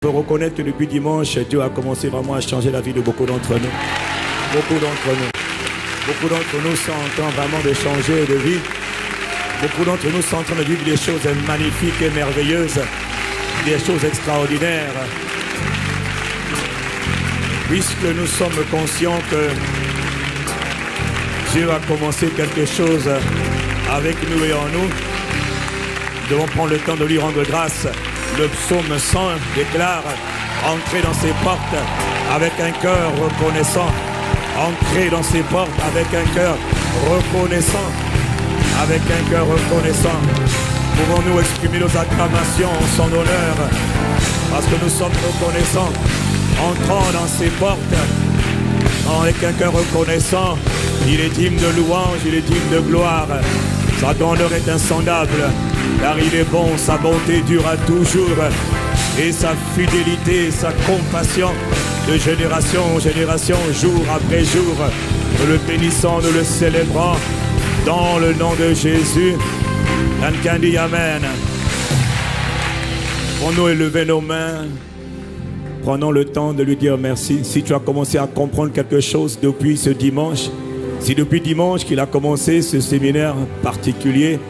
Je peux reconnaître que depuis dimanche, Dieu a commencé vraiment à changer la vie de beaucoup d'entre nous. Beaucoup d'entre nous. Beaucoup d'entre nous sont en train vraiment de changer de vie. Beaucoup d'entre nous sont en train de vivre des choses magnifiques et merveilleuses. Des choses extraordinaires. Puisque nous sommes conscients que Dieu a commencé quelque chose avec nous et en nous, nous devons prendre le temps de lui rendre grâce. Le psaume 100 déclare: entrez dans ses portes avec un cœur reconnaissant. Entrez dans ses portes avec un cœur reconnaissant. Avec un cœur reconnaissant. Pouvons-nous exprimer nos acclamations en son honneur, parce que nous sommes reconnaissants. Entrant dans ses portes avec un cœur reconnaissant. Il est digne de louange, il est digne de gloire. Sa grandeur est insondable, car il est bon, sa bonté durera toujours, et sa fidélité, sa compassion, de génération en génération, jour après jour. Nous le bénissons, nous le célébrons, dans le nom de Jésus. Quelqu'un dit Amen. Pour nous élever nos mains, prenons le temps de lui dire merci. Si tu as commencé à comprendre quelque chose depuis ce dimanche, si depuis dimanche qu'il a commencé ce séminaire particulier,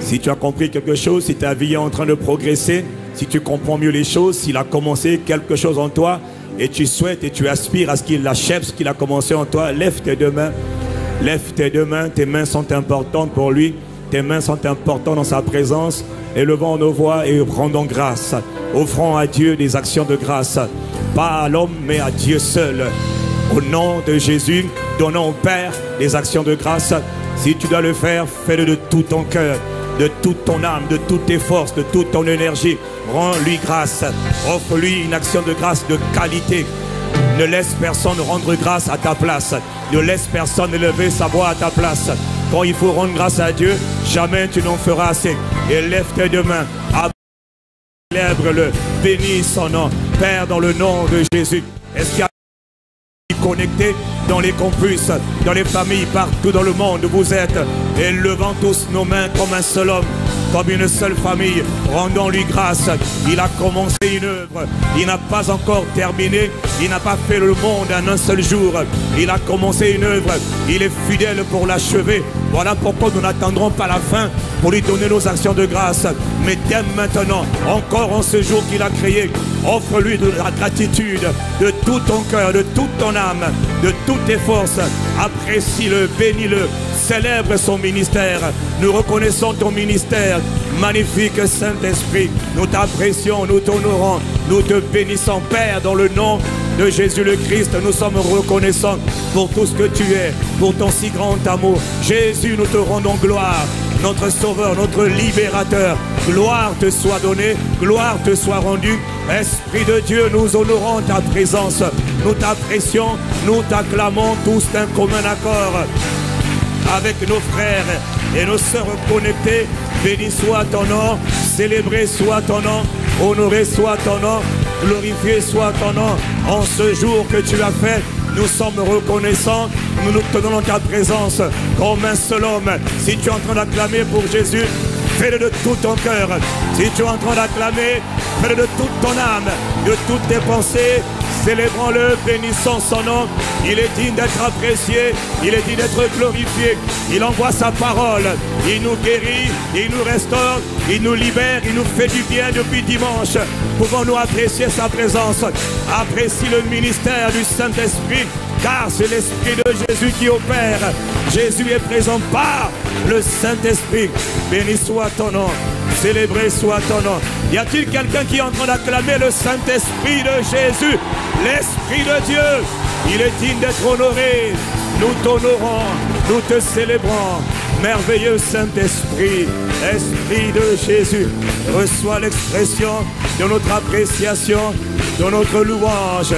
si tu as compris quelque chose, si ta vie est en train de progresser, si tu comprends mieux les choses, s'il a commencé quelque chose en toi et tu souhaites et tu aspires à ce qu'il achève ce qu'il a commencé en toi, lève tes deux mains. Lève tes deux mains, tes mains sont importantes pour lui, tes mains sont importantes dans sa présence. Élevons nos voix et rendons grâce. Offrons à Dieu des actions de grâce, pas à l'homme mais à Dieu seul. Au nom de Jésus, donnons au Père des actions de grâce. Si tu dois le faire, fais-le de tout ton cœur, de toute ton âme, de toutes tes forces, de toute ton énergie. Rends-lui grâce. Offre-lui une action de grâce de qualité. Ne laisse personne rendre grâce à ta place. Ne laisse personne élever sa voix à ta place. Quand il faut rendre grâce à Dieu, jamais tu n'en feras assez. Et lève tes deux mains. Célèbre-le. Bénis son nom. Père, dans le nom de Jésus. Est-ce qu'il y a connectés dans les campus, dans les familles, partout dans le monde où vous êtes, et levant tous nos mains comme un seul homme, comme une seule famille, rendons-lui grâce. Il a commencé une œuvre, il n'a pas encore terminé, il n'a pas fait le monde en un seul jour, il a commencé une œuvre, il est fidèle pour l'achever. Voilà pourquoi nous n'attendrons pas la fin pour lui donner nos actions de grâce, mais dès maintenant, encore en ce jour qu'il a créé, offre-lui de la gratitude, de tout ton cœur, de toute ton âme, de toutes tes forces. Apprécie-le, bénis-le, célèbre son ministère. Nous reconnaissons ton ministère. Magnifique Saint-Esprit, nous t'apprécions, nous t'honorons, nous te bénissons, Père, dans le nom de Jésus le Christ. Nous sommes reconnaissants pour tout ce que tu es, pour ton si grand amour. Jésus, nous te rendons gloire, notre Sauveur, notre Libérateur. Gloire te soit donnée, gloire te soit rendue. Esprit de Dieu, nous honorons ta présence, nous t'apprécions, nous t'acclamons tous d'un commun accord avec nos frères et nos sœurs connectés. Béni soit ton nom, célébré soit ton nom, honoré soit ton nom, glorifié soit ton nom. En ce jour que tu as fait, nous sommes reconnaissants, nous nous tenons dans ta présence comme un seul homme. Si tu es en train d'acclamer pour Jésus, fais-le de tout ton cœur. Si tu es en train d'acclamer, fais-le de toute ton âme, de toutes tes pensées. Célébrons-le, bénissons son nom. Il est digne d'être apprécié, il est digne d'être glorifié. Il envoie sa parole, il nous guérit, il nous restaure, il nous libère, il nous fait du bien depuis dimanche. Pouvons-nous apprécier sa présence? Apprécie le ministère du Saint-Esprit, car c'est l'Esprit de Jésus qui opère. Jésus est présent par le Saint-Esprit. Béni soit ton nom, célébré soit ton nom. Y a-t-il quelqu'un qui est en train d'acclamer le Saint-Esprit de Jésus? L'Esprit de Dieu, il est digne d'être honoré. Nous t'honorons, nous te célébrons. Merveilleux Saint-Esprit, Esprit de Jésus, reçois l'expression de notre appréciation, de notre louange.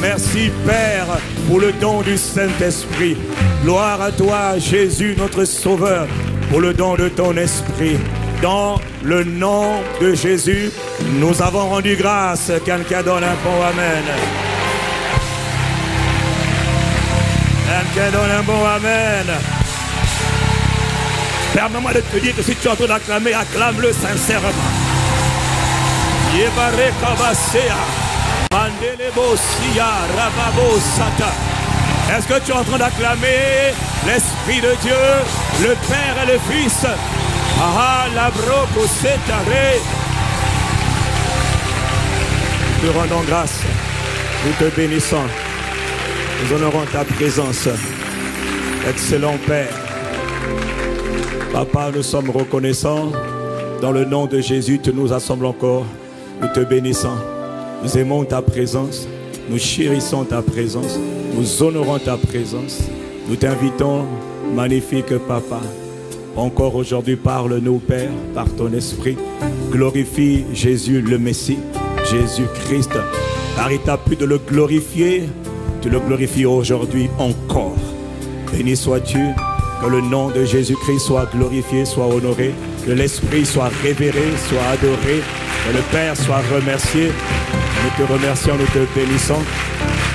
Merci Père pour le don du Saint-Esprit. Gloire à toi Jésus notre Sauveur pour le don de ton Esprit. Dans le nom de Jésus, nous avons rendu grâce. Quelqu'un donne un bon Amen. Quelqu'un donne un bon Amen. Permets-moi de te dire que si tu es en train d'acclamer, acclame-le sincèrement. Yebare kabasea. Mandelebo siya rababo sata. Est-ce que tu es en train d'acclamer l'Esprit de Dieu, le Père et le Fils? Ah, la broco setare. Nous te rendons grâce, nous te bénissons, nous honorons ta présence. Excellent Père. Papa, nous sommes reconnaissants. Dans le nom de Jésus, tu nous assembles encore. Nous te bénissons. Nous aimons ta présence. Nous chérissons ta présence. Nous honorons ta présence. Nous t'invitons, magnifique Papa. Encore aujourd'hui, parle-nous, Père, par ton esprit. Glorifie Jésus le Messie, Jésus-Christ. Car il t'a plu de le glorifier. Tu le glorifies aujourd'hui encore. Béni sois-tu. Que le nom de Jésus-Christ soit glorifié, soit honoré. Que l'Esprit soit révéré, soit adoré. Que le Père soit remercié. Nous te remercions, nous te bénissons.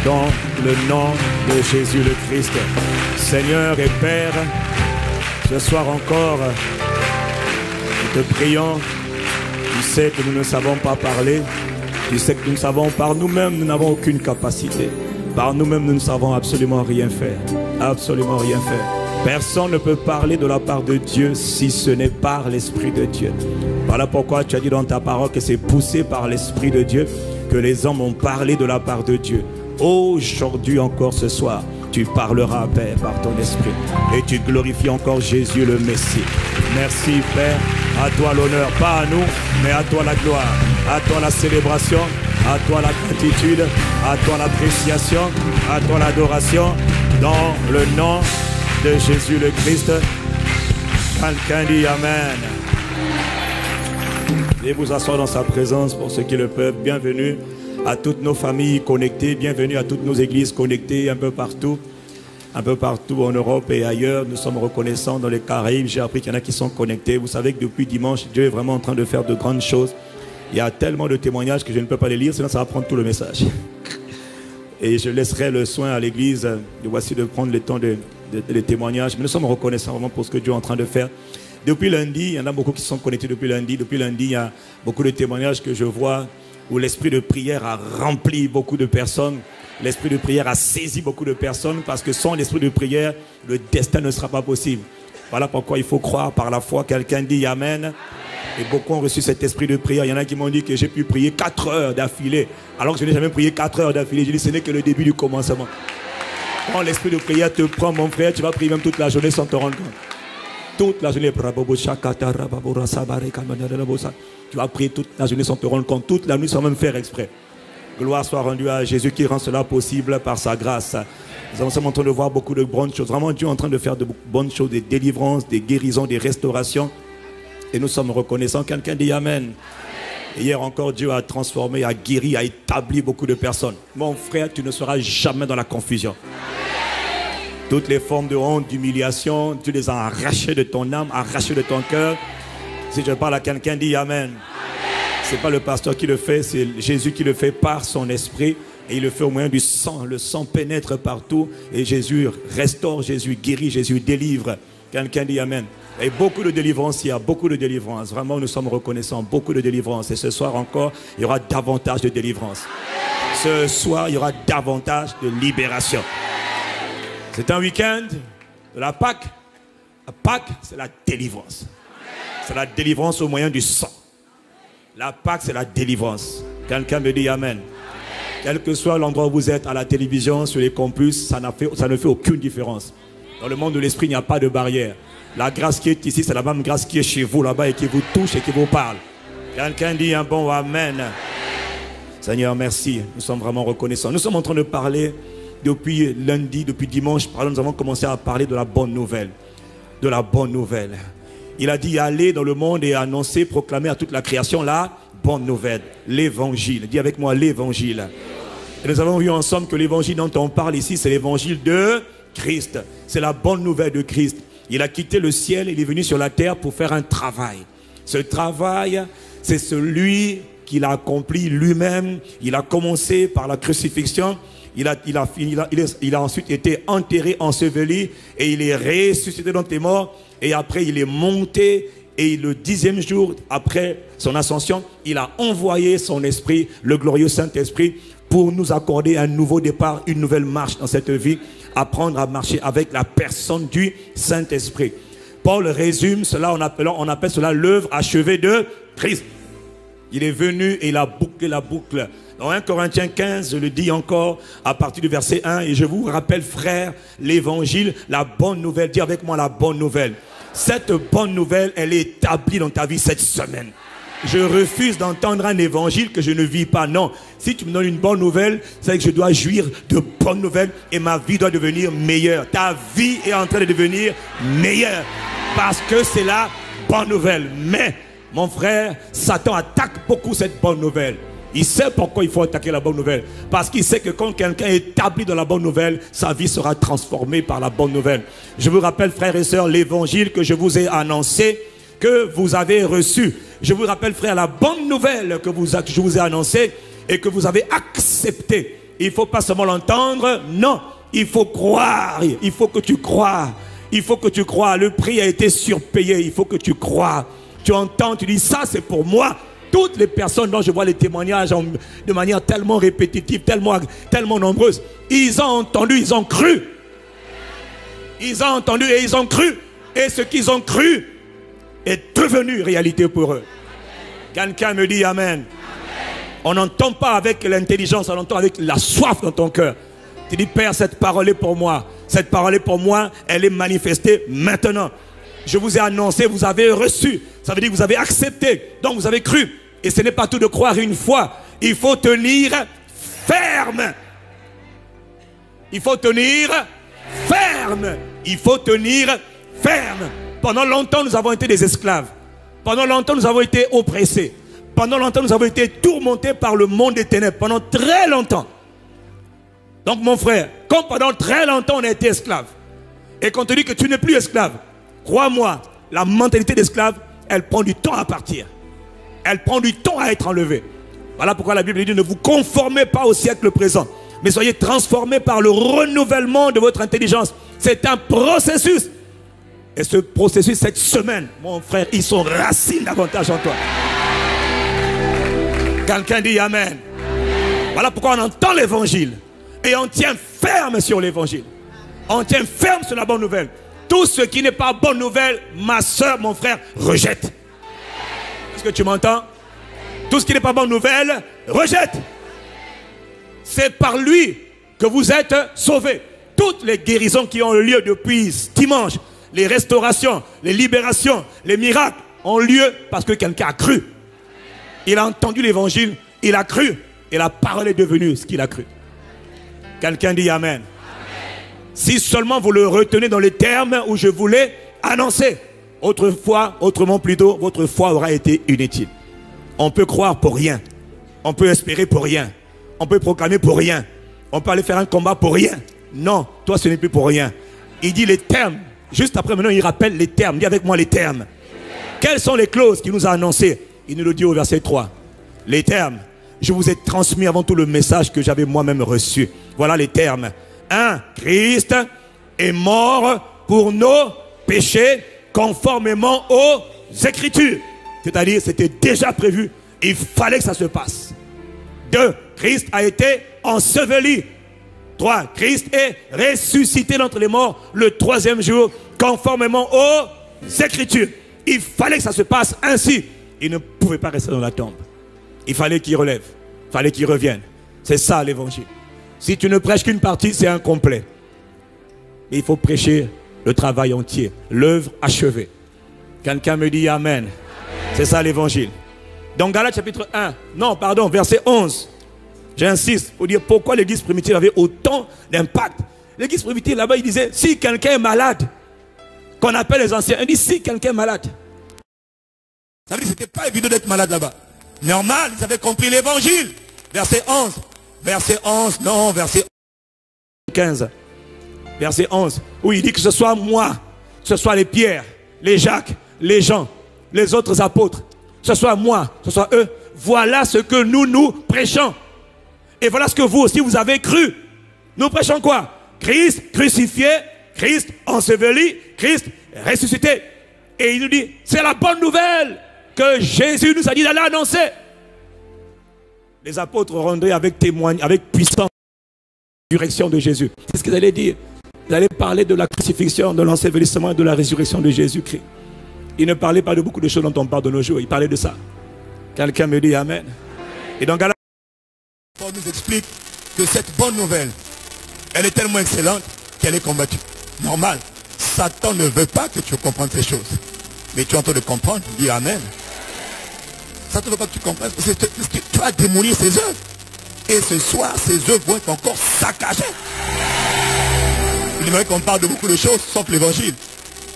Dans le nom de Jésus le Christ. Seigneur et Père, ce soir encore, nous te prions. Tu sais que nous ne savons pas parler. Tu sais que nous ne savons par nous-mêmes, nous n'avons aucune capacité. Par nous-mêmes, nous ne savons absolument rien faire. Absolument rien faire. Personne ne peut parler de la part de Dieu si ce n'est par l'Esprit de Dieu. Voilà pourquoi tu as dit dans ta parole que c'est poussé par l'Esprit de Dieu que les hommes ont parlé de la part de Dieu. Aujourd'hui encore ce soir, tu parleras, Père, par ton esprit. Et tu glorifies encore Jésus le Messie. Merci, Père. À toi l'honneur, pas à nous, mais à toi la gloire. À toi la célébration, à toi la gratitude, à toi l'appréciation, à toi l'adoration. Dans le nom de Jésus le Christ. Quelqu'un dit Amen. Et vous asseoir dans sa présence pour ceux qui le peuvent. Bienvenue à toutes nos familles connectées, bienvenue à toutes nos églises connectées un peu partout en Europe et ailleurs. Nous sommes reconnaissants dans les Caraïbes. J'ai appris qu'il y en a qui sont connectés. Vous savez que depuis dimanche, Dieu est vraiment en train de faire de grandes choses. Il y a tellement de témoignages que je ne peux pas les lire, sinon ça va prendre tout le message. Et je laisserai le soin à l'église de prendre le temps des témoignages. Mais nous sommes reconnaissants vraiment pour ce que Dieu est en train de faire. Depuis lundi, il y en a beaucoup qui sont connectés depuis lundi. Depuis lundi, il y a beaucoup de témoignages que je vois où l'esprit de prière a rempli beaucoup de personnes. L'esprit de prière a saisi beaucoup de personnes parce que sans l'esprit de prière, le destin ne sera pas possible. Voilà pourquoi il faut croire par la foi. Quelqu'un dit Amen. Et beaucoup ont reçu cet esprit de prière. Il y en a qui m'ont dit que j'ai pu prier 4 heures d'affilée. Alors que je n'ai jamais prié 4 heures d'affilée. Je dis ce n'est que le début du commencement. Quand l'esprit de prière te prend, mon frère, tu vas prier même toute la journée sans te rendre compte. Toute la journée. Tu vas prier toute la journée sans te rendre compte. Toute la nuit sans même faire exprès. Gloire soit rendue à Jésus qui rend cela possible par sa grâce. Nous sommes en train de voir beaucoup de bonnes choses. Vraiment, Dieu est en train de faire de bonnes choses, des délivrances, des guérisons, des restaurations. Et nous sommes reconnaissants. Quelqu'un dit Amen. Et hier encore, Dieu a transformé, a guéri, a établi beaucoup de personnes. Mon frère, tu ne seras jamais dans la confusion. Toutes les formes de honte, d'humiliation, tu les as arrachées de ton âme, arrachées de ton cœur. Si je parle à quelqu'un, dit Amen. Ce n'est pas le pasteur qui le fait, c'est Jésus qui le fait par son esprit. Et il le fait au moyen du sang. Le sang pénètre partout. Et Jésus restaure, Jésus guérit, Jésus délivre. Quelqu'un dit Amen. Et beaucoup de délivrance, il y a beaucoup de délivrance. Vraiment, nous sommes reconnaissants, beaucoup de délivrance. Et ce soir encore, il y aura davantage de délivrance. Ce soir, il y aura davantage de libération. C'est un week-end de la Pâque. La Pâque, c'est la délivrance. C'est la délivrance au moyen du sang. La Pâque, c'est la délivrance. Quelqu'un me dit Amen. Quel que soit l'endroit où vous êtes, à la télévision, sur les campus, ça ne fait aucune différence. Dans le monde de l'esprit, il n'y a pas de barrière. La grâce qui est ici, c'est la même grâce qui est chez vous là-bas et qui vous touche et qui vous parle. Quelqu'un dit un bon Amen. Seigneur, merci. Nous sommes vraiment reconnaissants. Nous sommes en train de parler depuis lundi, depuis dimanche. Nous avons commencé à parler de la bonne nouvelle. De la bonne nouvelle. Il a dit allez dans le monde et annoncer, proclamer à toute la création la bonne nouvelle. L'évangile. Dis avec moi l'évangile. Et nous avons vu ensemble que l'évangile dont on parle ici, c'est l'évangile de Christ. C'est la bonne nouvelle de Christ. Il a quitté le ciel, il est venu sur la terre pour faire un travail. Ce travail, c'est celui qu'il a accompli lui-même. Il a commencé par la crucifixion. Il a ensuite été enterré, enseveli, et il est ressuscité dans tes morts. Et après, il est monté Et le 10e jour après son ascension, il a envoyé son esprit, le glorieux Saint-Esprit, pour nous accorder un nouveau départ, une nouvelle marche dans cette vie, apprendre à marcher avec la personne du Saint-Esprit. Paul résume cela on appelle cela l'œuvre achevée de Christ. Il est venu et il a bouclé la boucle. Dans 1 Corinthiens 15, je le dis encore à partir du verset 1, et je vous rappelle, frères, l'évangile, la bonne nouvelle. Dis avec moi la bonne nouvelle. Cette bonne nouvelle, elle est établie dans ta vie cette semaine. Je refuse d'entendre un évangile que je ne vis pas. Non, si tu me donnes une bonne nouvelle, c'est que je dois jouir de bonnes nouvelles et ma vie doit devenir meilleure. Ta vie est en train de devenir meilleure parce que c'est la bonne nouvelle. Mais, mon frère, Satan attaque beaucoup cette bonne nouvelle. Il sait pourquoi il faut attaquer la bonne nouvelle. Parce qu'il sait que quand quelqu'un est établi dans la bonne nouvelle, sa vie sera transformée par la bonne nouvelle. Je vous rappelle, frères et sœurs, l'évangile que je vous ai annoncé, que vous avez reçu. Je vous rappelle, frère, la bonne nouvelle que je vous ai annoncée et que vous avez acceptée. Il ne faut pas seulement l'entendre, non. Il faut croire. Il faut que tu crois. Il faut que tu crois. Le prix a été surpayé. Il faut que tu crois. Tu entends, tu dis, ça c'est pour moi. Toutes les personnes dont je vois les témoignages de manière tellement répétitive, tellement nombreuse, ils ont entendu, ils ont cru. Ils ont entendu et ils ont cru. Et ce qu'ils ont cru est devenu réalité pour eux. Quelqu'un me dit Amen. Amen. On n'entend pas avec l'intelligence, on entend avec la soif dans ton cœur. Tu dis, Père, cette parole est pour moi. Cette parole est pour moi, elle est manifestée maintenant. Je vous ai annoncé, vous avez reçu. Ça veut dire que vous avez accepté. Donc vous avez cru. Et ce n'est pas tout de croire une fois. Il faut tenir ferme. Il faut tenir ferme. Il faut tenir ferme. Pendant longtemps, nous avons été des esclaves. Pendant longtemps, nous avons été oppressés. Pendant longtemps, nous avons été tourmentés par le monde des ténèbres. Pendant très longtemps. Donc mon frère, quand pendant très longtemps on a été esclave, et qu'on te dit que tu n'es plus esclave, crois-moi, la mentalité d'esclave, elle prend du temps à partir. Elle prend du temps à être enlevée. Voilà pourquoi la Bible dit, ne vous conformez pas au siècle présent, mais soyez transformés par le renouvellement de votre intelligence. C'est un processus. Et ce processus, cette semaine, mon frère, ils sont racines davantage en toi. Quelqu'un dit Amen. Voilà pourquoi on entend l'évangile. Et on tient ferme sur l'évangile. On tient ferme sur la bonne nouvelle. Tout ce qui n'est pas bonne nouvelle, ma soeur, mon frère, rejette. Est-ce que tu m'entends? Tout ce qui n'est pas bonne nouvelle, rejette. C'est par lui que vous êtes sauvés. Toutes les guérisons qui ont lieu depuis dimanche, les restaurations, les libérations, les miracles ont lieu parce que quelqu'un a cru. Il a entendu l'évangile, il a cru et la parole est devenue ce qu'il a cru. Quelqu'un dit Amen. Amen. Si seulement vous le retenez dans les termes où je voulais annoncer. Autrement plutôt, votre foi aura été inutile. On peut croire pour rien. On peut espérer pour rien. On peut proclamer pour rien. On peut aller faire un combat pour rien. Non, toi ce n'est plus pour rien. Il dit les termes. Juste après maintenant il rappelle les termes. Dis avec moi les termes. Quelles sont les clauses qu'il nous a annoncées? Il nous le dit au verset 3. Les termes. Je vous ai transmis avant tout le message que j'avais moi-même reçu. Voilà les termes. 1. Christ est mort pour nos péchés conformément aux Écritures. C'est-à-dire, c'était déjà prévu. Il fallait que ça se passe. 2. Christ a été enseveli. 3. Christ est ressuscité d'entre les morts le 3e jour conformément aux Écritures. Il fallait que ça se passe ainsi. Il ne pouvait pas rester dans la tombe. Il fallait qu'il relève. Il fallait qu'il revienne. C'est ça l'évangile. Si tu ne prêches qu'une partie, c'est incomplet. Il faut prêcher le travail entier, l'œuvre achevée. Quelqu'un me dit Amen. C'est ça l'évangile. Dans Galates chapitre 1, verset 11. J'insiste pour dire pourquoi l'église primitive avait autant d'impact. L'église primitive là-bas, il disait, si quelqu'un est malade, qu'on appelle les anciens, il dit si quelqu'un est malade. Ça veut dire que ce n'était pas évident d'être malade là-bas. Normal, ils avaient compris l'évangile. Verset 11. Verset 11, non, verset 15. Verset 11, où il dit que ce soit moi, que ce soit les Pierre, les Jacques, les Jean, les autres apôtres, que ce soit moi, que ce soit eux. Voilà ce que nous prêchons. Et voilà ce que vous aussi vous avez cru. Nous prêchons quoi? Christ crucifié, Christ enseveli, Christ ressuscité. Et il nous dit, c'est la bonne nouvelle que Jésus nous a dit d'aller annoncer. Les apôtres rendraient avec témoignage, avec puissance, la résurrection de Jésus. C'est ce qu'ils allaient dire. Ils allaient parler de la crucifixion, de l'ensevelissement et de la résurrection de Jésus-Christ. Ils ne parlaient pas de beaucoup de choses dont on parle de nos jours. Ils parlaient de ça. Quelqu'un me dit Amen. Et donc, Paul nous explique que cette bonne nouvelle, elle est tellement excellente qu'elle est combattue. Normal. Satan ne veut pas que tu comprennes ces choses. Mais tu es en train de comprendre. Dis Amen. Satan ne veut pas que tu comprennes. Parce que tu vas démolir ses œuvres. Et ce soir, ces œuvres vont être encore saccagées. Il aimerait qu'on parle de beaucoup de choses, sauf l'évangile.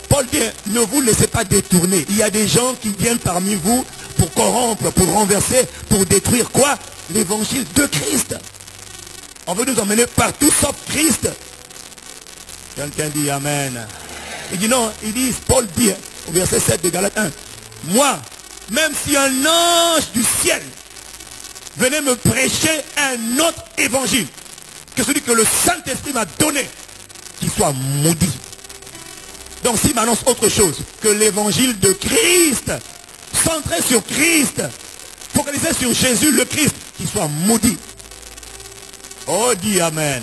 Paul dit, ne vous laissez pas détourner. Il y a des gens qui viennent parmi vous pour corrompre, pour renverser, pour détruire quoi? L'évangile de Christ. On veut nous emmener partout sauf Christ. Quelqu'un dit Amen. Il dit non, il dit, Paul dit au verset 7 de Galates 1, moi, même si un ange du ciel venait me prêcher un autre évangile que celui que le Saint-Esprit m'a donné, qu'il soit maudit. Donc s'il m'annonce autre chose que l'évangile de Christ, centré sur Christ, focalisé sur Jésus le Christ, qu'il soit maudit. Oh, dis Amen.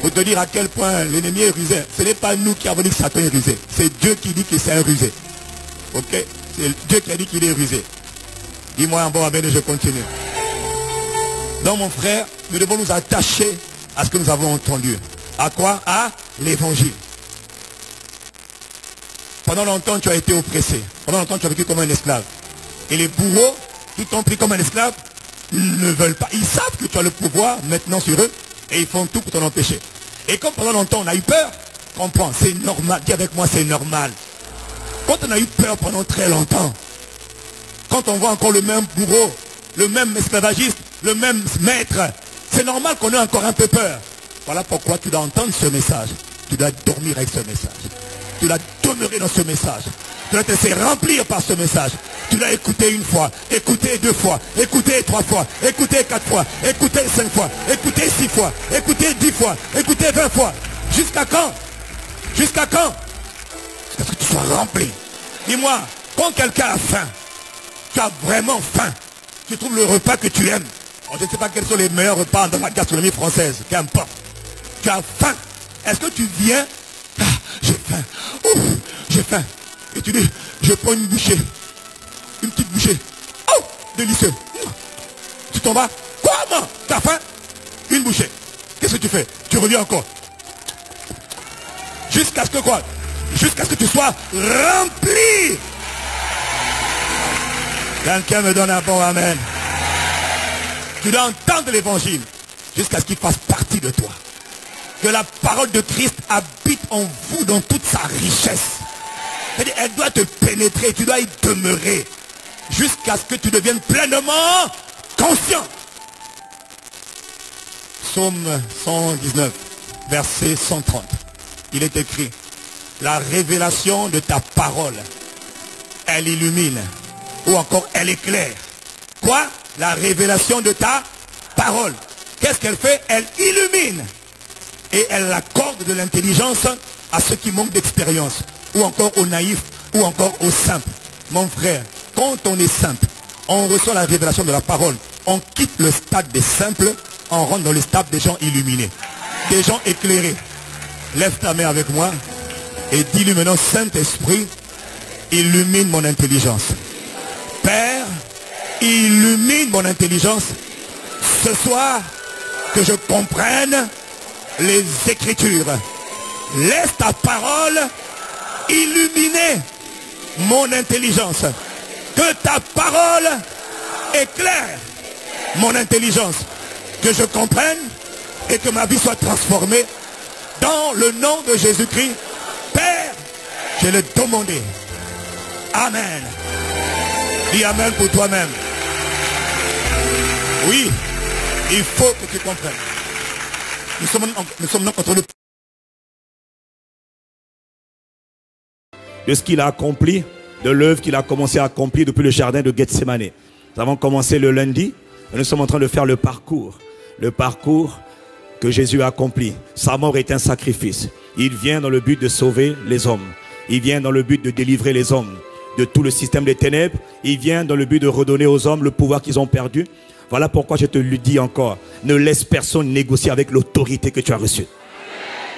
Pour te dire à quel point l'ennemi est rusé. Ce n'est pas nous qui avons dit que Satan est rusé. C'est Dieu qui dit que c'est un rusé. Ok? C'est Dieu qui a dit qu'il est rusé. Dis-moi un bon Amen et je continue. Donc mon frère, nous devons nous attacher à ce que nous avons entendu. À quoi? À l'évangile. Pendant longtemps, tu as été oppressé. Pendant longtemps, tu as vécu comme un esclave. Et les bourreaux qui t'ont pris comme un esclave ne veulent pas. Ils savent que tu as le pouvoir maintenant sur eux et ils font tout pour t'en empêcher. Et comme pendant longtemps, on a eu peur, comprends, c'est normal. Dis avec moi, c'est normal. Quand on a eu peur pendant très longtemps, quand on voit encore le même bourreau, le même esclavagiste, le même maître, c'est normal qu'on ait encore un peu peur. Voilà pourquoi tu dois entendre ce message. Tu dois dormir avec ce message. Tu dois demeurer dans ce message. Tu dois te laisser remplir par ce message. Tu dois écouter une fois, écouter deux fois, écouter trois fois, écouter quatre fois, écouter 5 fois, écouter 6 fois, écouter 10 fois, écouter 20 fois. Jusqu'à quand? Jusqu'à quand? Jusqu'à ce que tu sois rempli. Dis-moi, quand quelqu'un a faim, tu as vraiment faim, tu trouves le repas que tu aimes. Alors, je ne sais pas quels sont les meilleurs repas dans la gastronomie française, qu'importe. Tu as faim. Est-ce que tu viens? Ah, j'ai faim. Ouf, j'ai faim. Et tu dis, je prends une bouchée. Une petite bouchée. Oh, délicieux. Tu t'en vas. Comment? T'as faim? Une bouchée. Qu'est-ce que tu fais? Tu reviens encore. Jusqu'à ce que quoi? Jusqu'à ce que tu sois rempli. Quelqu'un me donne un bon amen. Tu dois entendre l'évangile jusqu'à ce qu'il fasse partie de toi. Que la parole de Christ habite en vous dans toute sa richesse. C'est-à-dire, elle doit te pénétrer, tu dois y demeurer jusqu'à ce que tu deviennes pleinement conscient. Psaume 119, verset 130. Il est écrit, la révélation de ta parole, elle illumine, ou encore elle éclaire. Quoi? La révélation de ta parole. Qu'est-ce qu'elle fait? Elle illumine. Et elle accorde de l'intelligence à ceux qui manquent d'expérience, ou encore aux naïfs, ou encore aux simples. Mon frère, quand on est simple, on reçoit la révélation de la parole, on quitte le stade des simples, on rentre dans le stade des gens illuminés, des gens éclairés. Lève ta main avec moi et dis-lui maintenant, Saint-Esprit, illumine mon intelligence. Père, illumine mon intelligence. Ce soir, que je comprenne les Écritures. Laisse ta parole illuminer mon intelligence. Que ta parole éclaire mon intelligence. Que je comprenne et que ma vie soit transformée dans le nom de Jésus-Christ. Père, je l'ai demandé. Amen. Dis Amen pour toi-même. Oui, il faut que tu comprennes. Nous sommes donc entre le... de ce qu'il a accompli, de l'œuvre qu'il a commencé à accomplir depuis le jardin de Gethsemane. Nous avons commencé le lundi et nous sommes en train de faire le parcours que Jésus a accompli. Sa mort est un sacrifice. Il vient dans le but de sauver les hommes. Il vient dans le but de délivrer les hommes de tout le système des ténèbres. Il vient dans le but de redonner aux hommes le pouvoir qu'ils ont perdu. Voilà pourquoi je te le dis encore. Ne laisse personne négocier avec l'autorité que tu as reçue.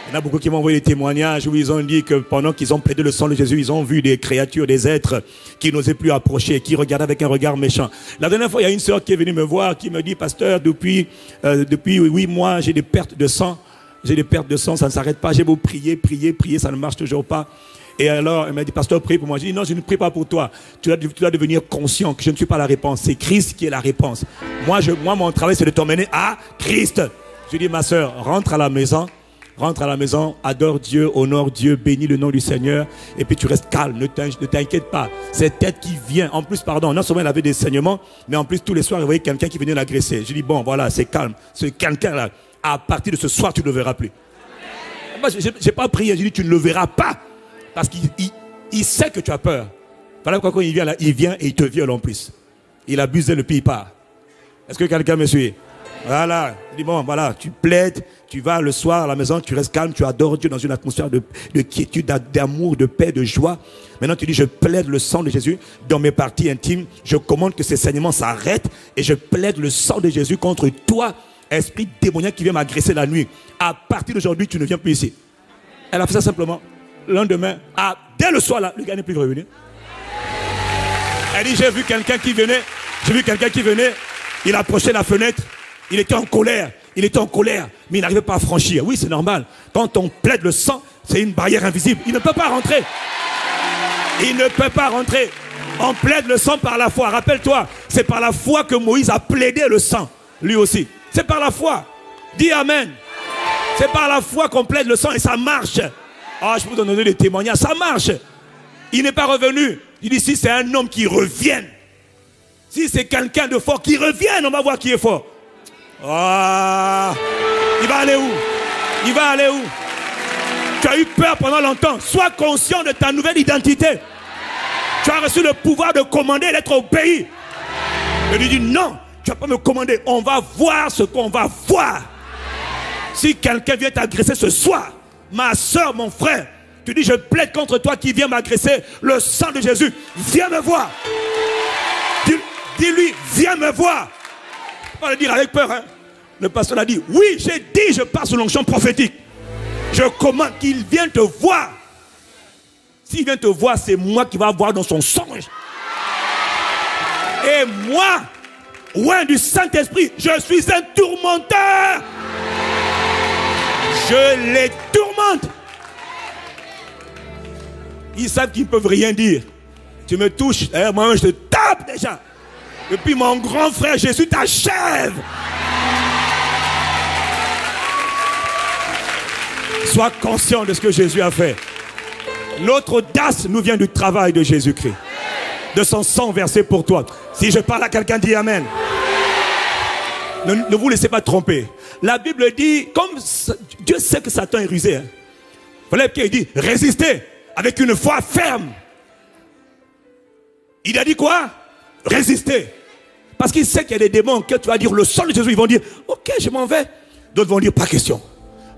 Il y en a beaucoup qui m'ont envoyé des témoignages où ils ont dit que pendant qu'ils ont plaidé le sang de Jésus, ils ont vu des créatures, des êtres qui n'osaient plus approcher, qui regardaient avec un regard méchant. La dernière fois, il y a une sœur qui est venue me voir, qui me dit, pasteur, depuis 8 mois, j'ai des pertes de sang. J'ai des pertes de sang, ça ne s'arrête pas. J'ai beau prier, ça ne marche toujours pas. Et alors, elle m'a dit, pasteur, prie pour moi. J'ai dit, non, je ne prie pas pour toi. Tu dois devenir conscient que je ne suis pas la réponse. C'est Christ qui est la réponse. Moi, mon travail, c'est de t'emmener à Christ. Je dis, ma sœur, rentre à la maison, adore Dieu, honore Dieu, bénis le nom du Seigneur. Et puis tu restes calme, ne t'inquiète pas. Cette tête qui vient, en plus, pardon, non seulement elle avait des saignements, mais en plus, tous les soirs, elle voyait quelqu'un qui venait l'agresser. Je dis, bon, voilà, c'est calme. Ce quelqu'un-là, à partir de ce soir, tu ne le verras plus. Moi, je n'ai pas prié, je dis, tu ne le verras pas. Parce qu'il sait que tu as peur. Voilà pourquoi quand il vient là, il vient et il te viole en plus. Il abuse le pays part. Est-ce que quelqu'un me suit? Voilà. Il dit bon, voilà, tu plaides, tu vas le soir à la maison, tu restes calme, tu adores Dieu dans une atmosphère de quiétude, d'amour, de paix, de joie. Maintenant tu dis, je plaide le sang de Jésus dans mes parties intimes. Je commande que ces saignements s'arrêtent et je plaide le sang de Jésus contre toi, esprit démoniaque qui vient m'agresser la nuit. À partir d'aujourd'hui, tu ne viens plus ici. Elle a fait ça simplement. Le lendemain, dès le soir là, le gars n'est plus revenu. Elle dit, j'ai vu quelqu'un qui venait, il approchait la fenêtre, il était en colère, mais il n'arrivait pas à franchir. Oui, c'est normal. Quand on plaide le sang, c'est une barrière invisible. Il ne peut pas rentrer. On plaide le sang par la foi. Rappelle-toi, c'est par la foi que Moïse a plaidé le sang, lui aussi. C'est par la foi. Dis Amen. C'est par la foi qu'on plaide le sang et ça marche. Ah, je peux vous donner des témoignages, ça marche. Il n'est pas revenu. Il dit, si c'est un homme qui revienne, si c'est quelqu'un de fort qui revienne, on va voir qui est fort. Ah, il va aller où? Tu as eu peur pendant longtemps. Sois conscient de ta nouvelle identité. Tu as reçu le pouvoir de commander et d'être obéi. Il lui dit, non, tu ne vas pas me commander. On va voir ce qu'on va voir. Si quelqu'un vient t'agresser ce soir, ma soeur, mon frère, tu dis, je plaide contre toi qui vient m'agresser, le sang de Jésus, viens me voir. Dis-lui, viens me voir. Pas le dire avec peur, hein. Le pasteur a dit, oui, j'ai dit, je passe sous l'onction prophétique. Je commande qu'il vienne te voir. S'il vient te voir, c'est moi qui va voir dans son songe. Et moi, loin du Saint-Esprit, je suis un tourmenteur. Je les tourmente. Ils savent qu'ils ne peuvent rien dire. Tu me touches, moi je te tape déjà. Et puis mon grand frère Jésus t'achève. Sois conscient de ce que Jésus a fait. Notre audace nous vient du travail de Jésus-Christ. De son sang versé pour toi. Si je parle à quelqu'un, dis Amen. Ne vous laissez pas tromper. La Bible dit, comme Dieu sait que Satan est rusé. Voilà qu'il dit, résistez avec une foi ferme. Il a dit quoi? Résister. Parce qu'il sait qu'il y a des démons que tu vas dire le sang de Jésus, ils vont dire, ok, je m'en vais. D'autres vont dire, pas question.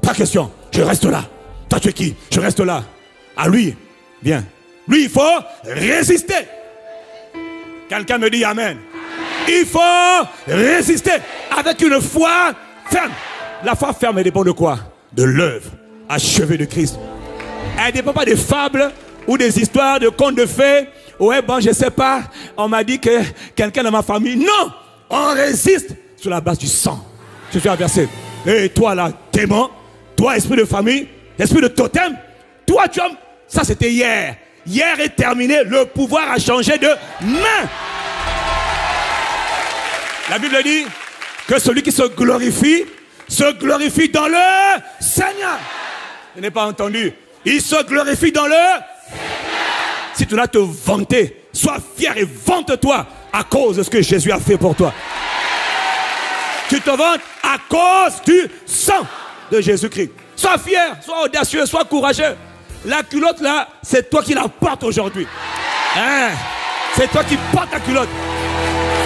Pas question, je reste là. Toi tu es qui? Je reste là. À lui, viens. Lui, il faut résister. Quelqu'un me dit Amen. Il faut résister avec une foi ferme. La foi ferme, elle dépend de quoi? De l'œuvre achevée de Christ. Elle ne dépend pas des fables ou des histoires de contes de fées. Ouais, bon, je ne sais pas. On m'a dit que quelqu'un dans ma famille. Non, on résiste sur la base du sang. Je suis inversé. Et toi là, démon, toi esprit de famille, esprit de totem, toi tu as... Ça c'était hier. Hier est terminé, le pouvoir a changé de main. La Bible dit que celui qui se glorifie dans le Seigneur. Je n'ai pas entendu. Il se glorifie dans le Seigneur. Si tu dois te vanter, sois fier et vante-toi à cause de ce que Jésus a fait pour toi. Tu te vantes à cause du sang de Jésus-Christ. Sois fier, sois audacieux, sois courageux. La culotte là, c'est toi qui la portes aujourd'hui. Hein? C'est toi qui portes la culotte.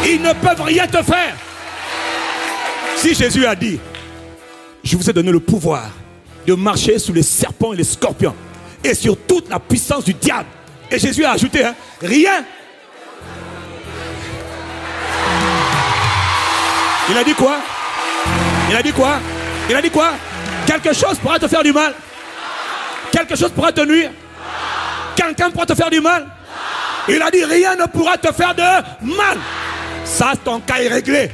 Ils ne peuvent rien te faire. Si Jésus a dit, je vous ai donné le pouvoir de marcher sous les serpents et les scorpions et sur toute la puissance du diable. Et Jésus a ajouté, hein, rien. Il a dit quoi? Il a dit quoi? Il a dit quoi? Quelque chose pourra te faire du mal. Quelque chose pourra te nuire. Quelqu'un pourra te faire du mal. Il a dit rien ne pourra te faire de mal. Ça, ton cas est réglé.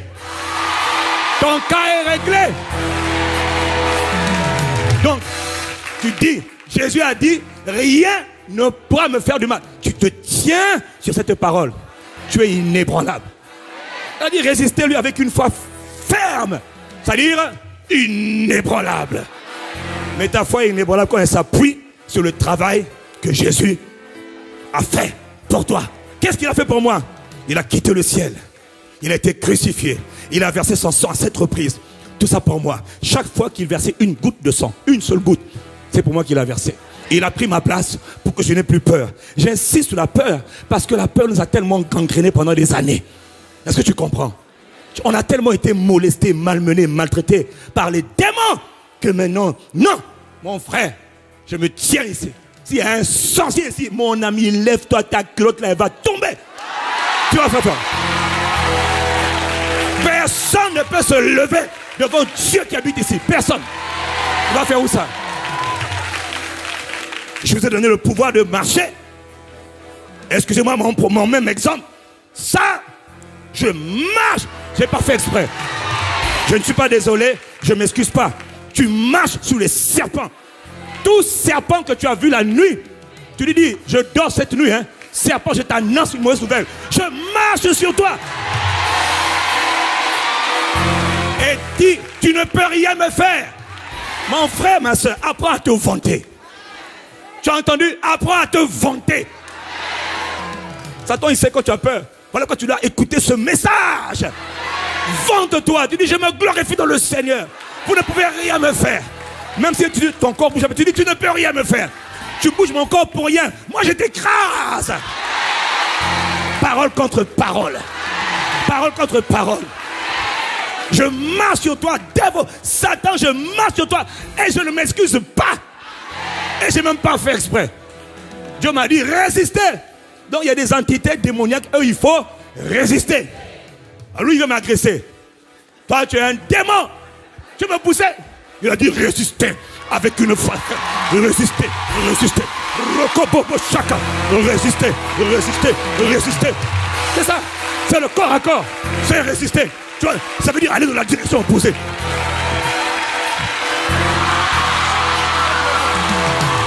Ton cas est réglé. Donc, tu dis, Jésus a dit, rien ne pourra me faire du mal. Tu te tiens sur cette parole. Tu es inébranlable. Il a dit, résistez-lui avec une foi ferme. C'est-à-dire, inébranlable. Mais ta foi est inébranlable quand elle s'appuie sur le travail que Jésus a fait pour toi. Qu'est-ce qu'il a fait pour moi? Il a quitté le ciel. Il a été crucifié. Il a versé son sang à 7 reprises. Tout ça pour moi. Chaque fois qu'il versait une goutte de sang, une seule goutte, c'est pour moi qu'il a versé. Il a pris ma place pour que je n'ai plus peur. J'insiste sur la peur parce que la peur nous a tellement gangrénés pendant des années. Est-ce que tu comprends? On a tellement été molestés, malmenés, maltraités par les démons que maintenant, non, mon frère, je me tiens ici. S'il y a un sorcier ici, mon ami, lève-toi, ta culotte là, elle va tomber. Tu vas faire toi. Personne ne peut se lever devant Dieu qui habite ici. Personne. On va faire où ça? Je vous ai donné le pouvoir de marcher. Excusez-moi mon même exemple. Ça, je marche. Je n'ai pas fait exprès. Je ne suis pas désolé. Je ne m'excuse pas. Tu marches sous les serpents. Tout serpent que tu as vu la nuit, tu lui dis, je dors cette nuit, hein. Serpent, je t'annonce une mauvaise nouvelle. Je marche sur toi. Et dis, tu ne peux rien me faire. Mon frère, ma soeur, apprends à te vanter. Tu as entendu? Apprends à te vanter. Satan, il sait quand tu as peur. Voilà quand tu dois écouter ce message. Vante-toi. Tu dis, je me glorifie dans le Seigneur. Vous ne pouvez rien me faire. Même si tu dis, ton corps bouge, tu dis, tu ne peux rien me faire. Tu bouges mon corps pour rien. Moi, je t'écrase. Parole contre parole. Parole contre parole. Je marche sur toi, dévot. Satan, je marche sur toi. Et je ne m'excuse pas. Et je n'ai même pas fait exprès. Dieu m'a dit, résistez. Donc, il y a des entités démoniaques. Eux, il faut résister. Alors, lui, il veut m'agresser. Toi, tu es un démon. Tu me poussais. Il a dit résister avec une foi. Résister, résister. Rokobobo chaka. Résister, résister, résister. C'est ça. C'est le corps à corps. C'est résister. Tu vois, ça veut dire aller dans la direction opposée.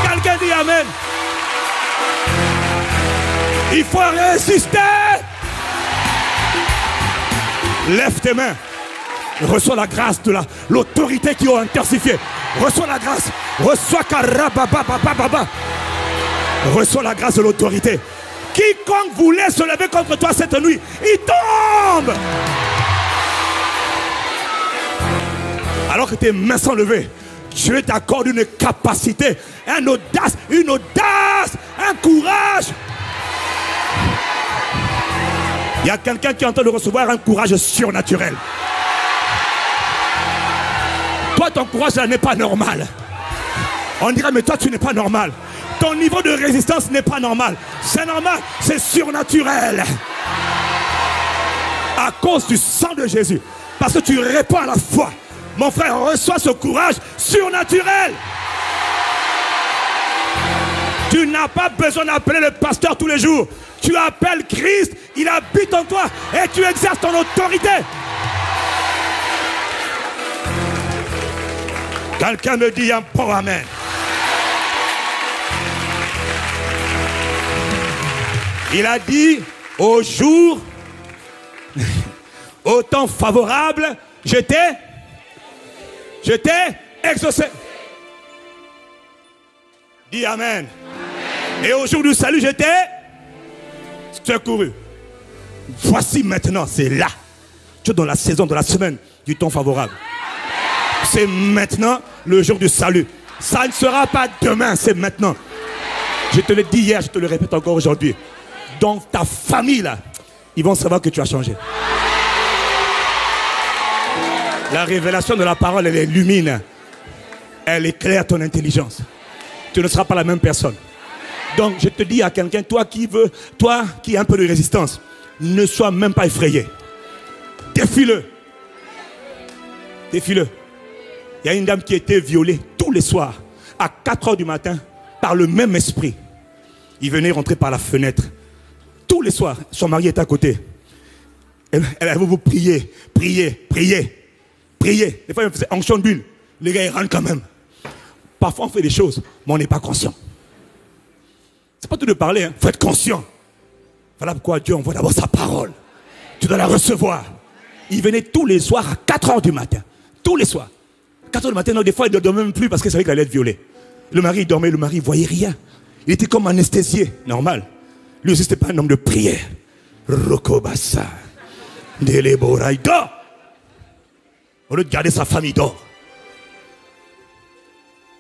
Quelqu'un dit amen. Il faut résister. Lève tes mains. Reçois la grâce de l'autorité qui a intensifié. Reçois la grâce. Reçois karabababababa. Reçois la grâce de l'autorité. Quiconque voulait se lever contre toi cette nuit, il tombe. Alors que tes mains sont levées, Dieu t'accorde une capacité, une audace, un courage. Il y a quelqu'un qui est en train de recevoir un courage surnaturel. Toi, ton courage n'est pas normal. On dirait, mais toi, tu n'es pas normal. Ton niveau de résistance n'est pas normal. C'est normal, c'est surnaturel. À cause du sang de Jésus. Parce que tu réponds à la foi. Mon frère, reçois ce courage surnaturel. Tu n'as pas besoin d'appeler le pasteur tous les jours. Tu appelles Christ, il habite en toi et tu exerces ton autorité. Quelqu'un me dit un bon amen. Il a dit au jour, au temps favorable, j'étais exaucé. Dis amen. Et au jour du salut, j'étais secouru. Voici maintenant, c'est là. Tu es dans la saison, de la semaine du temps favorable. C'est maintenant le jour du salut. Ça ne sera pas demain, c'est maintenant. Je te l'ai dit hier, je te le répète encore aujourd'hui. Dans ta famille là, ils vont savoir que tu as changé. La révélation de la parole, elle illumine. Elle éclaire ton intelligence. tu ne seras pas la même personne. Donc je te dis à quelqu'un, toi qui as un peu de résistance, ne sois même pas effrayé. Défie-le. Défie-le. Il y a une dame qui était violée tous les soirs à 4 heures du matin par le même esprit. Il venait rentrer par la fenêtre. Tous les soirs, son mari est à côté. Elle va vous prier, prier, prier, prier. Des fois, elle faisait onction d'huile. Les gars, ils rentrent quand même. Parfois, on fait des choses, mais on n'est pas conscient. C'est pas tout de parler, hein. Il faut être conscient. Voilà pourquoi Dieu envoie d'abord sa parole. Tu dois la recevoir. Il venait tous les soirs à 4 heures du matin. Tous les soirs. 4 heures du matin, non, des fois, il ne dormait même plus parce qu'il savait qu'il allait être violé. Le mari, il dormait, le mari, il ne voyait rien. Il était comme anesthésié, normal. Lui aussi, ce n'était pas un homme de prière. Rokobasa. Delebora, il dort. Au lieu de garder sa famille, il dort.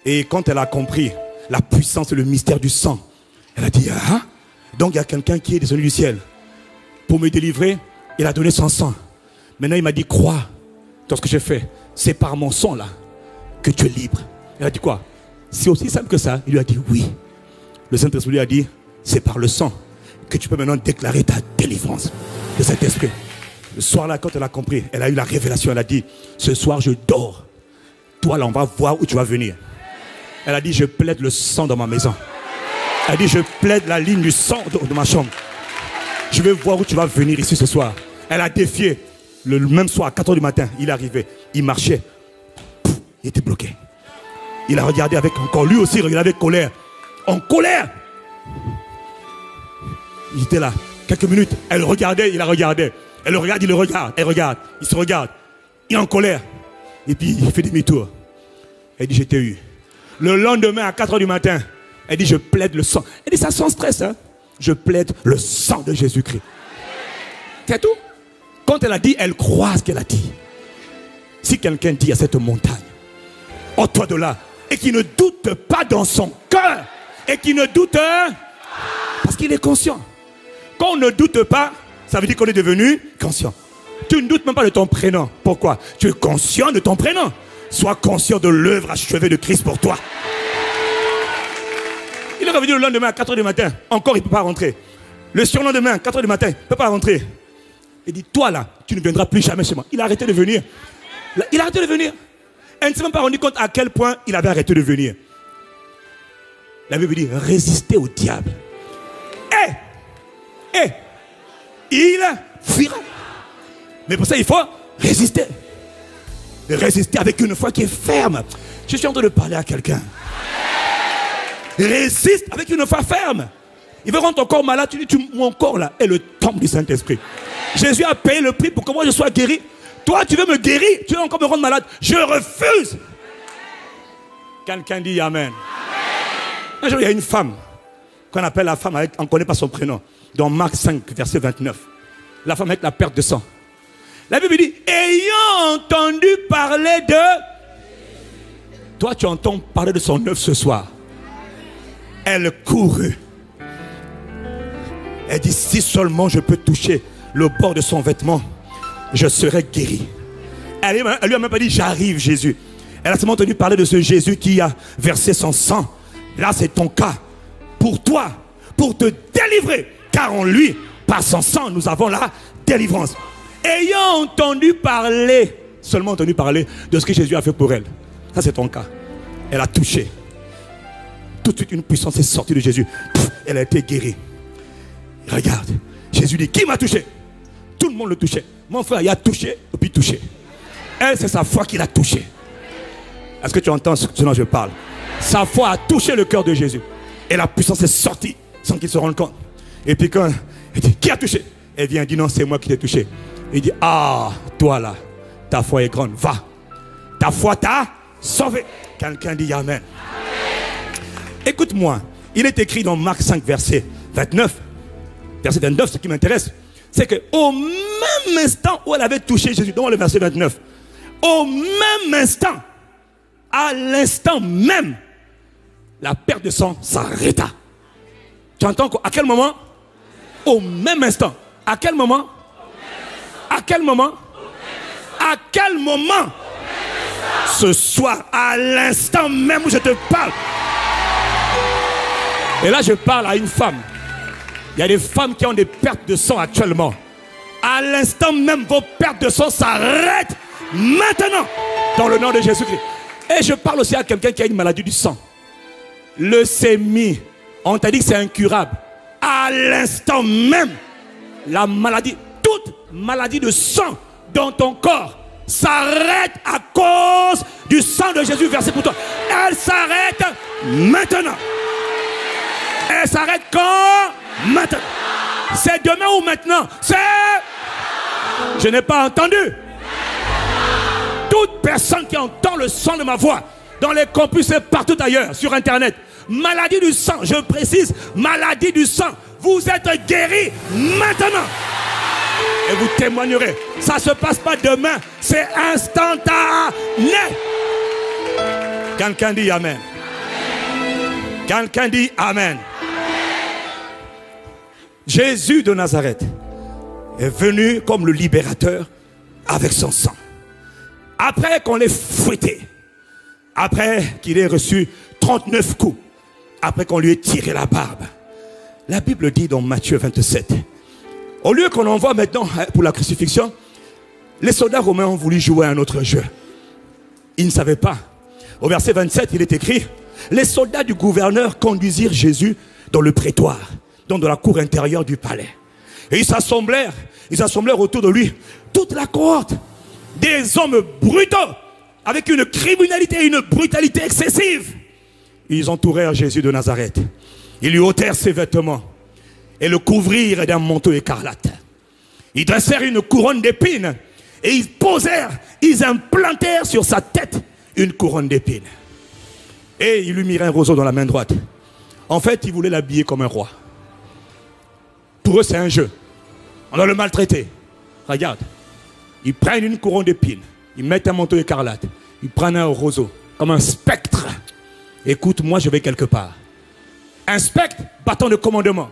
Et quand elle a compris la puissance et le mystère du sang, elle a dit, ah, donc il y a quelqu'un qui est descendu du ciel. Pour me délivrer, il a donné son sang. Maintenant, il m'a dit, crois dans ce que j'ai fait. C'est par mon sang là que tu es libre. Elle a dit quoi? C'est aussi simple que ça. Il lui a dit oui. Le Saint-Esprit lui a dit, c'est par le sang que tu peux maintenant déclarer ta délivrance de cet esprit. Le soir là, quand elle a compris, elle a eu la révélation. Elle a dit, ce soir je dors. Toi là, on va voir où tu vas venir. Elle a dit, je plaide le sang dans ma maison. Elle a dit, je plaide la ligne du sang de ma chambre. Je vais voir où tu vas venir ici ce soir. Elle a défié. Le même soir, à 4 heures du matin, il est arrivé. Il marchait. Pouf, il était bloqué. Il a regardé avec encore. Lui aussi, il regardait avec colère. En colère. Il était là. Quelques minutes. Elle regardait, il la regardait. Elle le regarde, il le regarde. Elle regarde. Il se regarde. Il est en colère. Et puis, il fait demi-tour. Elle dit, je t'ai eu. Le lendemain, à 4 heures du matin, elle dit, je plaide le sang. Elle dit, ça sans stress, hein. Je plaide le sang de Jésus-Christ. C'est tout. Quand elle a dit, elle croit ce qu'elle a dit. Si quelqu'un dit à cette montagne, ôte-toi de là, et qui ne doute pas dans son cœur, et qui ne doute, parce qu'il est conscient. Quand on ne doute pas, ça veut dire qu'on est devenu conscient. Tu ne doutes même pas de ton prénom. Pourquoi? Tu es conscient de ton prénom. Sois conscient de l'œuvre achevée de Christ pour toi. Il est revenu le lendemain à 4 heures du matin. Encore, il ne peut pas rentrer. Le surlendemain, à 4 heures du matin, il ne peut pas rentrer. Il dit, toi là, tu ne viendras plus jamais chez moi. Il a arrêté de venir. Il a arrêté de venir. Elle ne s'est même pas rendu compte à quel point il avait arrêté de venir. La Bible dit, résistez au diable. Et il fuira. Mais pour ça, il faut résister. Résister avec une foi qui est ferme. Je suis en train de parler à quelqu'un. Résiste avec une foi ferme. Il veut rendre ton corps malade. Tu dis, mon corps là est le temple du Saint-Esprit. Jésus a payé le prix pour que moi je sois guéri. Toi, tu veux me guérir, tu veux encore me rendre malade. Je refuse. Quelqu'un dit Amen. Un jour, il y a une femme qu'on appelle la femme, on ne connaît pas son prénom. Dans Marc 5, verset 29. La femme avec la perte de sang. La Bible dit, ayant entendu parler de... Toi, tu entends parler de son œuvre ce soir. Elle courut. Elle dit, si seulement je peux toucher le bord de son vêtement, je serai guéri. Elle lui a même pas dit, j'arrive Jésus. Elle a seulement entendu parler de ce Jésus qui a versé son sang. Là, c'est ton cas. Pour toi, pour te délivrer. Car en lui, par son sang, nous avons la délivrance. Ayant entendu parler, seulement entendu parler de ce que Jésus a fait pour elle. Ça, c'est ton cas. Elle a touché. Tout de suite, une puissance est sortie de Jésus. Elle a été guérie. Regarde, Jésus dit, qui m'a touché? Tout le monde le touchait. Mon frère, il a touché et puis touché. Elle, c'est sa foi qui l'a touché. Est-ce que tu entends ce dont je parle? Sa foi a touché le cœur de Jésus. Et la puissance est sortie sans qu'il se rende compte. Et puis quand elle dit, qui a touché? Elle vient, elle dit, non, c'est moi qui t'ai touché. Il dit, ah, toi là, ta foi est grande, va. Ta foi t'a sauvé. Quelqu'un dit Amen. Écoute-moi, il est écrit dans Marc 5, verset 29. Verset 29, ce qui m'intéresse, c'est qu'au même instant où elle avait touché Jésus, dans le verset 29, au même instant, à l'instant même, la perte de sang s'arrêta. Tu entends quoi? À quel moment? Au même instant. À quel moment? À quel moment? À quel moment? Ce soir, à l'instant même où je te parle, Et là, je parle à une femme. Il y a des femmes qui ont des pertes de sang actuellement. À l'instant même, vos pertes de sang s'arrêtent maintenant. Dans le nom de Jésus-Christ. Et je parle aussi à quelqu'un qui a une maladie du sang. Leucémie. On t'a dit que c'est incurable. À l'instant même, la maladie, toute maladie de sang dans ton corps s'arrête à cause du sang de Jésus versé pour toi. Elle s'arrête maintenant. Elle s'arrête quand? Maintenant. C'est demain ou maintenant? C'est... Je n'ai pas entendu. Toute personne qui entend le son de ma voix dans les campus et partout ailleurs sur internet, maladie du sang, je précise, maladie du sang, vous êtes guéris maintenant. Et vous témoignerez. Ça ne se passe pas demain, c'est instantané. Quelqu'un dit Amen. Quelqu'un dit Amen. Jésus de Nazareth est venu comme le libérateur avec son sang. Après qu'on l'ait fouetté, après qu'il ait reçu 39 coups, après qu'on lui ait tiré la barbe, la Bible dit dans Matthieu 27, au lieu qu'on envoie maintenant pour la crucifixion, les soldats romains ont voulu jouer à un autre jeu. Ils ne savaient pas. Au verset 27, il est écrit, les soldats du gouverneur conduisirent Jésus dans le prétoire, dans la cour intérieure du palais. Et ils s'assemblèrent autour de lui, toute la cohorte, des hommes brutaux, avec une criminalité et une brutalité excessive. Ils entourèrent Jésus de Nazareth. Ils lui ôtèrent ses vêtements et le couvrirent d'un manteau écarlate. Ils dressèrent une couronne d'épines et ils implantèrent sur sa tête une couronne d'épines. Et ils lui mirent un roseau dans la main droite. En fait, ils voulaient l'habiller comme un roi. Pour eux, c'est un jeu. On doit le maltraiter. Regarde. Ils prennent une couronne d'épines. Ils mettent un manteau écarlate. Ils prennent un roseau. Comme un spectre. Écoute, moi, je vais quelque part. Un spectre, bâton de commandement.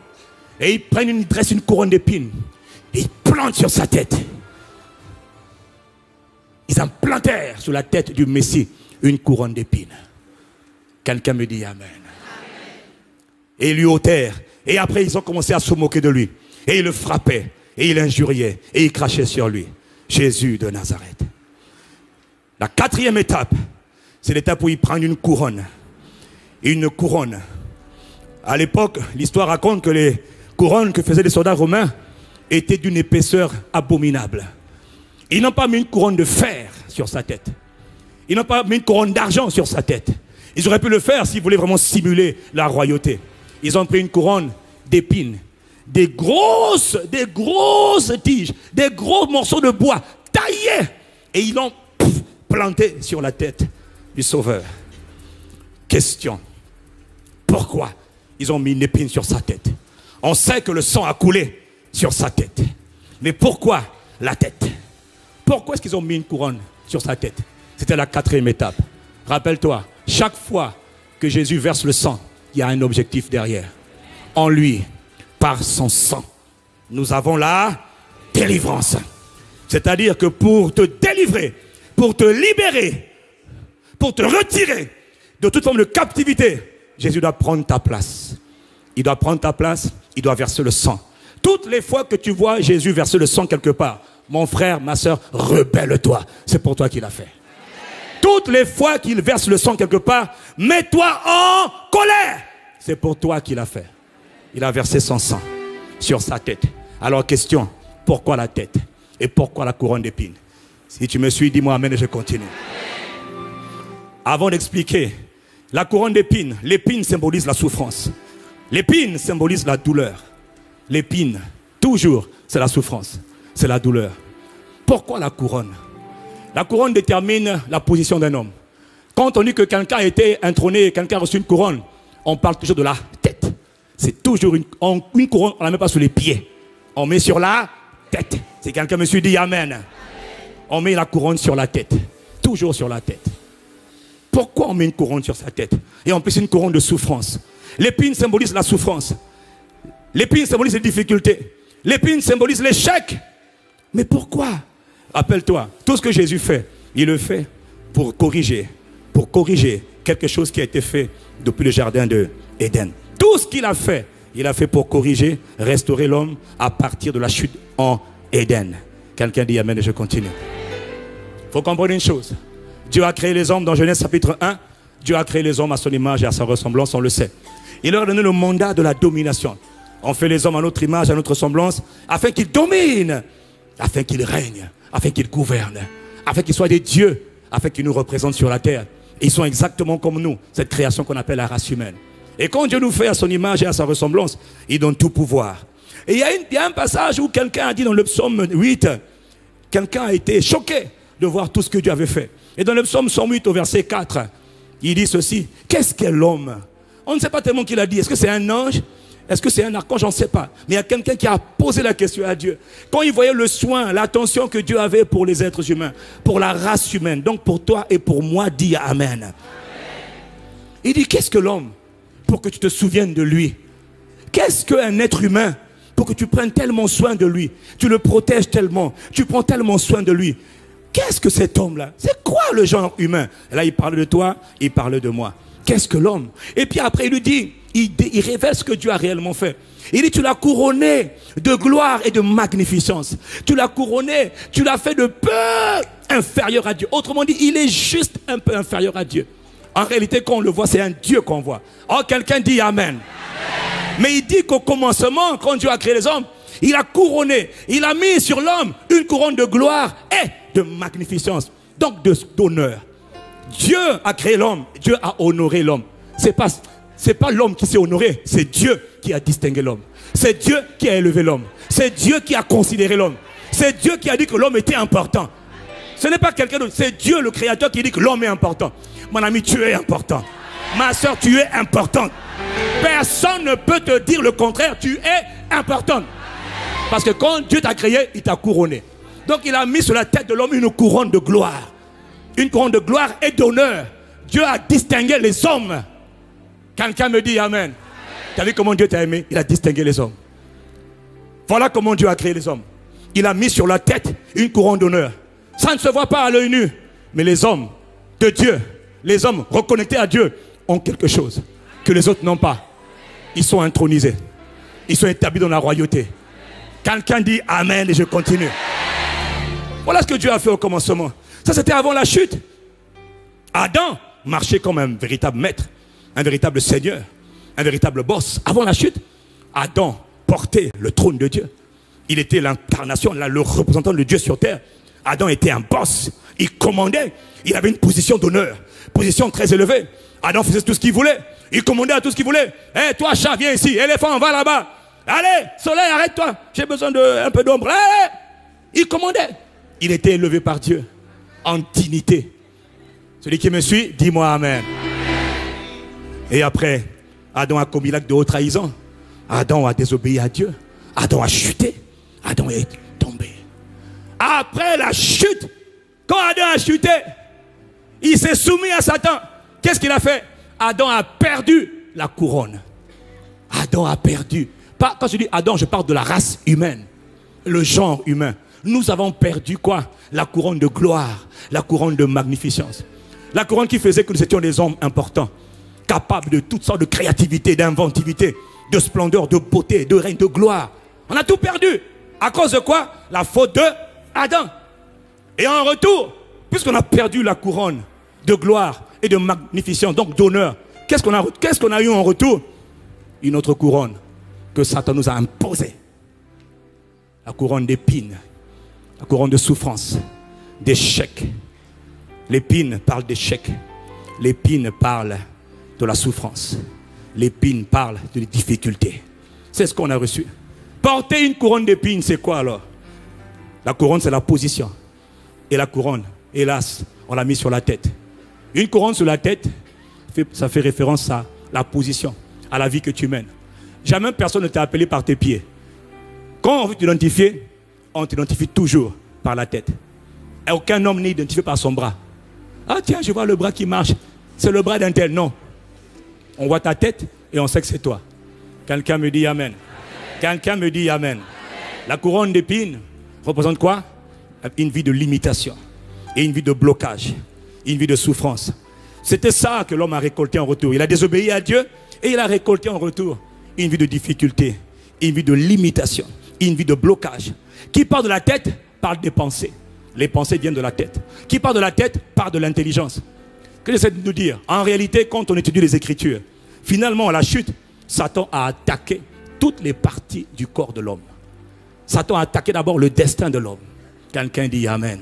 Et ils dressent une couronne d'épines. Et ils plantent sur sa tête. Ils implantèrent sur la tête du Messie une couronne d'épines. Quelqu'un me dit Amen. Et ils lui ôtèrent. Et après, ils ont commencé à se moquer de lui. Et ils le frappaient. Et ils l'injuriaient. Et ils crachaient sur lui. Jésus de Nazareth. La quatrième étape, c'est l'étape où il prend une couronne. Une couronne. À l'époque, l'histoire raconte que les couronnes que faisaient les soldats romains étaient d'une épaisseur abominable. Ils n'ont pas mis une couronne de fer sur sa tête. Ils n'ont pas mis une couronne d'argent sur sa tête. Ils auraient pu le faire s'ils voulaient vraiment simuler la royauté. Ils ont pris une couronne d'épines. Des grosses tiges, des gros morceaux de bois taillés. Et ils l'ont planté sur la tête du Sauveur. Question. Pourquoi ils ont mis une épine sur sa tête? On sait que le sang a coulé sur sa tête. Mais pourquoi la tête? Pourquoi est-ce qu'ils ont mis une couronne sur sa tête? C'était la quatrième étape. Rappelle-toi, chaque fois que Jésus verse le sang, il y a un objectif derrière. En lui, par son sang, nous avons la délivrance. C'est-à-dire que pour te délivrer, pour te libérer, pour te retirer de toute forme de captivité, Jésus doit prendre ta place. Il doit prendre ta place, il doit verser le sang. Toutes les fois que tu vois Jésus verser le sang quelque part, mon frère, ma soeur, rebelle-toi. C'est pour toi qu'il a fait. Toutes les fois qu'il verse le sang quelque part, mets-toi en colère. C'est pour toi qu'il a fait. Il a versé son sang sur sa tête. Alors question, pourquoi la tête? Et pourquoi la couronne d'épines? Si tu me suis, dis-moi amen et je continue. Avant d'expliquer, la couronne d'épines, l'épine symbolise la souffrance. L'épine symbolise la douleur. L'épine, toujours, c'est la souffrance, c'est la douleur. Pourquoi la couronne? La couronne détermine la position d'un homme. Quand on dit que quelqu'un a été intrôné, quelqu'un a reçu une couronne, on parle toujours de la tête. C'est toujours une couronne, on ne la met pas sur les pieds. On met sur la tête. Si quelqu'un me suit, dit Amen. On met la couronne sur la tête. Toujours sur la tête. Pourquoi on met une couronne sur sa tête? Et en plus, une couronne de souffrance. L'épine symbolise la souffrance. L'épine symbolise les difficultés. L'épine symbolise l'échec. Mais pourquoi? Rappelle-toi, tout ce que Jésus fait, il le fait pour corriger quelque chose qui a été fait depuis le jardin d'Éden. Tout Tout ce qu'il a fait, il a fait pour corriger, restaurer l'homme à partir de la chute en Éden. Quelqu'un dit amen et je continue. Il faut comprendre une chose. Dieu a créé les hommes dans Genèse chapitre 1. Dieu a créé les hommes à son image et à sa ressemblance, on le sait. Il leur a donné le mandat de la domination. On fait les hommes à notre image, à notre ressemblance, afin qu'ils dominent, afin qu'ils règnent, afin qu'ils gouvernent, afin qu'ils soient des dieux, afin qu'ils nous représentent sur la terre. Et ils sont exactement comme nous, cette création qu'on appelle la race humaine. Et quand Dieu nous fait à son image et à sa ressemblance, il donne tout pouvoir. Et il y a un passage où quelqu'un a dit dans le psaume 8, quelqu'un a été choqué de voir tout ce que Dieu avait fait. Et dans le psaume 108 au verset 4, il dit ceci: qu'est-ce qu'est l'homme? On ne sait pas tellement qui l'a dit. Est-ce que c'est un ange? Est-ce que c'est un archange? On ne sait pas. Mais il y a quelqu'un qui a posé la question à Dieu. Quand il voyait le soin, l'attention que Dieu avait pour les êtres humains, pour la race humaine, donc pour toi et pour moi, dis amen. Amen. Il dit, qu'est-ce que l'homme pour que tu te souviennes de lui? Qu'est-ce qu'un être humain pour que tu prennes tellement soin de lui? Tu le protèges tellement, tu prends tellement soin de lui. Qu'est-ce que cet homme-là? C'est quoi le genre humain? Et là, il parle de toi, il parle de moi. Qu'est-ce que l'homme? Et puis après, il lui dit, il révèle ce que Dieu a réellement fait. Il dit, tu l'as couronné de gloire et de magnificence. Tu l'as couronné, tu l'as fait de peu inférieur à Dieu. Autrement dit, il est juste un peu inférieur à Dieu. En réalité, quand on le voit, c'est un Dieu qu'on voit. Oh, quelqu'un dit amen. Amen. Mais il dit qu'au commencement, quand Dieu a créé les hommes, il a couronné, il a mis sur l'homme une couronne de gloire et de magnificence, donc d'honneur. Dieu a créé l'homme, Dieu a honoré l'homme. C'est pas l'homme qui s'est honoré, c'est Dieu qui a distingué l'homme. C'est Dieu qui a élevé l'homme. C'est Dieu qui a considéré l'homme. C'est Dieu qui a dit que l'homme était important. Ce n'est pas quelqu'un d'autre, c'est Dieu le créateur qui dit que l'homme est important. Mon ami, tu es important. Ma soeur, tu es importante. Personne ne peut te dire le contraire, tu es importante. Parce que quand Dieu t'a créé, il t'a couronné. Donc il a mis sur la tête de l'homme une couronne de gloire. Une couronne de gloire et d'honneur. Dieu a distingué les hommes. Quelqu'un me dit amen. Tu as vu comment Dieu t'a aimé? Il a distingué les hommes. Voilà comment Dieu a créé les hommes. Il a mis sur la tête une couronne d'honneur. Ça ne se voit pas à l'œil nu. Mais les hommes de Dieu, les hommes reconnectés à Dieu, ont quelque chose que les autres n'ont pas. Ils sont intronisés. Ils sont établis dans la royauté. Quelqu'un dit amen et je continue. Voilà ce que Dieu a fait au commencement. Ça, c'était avant la chute. Adam marchait comme un véritable maître, un véritable seigneur, un véritable boss. Avant la chute, Adam portait le trône de Dieu. Il était l'incarnation, le représentant de Dieu sur terre. Adam était un boss. Il commandait. Il avait une position d'honneur, position très élevée. Adam faisait tout ce qu'il voulait. Il commandait à tout ce qu'il voulait. Hé, toi, chat, viens ici. Éléphant, va là-bas. Allez, soleil, arrête-toi. J'ai besoin d'un peu d'ombre. Allez. Il commandait. Il était élevé par Dieu en dignité. Celui qui me suit, dis-moi amen. Et après, Adam a commis l'acte de haute trahison. Adam a désobéi à Dieu. Adam a chuté. Adam est tombé. Après la chute, quand Adam a chuté, il s'est soumis à Satan. Qu'est-ce qu'il a fait? Adam a perdu la couronne. Adam a perdu. Quand je dis Adam, je parle de la race humaine, le genre humain. Nous avons perdu quoi? La couronne de gloire, la couronne de magnificence. La couronne qui faisait que nous étions des hommes importants, capables de toutes sortes de créativité, d'inventivité, de splendeur, de beauté, de règne, de gloire. On a tout perdu. À cause de quoi? La faute de Adam. Et en retour, puisqu'on a perdu la couronne de gloire et de magnificence, donc d'honneur, qu'est-ce qu'on a eu en retour? Une autre couronne que Satan nous a imposée. La couronne d'épines, la couronne de souffrance, d'échec. L'épine parle d'échec. L'épine parle de la souffrance. L'épine parle de difficultés. C'est ce qu'on a reçu. Porter une couronne d'épines, c'est quoi alors? La couronne, c'est la position. Et la couronne, hélas, on l'a mis sur la tête. Une couronne sur la tête, ça fait référence à la position, à la vie que tu mènes. Jamais personne ne t'a appelé par tes pieds. Quand on veut t'identifier, on t'identifie toujours par la tête. Et aucun homme n'est identifié par son bras. Ah tiens, je vois le bras qui marche. C'est le bras d'un tel. Non. On voit ta tête et on sait que c'est toi. Quelqu'un me dit amen. Quelqu'un me dit amen. Amen. La couronne d'épines représente quoi? Une vie de limitation. Et une vie de blocage. Une vie de souffrance. C'était ça que l'homme a récolté en retour. Il a désobéi à Dieu. Et il a récolté en retour une vie de difficulté, une vie de limitation, une vie de blocage. Qui part de la tête, parle des pensées. Les pensées viennent de la tête. Qui part de la tête, part de l'intelligence. Que j'essaie de nous dire? En réalité, quand on étudie les Écritures, finalement, à la chute, Satan a attaqué toutes les parties du corps de l'homme. Satan a attaqué d'abord le destin de l'homme. Quelqu'un dit Amen.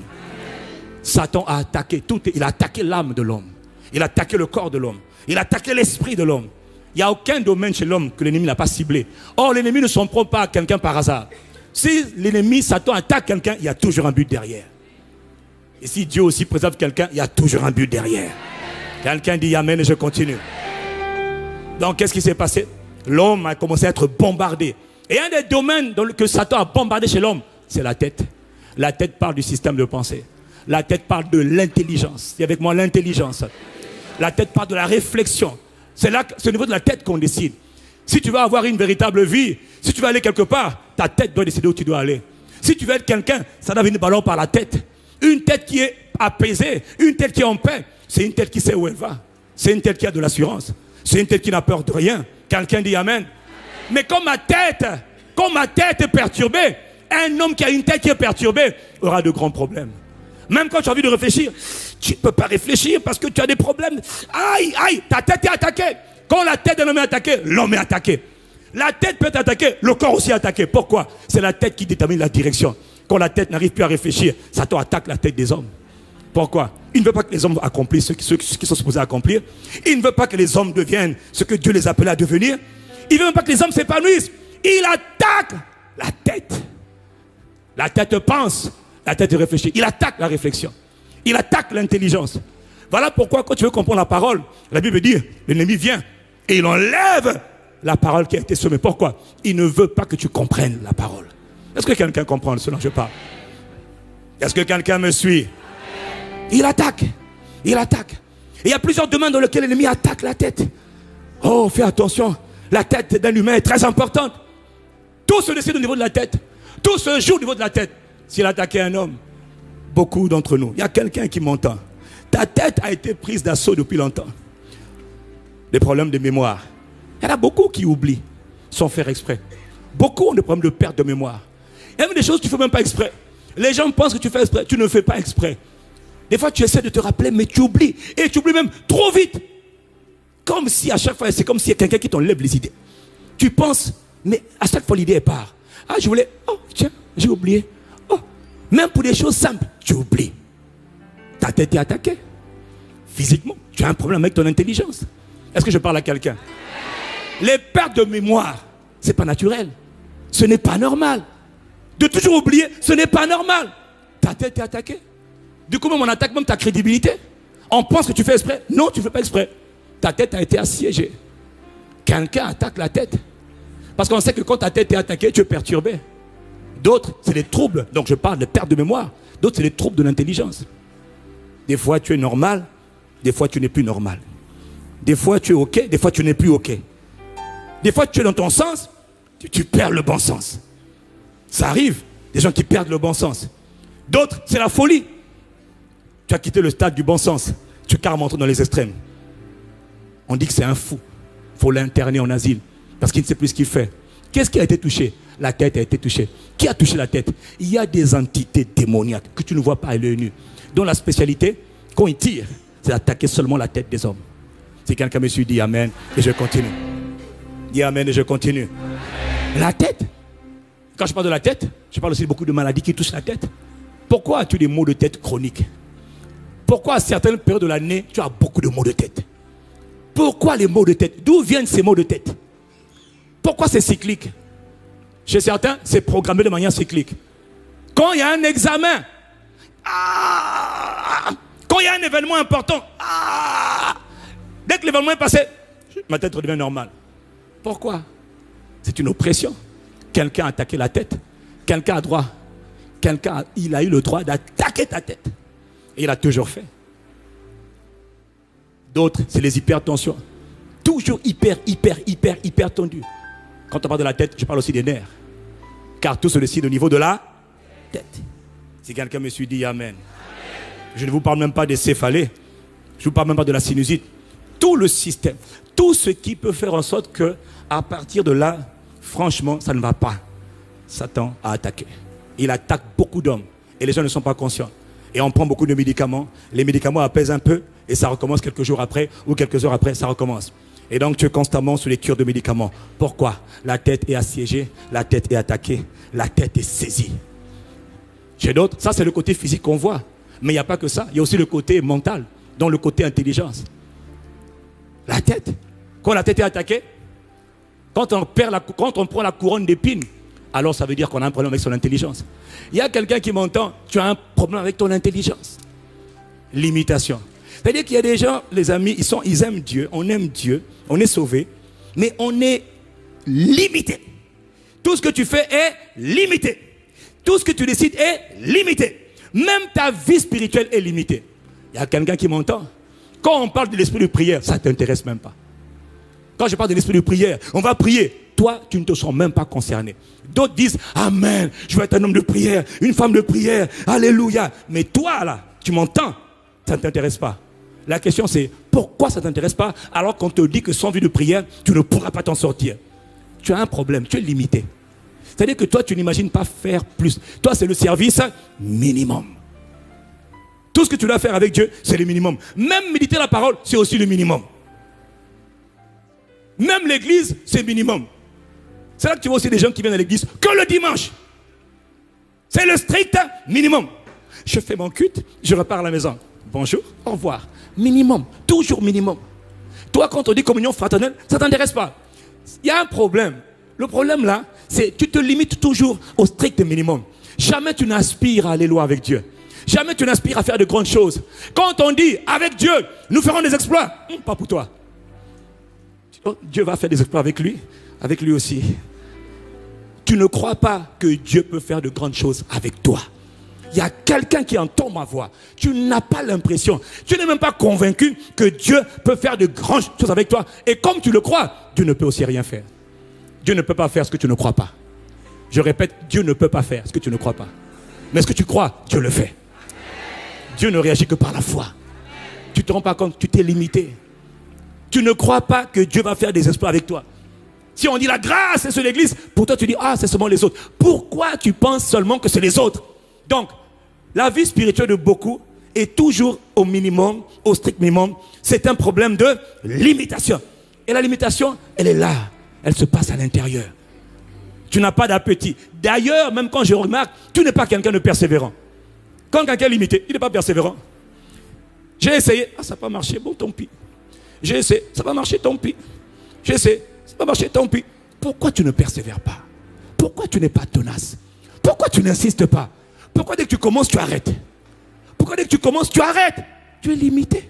Satan a attaqué tout. Il a attaqué l'âme de l'homme. Il a attaqué le corps de l'homme. Il a attaqué l'esprit de l'homme. Il n'y a aucun domaine chez l'homme que l'ennemi n'a pas ciblé. Or, l'ennemi ne s'en prend pas à quelqu'un par hasard. Si l'ennemi, Satan, attaque quelqu'un, il y a toujours un but derrière. Et si Dieu aussi préserve quelqu'un, il y a toujours un but derrière. Quelqu'un dit Amen et je continue. Donc, qu'est-ce qui s'est passé? L'homme a commencé à être bombardé. Et un des domaines que Satan a bombardé chez l'homme, c'est la tête. La tête parle du système de pensée. La tête parle de l'intelligence. C'est avec moi l'intelligence. La tête parle de la réflexion. C'est au niveau de la tête qu'on décide. Si tu veux avoir une véritable vie, si tu veux aller quelque part, ta tête doit décider où tu dois aller. Si tu veux être quelqu'un, ça doit venir ballon par la tête. Une tête qui est apaisée, une tête qui est en paix, c'est une tête qui sait où elle va. C'est une tête qui a de l'assurance. C'est une tête qui n'a peur de rien. Quelqu'un dit Amen. Mais comme ma tête est perturbée, un homme qui a une tête qui est perturbée aura de grands problèmes. Même quand tu as envie de réfléchir, tu ne peux pas réfléchir parce que tu as des problèmes. Aïe, aïe, ta tête est attaquée. Quand la tête d'un homme est attaquée, l'homme est attaqué. La tête peut être attaquée, le corps aussi est attaqué. Pourquoi? C'est la tête qui détermine la direction. Quand la tête n'arrive plus à réfléchir, Satan attaque la tête des hommes. Pourquoi? Il ne veut pas que les hommes accomplissent ce qu'ils sont supposés accomplir. Il ne veut pas que les hommes deviennent ce que Dieu les appelait à devenir. Il ne veut même pas que les hommes s'épanouissent. Il attaque la tête. La tête pense, la tête réfléchit. Il attaque la réflexion. Il attaque l'intelligence. Voilà pourquoi quand tu veux comprendre la parole, la Bible dit, l'ennemi vient et il enlève la parole qui a été semée. Pourquoi? Il ne veut pas que tu comprennes la parole. Est-ce que quelqu'un comprend ce dont je parle? Est-ce que quelqu'un me suit? Il attaque. Il attaque. Et il y a plusieurs domaines dans lesquels l'ennemi attaque la tête. Oh, fais attention. La tête d'un humain est très importante. Tout se décide au niveau de la tête. Tout se joue au niveau de la tête. S'il attaquait un homme, beaucoup d'entre nous, il y a quelqu'un qui m'entend. Ta tête a été prise d'assaut depuis longtemps. Des problèmes de mémoire. Il y en a beaucoup qui oublient sans faire exprès. Beaucoup ont des problèmes de perte de mémoire. Il y a même des choses que tu ne fais même pas exprès. Les gens pensent que tu fais exprès. Tu ne fais pas exprès. Des fois, tu essaies de te rappeler, mais tu oublies. Et tu oublies même trop vite. Comme si à chaque fois, c'est comme s'il y a quelqu'un qui t'enlève les idées. Tu penses, mais à chaque fois, l'idée part. Ah, je voulais, oh, tiens, j'ai oublié. Oh, même pour des choses simples, tu oublies. Ta tête est attaquée. Physiquement, tu as un problème avec ton intelligence. Est-ce que je parle à quelqu'un? Les pertes de mémoire, ce n'est pas naturel. Ce n'est pas normal. De toujours oublier, ce n'est pas normal. Ta tête est attaquée. Du coup, même on attaque même ta crédibilité. On pense que tu fais exprès. Non, tu ne fais pas exprès. Ta tête a été assiégée. Quelqu'un attaque la tête. Parce qu'on sait que quand ta tête est attaquée, tu es perturbé. D'autres, c'est des troubles. Donc je parle de perte de mémoire. D'autres, c'est des troubles de l'intelligence. Des fois, tu es normal. Des fois, tu n'es plus normal. Des fois, tu es OK. Des fois, tu n'es plus OK. Des fois, tu es dans ton sens. Tu perds le bon sens. Ça arrive. Des gens qui perdent le bon sens. D'autres, c'est la folie. Tu as quitté le stade du bon sens. Tu es carrément entré dans les extrêmes. On dit que c'est un fou. Il faut l'interner en asile. Parce qu'il ne sait plus ce qu'il fait. Qu'est-ce qui a été touché? La tête a été touchée. Qui a touché la tête? Il y a des entités démoniaques que tu ne vois pas à l'œil nu. Dont la spécialité, quand ils tirent, c'est d'attaquer seulement la tête des hommes. Si quelqu'un me suit, dit Amen et je continue. Dis Amen et je continue. La tête. Quand je parle de la tête, je parle aussi de beaucoup de maladies qui touchent la tête. Pourquoi as-tu des maux de tête chroniques? Pourquoi à certaines périodes de l'année, tu as beaucoup de maux de tête? Pourquoi les maux de tête? D'où viennent ces maux de tête? Pourquoi c'est cyclique? Chez certains, c'est programmé de manière cyclique. Quand il y a un examen, quand il y a un événement important, dès que l'événement est passé, ma tête redevient normale. Pourquoi? C'est une oppression. Quelqu'un a attaqué la tête. Quelqu'un a droit. Quelqu'un, il a eu le droit d'attaquer ta tête. Et il a toujours fait. D'autres, c'est les hypertensions. Toujours hyper tendu. Quand on parle de la tête, je parle aussi des nerfs. Car tout se décide au niveau de la tête. Si quelqu'un me suit, dit Amen. Je ne vous parle même pas des céphalées. Je ne vous parle même pas de la sinusite. tout le système, tout ce qui peut faire en sorte que, à partir de là, franchement, ça ne va pas. Satan a attaqué. Il attaque beaucoup d'hommes et les gens ne sont pas conscients. Et on prend beaucoup de médicaments. Les médicaments apaisent un peu et ça recommence quelques jours après ou quelques heures après, ça recommence. Et donc tu es constamment sous les cures de médicaments. Pourquoi? La tête est assiégée, la tête est attaquée, la tête est saisie. Chez d'autres, ça c'est le côté physique qu'on voit. Mais il n'y a pas que ça, il y a aussi le côté mental, donc le côté intelligence. La tête, quand la tête est attaquée, quand on prend la couronne d'épines, alors ça veut dire qu'on a un problème avec son intelligence. Il y a quelqu'un qui m'entend, tu as un problème avec ton intelligence. Limitation. C'est-à-dire qu'il y a des gens, les amis, ils aiment Dieu, on est sauvé, mais on est limité. Tout ce que tu fais est limité. Tout ce que tu décides est limité. Même ta vie spirituelle est limitée. Il y a quelqu'un qui m'entend. Quand on parle de l'esprit de prière, ça ne t'intéresse même pas. Quand je parle de l'esprit de prière, on va prier. Toi, tu ne te sens même pas concerné. D'autres disent, Amen, je veux être un homme de prière, une femme de prière, Alléluia. Mais toi, là, tu m'entends, ça ne t'intéresse pas. La question c'est, pourquoi ça ne t'intéresse pas alors qu'on te dit que sans vie de prière, tu ne pourras pas t'en sortir? Tu as un problème, tu es limité. C'est-à-dire que toi, tu n'imagines pas faire plus. Toi, c'est le service minimum. Tout ce que tu dois faire avec Dieu, c'est le minimum. Même méditer la parole, c'est aussi le minimum. Même l'église, c'est minimum. C'est là que tu vois aussi des gens qui viennent à l'église que le dimanche. C'est le strict minimum. Je fais mon culte, je repars à la maison. Bonjour, au revoir. Minimum, toujours minimum. Toi, quand on dit communion fraternelle, ça ne t'intéresse pas. Il y a un problème. Le problème là, c'est que tu te limites toujours au strict minimum. Jamais tu n'aspires à aller loin avec Dieu. Jamais tu n'aspires à faire de grandes choses. Quand on dit, avec Dieu, nous ferons des exploits, pas pour toi. Dieu va faire des exploits avec lui aussi. Tu ne crois pas que Dieu peut faire de grandes choses avec toi. Il y a quelqu'un qui entend ma voix. Tu n'as pas l'impression, tu n'es même pas convaincu que Dieu peut faire de grandes choses avec toi. Et comme tu le crois, Dieu ne peut aussi rien faire. Dieu ne peut pas faire ce que tu ne crois pas. Je répète, Dieu ne peut pas faire ce que tu ne crois pas. Mais ce que tu crois, Dieu le fait. Dieu ne réagit que par la foi. Tu ne te rends pas compte, tu t'es limité. Tu ne crois pas que Dieu va faire des exploits avec toi. Si on dit la grâce est sur l'église, pour toi tu dis, ah c'est seulement les autres. Pourquoi tu penses seulement que c'est les autres? Donc, la vie spirituelle de beaucoup est toujours au minimum, au strict minimum. C'est un problème de limitation. Et la limitation, elle est là. Elle se passe à l'intérieur. Tu n'as pas d'appétit. D'ailleurs, même quand je remarque, tu n'es pas quelqu'un de persévérant. Quand quelqu'un est limité, il n'est pas persévérant. J'ai essayé, ah ça n'a pas marché, bon tant pis. J'ai essayé, ça va marcher, tant pis. J'ai essayé, ça va marcher, tant pis. Pourquoi tu ne persévères pas? Pourquoi tu n'es pas tenace? Pourquoi tu n'insistes pas? Pourquoi dès que tu commences, tu arrêtes? Pourquoi dès que tu commences, tu arrêtes? Tu es limité.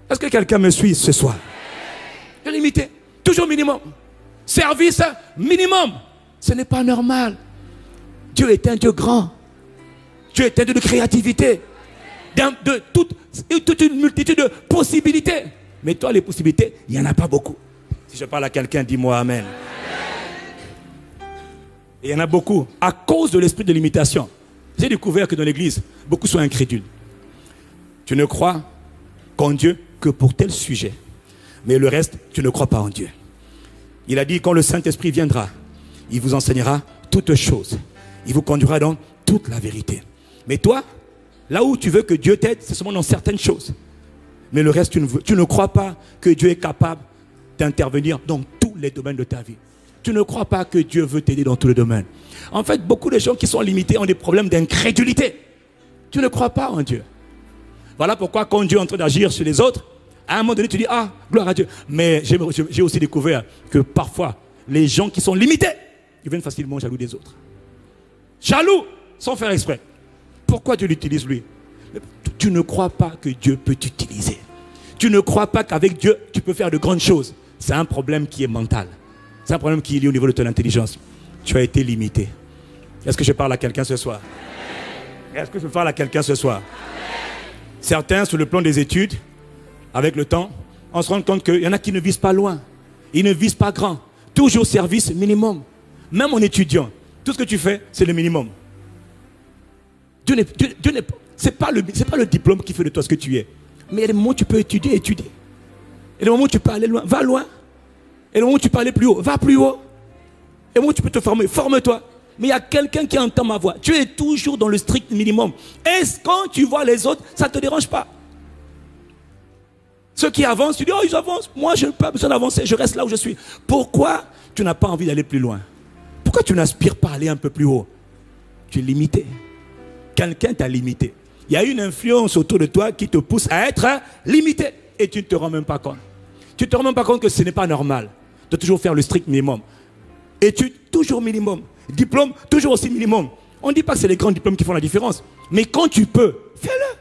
Est-ce que quelqu'un me suit ce soir? Tu es limité. Toujours minimum. Service minimum. Ce n'est pas normal. Dieu est un Dieu grand. Dieu est un Dieu de créativité. De toute une multitude de possibilités. Mais toi, les possibilités, il n'y en a pas beaucoup. Si je parle à quelqu'un, dis-moi Amen. Et il y en a beaucoup. À cause de l'esprit de limitation. J'ai découvert que dans l'église, beaucoup sont incrédules. Tu ne crois qu'en Dieu que pour tel sujet. Mais le reste, tu ne crois pas en Dieu. Il a dit, quand le Saint-Esprit viendra, il vous enseignera toutes choses. Il vous conduira dans toute la vérité. Mais toi, là où tu veux que Dieu t'aide, c'est seulement dans certaines choses. Mais le reste, tu ne crois pas que Dieu est capable d'intervenir dans tous les domaines de ta vie. Tu ne crois pas que Dieu veut t'aider dans tous les domaines. En fait, beaucoup de gens qui sont limités ont des problèmes d'incrédulité. Tu ne crois pas en Dieu. Voilà pourquoi quand Dieu est en train d'agir sur les autres, à un moment donné, tu dis, ah, gloire à Dieu. Mais j'ai aussi découvert que parfois, les gens qui sont limités, ils deviennent facilement jaloux des autres. Jaloux, sans faire exprès. Pourquoi Dieu l'utilise lui? Tu ne crois pas que Dieu peut t'utiliser. Tu ne crois pas qu'avec Dieu, tu peux faire de grandes choses. C'est un problème qui est mental. C'est un problème qui est lié au niveau de ton intelligence. Tu as été limité. Est-ce que je parle à quelqu'un ce soir? Est-ce que je parle à quelqu'un ce soir? Certains, sur le plan des études, avec le temps, on se rend compte qu'il y en a qui ne visent pas loin. Ils ne visent pas grand. Toujours service minimum. Même en étudiant, tout ce que tu fais, c'est le minimum. Ce n'est pas le diplôme qui fait de toi ce que tu es. Mais il y a des moments où tu peux étudier. Et le moment où tu peux aller loin, va loin. Et le moment où tu peux aller plus haut, va plus haut. Et le moment où tu peux te former, forme-toi. Mais il y a quelqu'un qui entend ma voix. Tu es toujours dans le strict minimum. Et quand tu vois les autres, ça ne te dérange pas. Ceux qui avancent, tu dis, oh, ils avancent. Moi, je n'ai pas besoin d'avancer. Je reste là où je suis. Pourquoi tu n'as pas envie d'aller plus loin? Pourquoi tu n'aspires pas à aller un peu plus haut? Tu es limité. Quelqu'un t'a limité. Il y a une influence autour de toi qui te pousse à être limité. Et tu ne te rends même pas compte. Tu ne te rends même pas compte que ce n'est pas normal de toujours faire le strict minimum. Études, toujours minimum. Diplôme, toujours aussi minimum. On ne dit pas que c'est les grands diplômes qui font la différence. Mais quand tu peux, fais-le.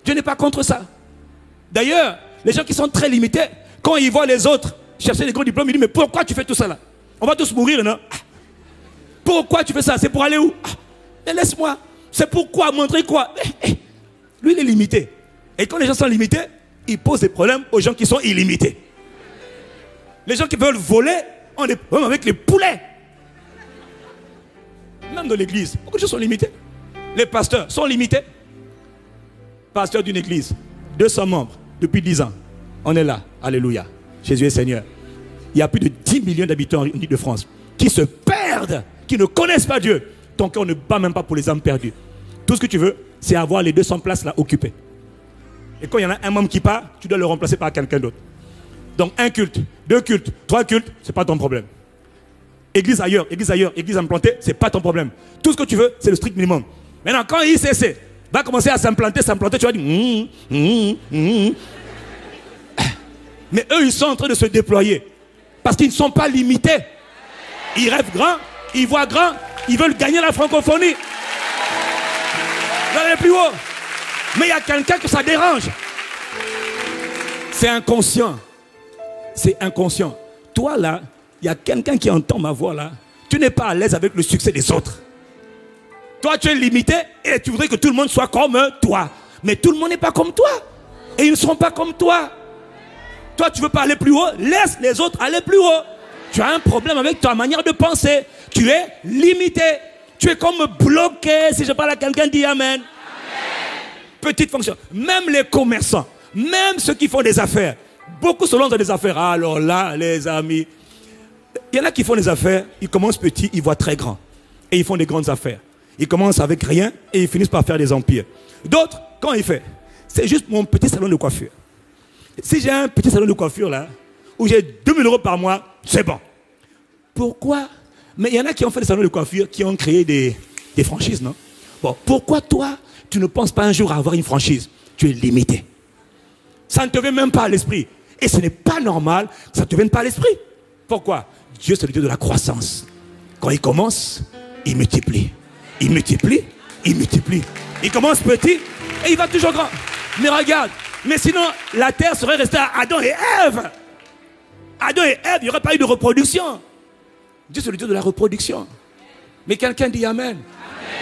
Dieu n'est pas contre ça. D'ailleurs, les gens qui sont très limités, quand ils voient les autres chercher les grands diplômes, ils disent, mais pourquoi tu fais tout ça là? On va tous mourir, non? Pourquoi tu fais ça? C'est pour aller où? Mais laisse-moi. C'est pourquoi? Montrer quoi? Lui, il est limité. Et quand les gens sont limités, ils posent des problèmes aux gens qui sont illimités. Les gens qui veulent voler ont des problèmes avec les poulets. Même dans l'église, beaucoup de gens sont limités. Les pasteurs sont limités. Pasteur d'une église, 200 membres, depuis 10 ans. On est là, alléluia. Jésus est Seigneur. Il y a plus de 10 millions d'habitants en Île-de-France qui se perdent, qui ne connaissent pas Dieu. Ton cœur ne bat même pas pour les âmes perdues. Tout ce que tu veux, c'est avoir les 200 places là occupées. Et quand il y en a un membre qui part, tu dois le remplacer par quelqu'un d'autre. Donc un culte, 2 cultes, 3 cultes, ce n'est pas ton problème. Église ailleurs, église implantée, ce n'est pas ton problème. Tout ce que tu veux, c'est le strict minimum. Maintenant, quand ICC va commencer à s'implanter, tu vas dire Mais eux, ils sont en train de se déployer. Parce qu'ils ne sont pas limités. Ils rêvent grand, ils voient grand, ils veulent gagner la francophonie. Ils veulent aller plus haut. Mais il y a quelqu'un que ça dérange. C'est inconscient. C'est inconscient. Toi là, il y a quelqu'un qui entend ma voix là. Tu n'es pas à l'aise avec le succès des autres. Toi tu es limité et tu voudrais que tout le monde soit comme toi. Mais tout le monde n'est pas comme toi. Et ils ne seront pas comme toi. Toi tu veux pas aller plus haut, laisse les autres aller plus haut. Tu as un problème avec ta manière de penser. Tu es limité. Tu es comme bloqué. Si je parle à quelqu'un, dis Amen. Petite fonction. Même les commerçants, même ceux qui font des affaires, beaucoup se lancent dans des affaires. Alors là, les amis, il y en a qui font des affaires, ils commencent petits, ils voient très grand. Et ils font des grandes affaires. Ils commencent avec rien et ils finissent par faire des empires. D'autres, quand ils font, c'est juste mon petit salon de coiffure. Si j'ai un petit salon de coiffure là, où j'ai 2000 € par mois, c'est bon. Pourquoi? Mais il y en a qui ont fait des salons de coiffure, qui ont créé des franchises, non? Bon, pourquoi toi, tu ne penses pas un jour à avoir une franchise? Tu es limité. Ça ne te vient même pas à l'esprit. Et ce n'est pas normal que ça ne te vienne pas à l'esprit. Pourquoi? Dieu, c'est le Dieu de la croissance. Quand il commence, il multiplie. Il multiplie, il multiplie. Il commence petit et il va toujours grand. Mais regarde, mais sinon, la terre serait restée à Adam et Ève. Adam et Ève, il n'y aurait pas eu de reproduction. Dieu, c'est le Dieu de la reproduction. Mais quelqu'un dit Amen. Amen.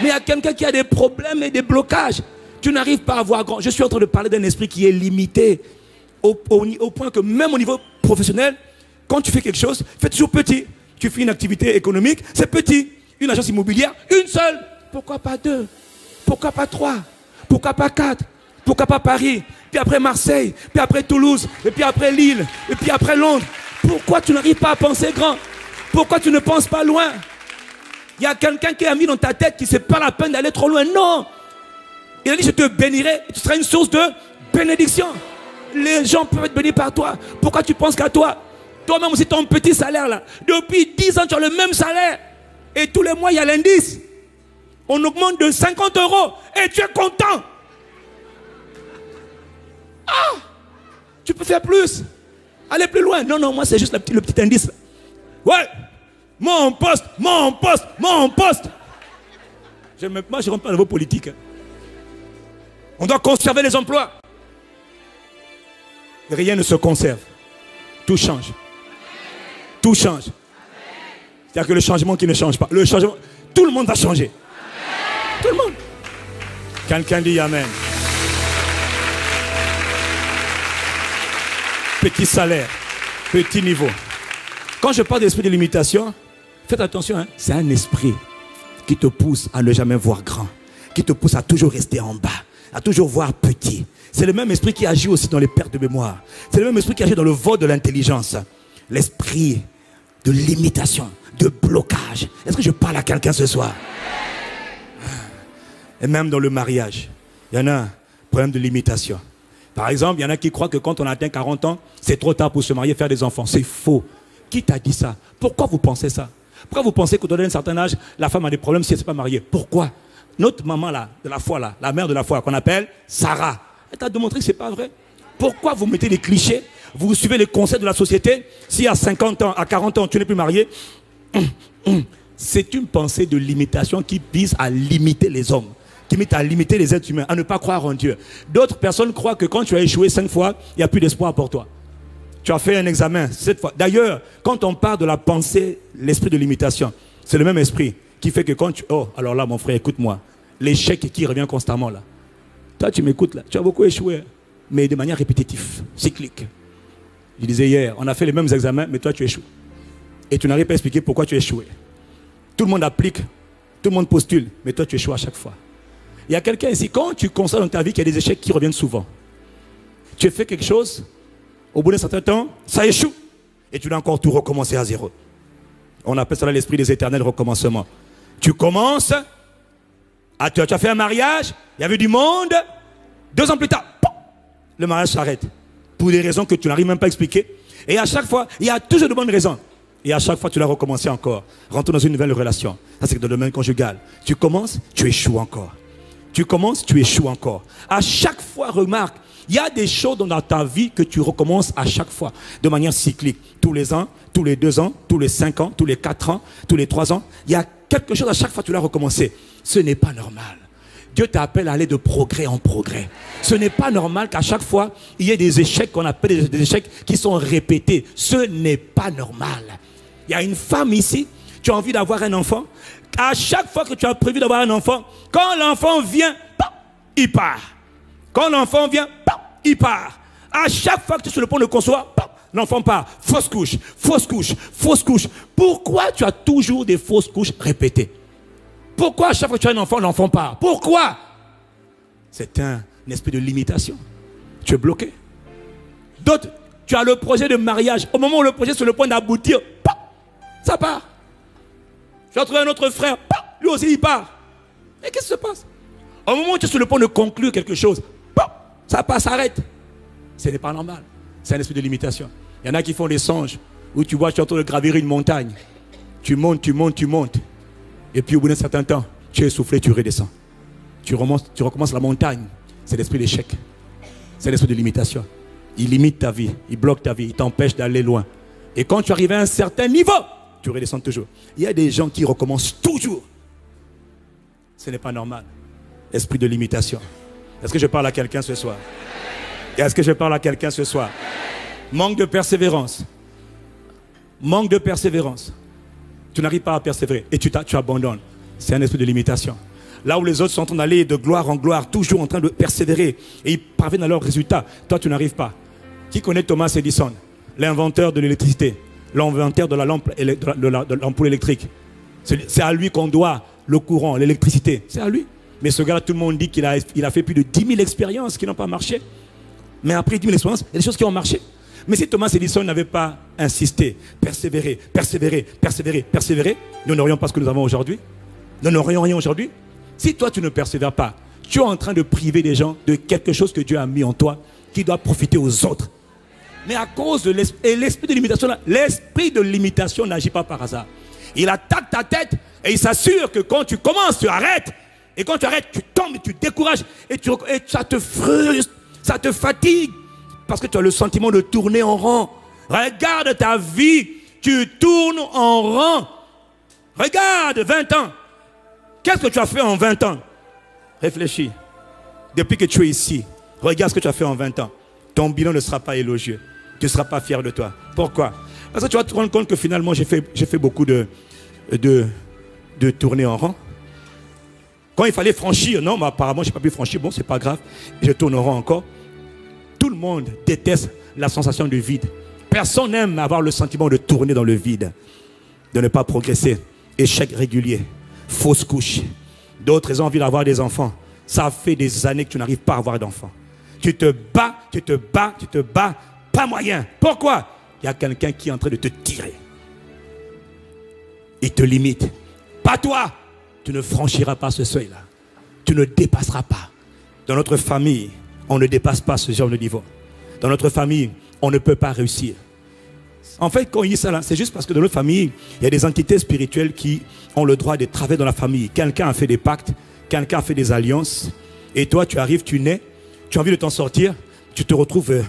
Mais il y a quelqu'un qui a des problèmes et des blocages. Tu n'arrives pas à voir grand. Je suis en train de parler d'un esprit qui est limité. Au point que même au niveau professionnel, quand tu fais quelque chose, fais toujours petit. Tu fais une activité économique, c'est petit. Une agence immobilière, une seule. Pourquoi pas 2? Pourquoi pas 3? Pourquoi pas 4? Pourquoi pas Paris? Puis après Marseille, puis après Toulouse, et puis après Lille, et puis après Londres. Pourquoi tu n'arrives pas à penser grand? Pourquoi tu ne penses pas loin? Il y a quelqu'un qui a mis dans ta tête qui c'est pas la peine d'aller trop loin. Non! Il a dit je te bénirai et tu seras une source de bénédiction. Les gens peuvent être bénis par toi. Pourquoi tu penses qu'à toi? Toi-même aussi ton petit salaire là. Depuis 10 ans tu as le même salaire. Et tous les mois il y a l'indice. On augmente de 50 € et tu es content. Ah! Tu peux faire plus. Aller plus loin. Non, non, moi c'est juste le petit indice. Ouais! Mon poste, mon poste, mon poste. Moi je ne rentre pas dans vos politiques. On doit conserver les emplois. Rien ne se conserve. Tout change. Tout change. C'est-à-dire que le changement qui ne change pas. Le changement, tout le monde va changer. Tout le monde. Quelqu'un dit Amen. Petit salaire, petit niveau. Quand je parle d'esprit de limitation, faites attention, hein, c'est un esprit qui te pousse à ne jamais voir grand, qui te pousse à toujours rester en bas, à toujours voir petit. C'est le même esprit qui agit aussi dans les pertes de mémoire. C'est le même esprit qui agit dans le vol de l'intelligence. L'esprit de limitation, de blocage. Est-ce que je parle à quelqu'un ce soir? Et même dans le mariage, il y en a un problème de limitation. Par exemple, il y en a qui croient que quand on atteint 40 ans, c'est trop tard pour se marier et faire des enfants. C'est faux. Qui t'a dit ça? Pourquoi vous pensez ça? Pourquoi vous pensez qu'au-delà d'un certain âge, la femme a des problèmes si elle ne s'est pas mariée? Pourquoi? Notre maman là, de la foi là, la mère de la foi qu'on appelle Sarah, elle t'a démontré que ce n'est pas vrai. Pourquoi vous mettez des clichés? Vous suivez les conseils de la société? Si à 50 ans, à 40 ans, tu n'es plus marié, c'est une pensée de limitation qui vise à limiter les hommes, qui vise à limiter les êtres humains, à ne pas croire en Dieu. D'autres personnes croient que quand tu as échoué 5 fois, il n'y a plus d'espoir pour toi. Tu as fait un examen 7 fois. D'ailleurs, quand on parle de la pensée, l'esprit de limitation, c'est le même esprit qui fait que quand tu... Oh, alors là, mon frère, écoute-moi. L'échec qui revient constamment là. Toi, tu m'écoutes là. Tu as beaucoup échoué, mais de manière répétitive, cyclique. Je disais hier, on a fait les mêmes examens, mais toi, tu échoues. Et tu n'arrives pas à expliquer pourquoi tu as échoué. Tout le monde applique, tout le monde postule, mais toi, tu échoues à chaque fois. Il y a quelqu'un ici, quand tu constates dans ta vie qu'il y a des échecs qui reviennent souvent, tu fais quelque chose, au bout d'un certain temps, ça échoue. Et tu dois encore tout recommencer à zéro. On appelle ça l'esprit des éternels recommencements. Tu commences, tu as fait un mariage, il y avait du monde, 2 ans plus tard, le mariage s'arrête. Pour des raisons que tu n'arrives même pas à expliquer. Et à chaque fois, il y a toujours de bonnes raisons. Et à chaque fois, tu l'as recommencé encore. Rentre dans une nouvelle relation. Ça, c'est dans le domaine conjugal. Tu commences, tu échoues encore. Tu commences, tu échoues encore. À chaque fois, remarque, il y a des choses dans ta vie que tu recommences à chaque fois, de manière cyclique. Tous les ans, tous les 2 ans, tous les 5 ans, tous les 4 ans, tous les 3 ans. Il y a quelque chose à chaque fois, tu l'as recommencé. Ce n'est pas normal. Dieu t'appelle à aller de progrès en progrès. Ce n'est pas normal qu'à chaque fois, il y ait des échecs qu'on appelle des échecs qui sont répétés. Ce n'est pas normal. Il y a une femme ici, tu as envie d'avoir un enfant. À chaque fois que tu as prévu d'avoir un enfant, quand l'enfant vient, il part. Quand l'enfant vient, il part. À chaque fois que tu es sur le point de concevoir, l'enfant part. Fausse couche, fausse couche, fausse couche. Pourquoi tu as toujours des fausses couches répétées? Pourquoi à chaque fois que tu as un enfant, l'enfant part? Pourquoi? C'est un esprit de limitation. Tu es bloqué. D'autres, tu as le projet de mariage. Au moment où le projet est sur le point d'aboutir, ça part. Tu as trouvé un autre frère, lui aussi il part. Et qu'est-ce qui se passe? Au moment où tu es sur le point de conclure quelque chose, ça part, s'arrête. Ce n'est pas normal. C'est un esprit de limitation. Il y en a qui font des songes où tu vois, tu es en train de gravir une montagne. Tu montes, tu montes, tu montes. Et puis au bout d'un certain temps, tu es essoufflé, tu redescends. Tu recommences la montagne. C'est l'esprit d'échec. C'est l'esprit de limitation. Il limite ta vie, il bloque ta vie, il t'empêche d'aller loin. Et quand tu arrives à un certain niveau, tu redescends toujours. Il y a des gens qui recommencent toujours. Ce n'est pas normal. Esprit de limitation. Est-ce que je parle à quelqu'un ce soir? Est-ce que je parle à quelqu'un ce soir? Manque de persévérance. Manque de persévérance. Tu n'arrives pas à persévérer et tu abandonnes. C'est un esprit de limitation. Là où les autres sont en train d'aller de gloire en gloire, toujours en train de persévérer et ils parviennent à leurs résultats, toi tu n'arrives pas. Qui connaît Thomas Edison, l'inventeur de l'électricité, l'inventeur de la lampe, de l'ampoule électrique? C'est à lui qu'on doit le courant, l'électricité. C'est à lui. Mais ce gars-là, tout le monde dit qu'il a fait plus de 10 000 expériences qui n'ont pas marché. Mais après 10 000 expériences, il y a des choses qui ont marché. Mais si Thomas Edison n'avait pas insisté, persévéré, nous n'aurions pas ce que nous avons aujourd'hui. Nous n'aurions rien aujourd'hui. Si toi, tu ne persévères pas, tu es en train de priver des gens de quelque chose que Dieu a mis en toi qui doit profiter aux autres. Mais à cause de l'esprit de limitation, l'esprit de limitation n'agit pas par hasard. Il attaque ta tête et il s'assure que quand tu commences, tu arrêtes. Et quand tu arrêtes, tu tombes et tu te décourages. Et ça te frustre, ça te fatigue. Parce que tu as le sentiment de tourner en rond. Regarde ta vie, tu tournes en rond. Regarde, 20 ans. Qu'est-ce que tu as fait en 20 ans? Réfléchis. Depuis que tu es ici, regarde ce que tu as fait en 20 ans. Ton bilan ne sera pas élogieux. Tu ne seras pas fier de toi. Pourquoi? Parce que tu vas te rendre compte que finalement, j'ai fait beaucoup de tourner en rond. Quand il fallait franchir, non, mais apparemment, je n'ai pas pu franchir. Bon, c'est pas grave. Je tourne en rond encore. Tout le monde déteste la sensation de vide. Personne n'aime avoir le sentiment de tourner dans le vide, de ne pas progresser. Échec régulier, fausse couche. D'autres ont envie d'avoir des enfants. Ça fait des années que tu n'arrives pas à avoir d'enfants. Tu te bats, tu te bats, tu te bats. Pas moyen. Pourquoi? Il y a quelqu'un qui est en train de te tirer. Il te limite. Pas toi. Tu ne franchiras pas ce seuil-là. Tu ne dépasseras pas. Dans notre famille, on ne dépasse pas ce genre de niveau. Dans notre famille, on ne peut pas réussir. En fait, quand il dit ça là, c'est juste parce que dans notre famille, il y a des entités spirituelles qui ont le droit de travailler dans la famille. Quelqu'un a fait des pactes, quelqu'un a fait des alliances. Et toi, tu arrives, tu nais, tu as envie de t'en sortir, tu te retrouves,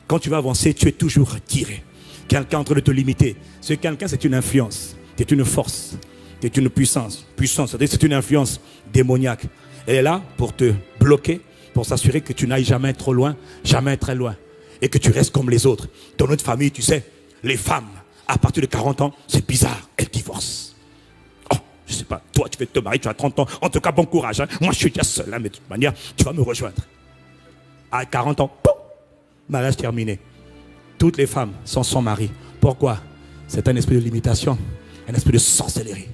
quand tu vas avancer, tu es toujours retiré. Quelqu'un est en train de te limiter. Ce quelqu'un, c'est une influence, c'est une force, c'est une puissance. Puissance, c'est-à-dire c'est une influence démoniaque. Elle est là pour te bloquer, pour s'assurer que tu n'ailles jamais trop loin, jamais très loin. Et que tu restes comme les autres. Dans notre famille, tu sais, les femmes, à partir de 40 ans, c'est bizarre, elles divorcent. Oh, je sais pas, toi tu vas te marier, tu as 30 ans, en tout cas bon courage. Hein. Moi je suis déjà seul, hein, mais de toute manière, tu vas me rejoindre. À 40 ans, pouf, mariage terminé. Toutes les femmes sont sans mari. Pourquoi? C'est un esprit de limitation, un esprit de sorcellerie.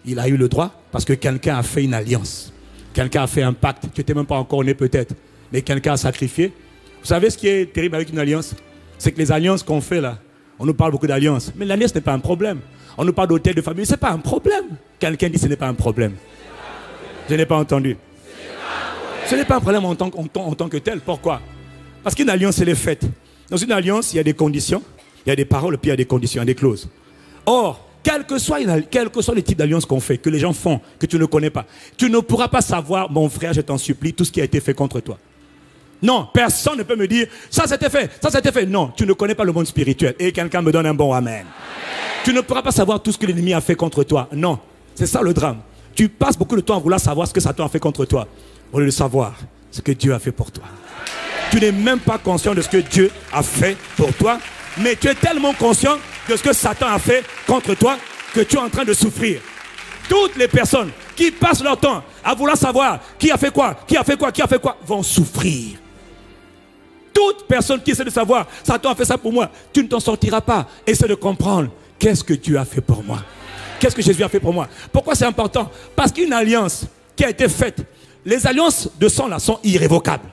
Il a eu le droit parce que quelqu'un a fait une alliance. Quelqu'un a fait un pacte, tu n'étais même pas encore né peut-être, mais quelqu'un a sacrifié. Vous savez ce qui est terrible avec une alliance? C'est que les alliances qu'on fait là, on nous parle beaucoup d'alliances, mais l'alliance n'est pas un problème. On nous parle d'hôtel de famille, ce n'est pas un problème. Quelqu'un dit ce n'est pas un problème. Je n'ai pas entendu. Ce n'est pas un problème en tant que tel. Pourquoi? Parce qu'une alliance, elle est faite. Dans une alliance, il y a des conditions, il y a des paroles, puis il y a des conditions, il y a des clauses. Or, quel que soit le type d'alliance qu'on fait, que les gens font, que tu ne connais pas, tu ne pourras pas savoir, mon frère, je t'en supplie, tout ce qui a été fait contre toi. Non, personne ne peut me dire, ça c'était fait, ça c'était fait. Non, tu ne connais pas le monde spirituel. Et quelqu'un me donne un bon amen. Tu ne pourras pas savoir tout ce que l'ennemi a fait contre toi. Non, c'est ça le drame. Tu passes beaucoup de temps à vouloir savoir ce que Satan a fait contre toi, au lieu de savoir ce que Dieu a fait pour toi. Tu n'es même pas conscient de ce que Dieu a fait pour toi, mais tu es tellement conscient de ce que Satan a fait contre toi que tu es en train de souffrir. Toutes les personnes qui passent leur temps à vouloir savoir qui a fait quoi, qui a fait quoi, qui a fait quoi, vont souffrir. Toute personne qui essaie de savoir, Satan a fait ça pour moi, tu ne t'en sortiras pas. Essaie de comprendre, qu'est-ce que Dieu a fait pour moi? Qu'est-ce que Jésus a fait pour moi? Pourquoi c'est important? Parce qu'une alliance qui a été faite, les alliances de sang là sont irrévocables.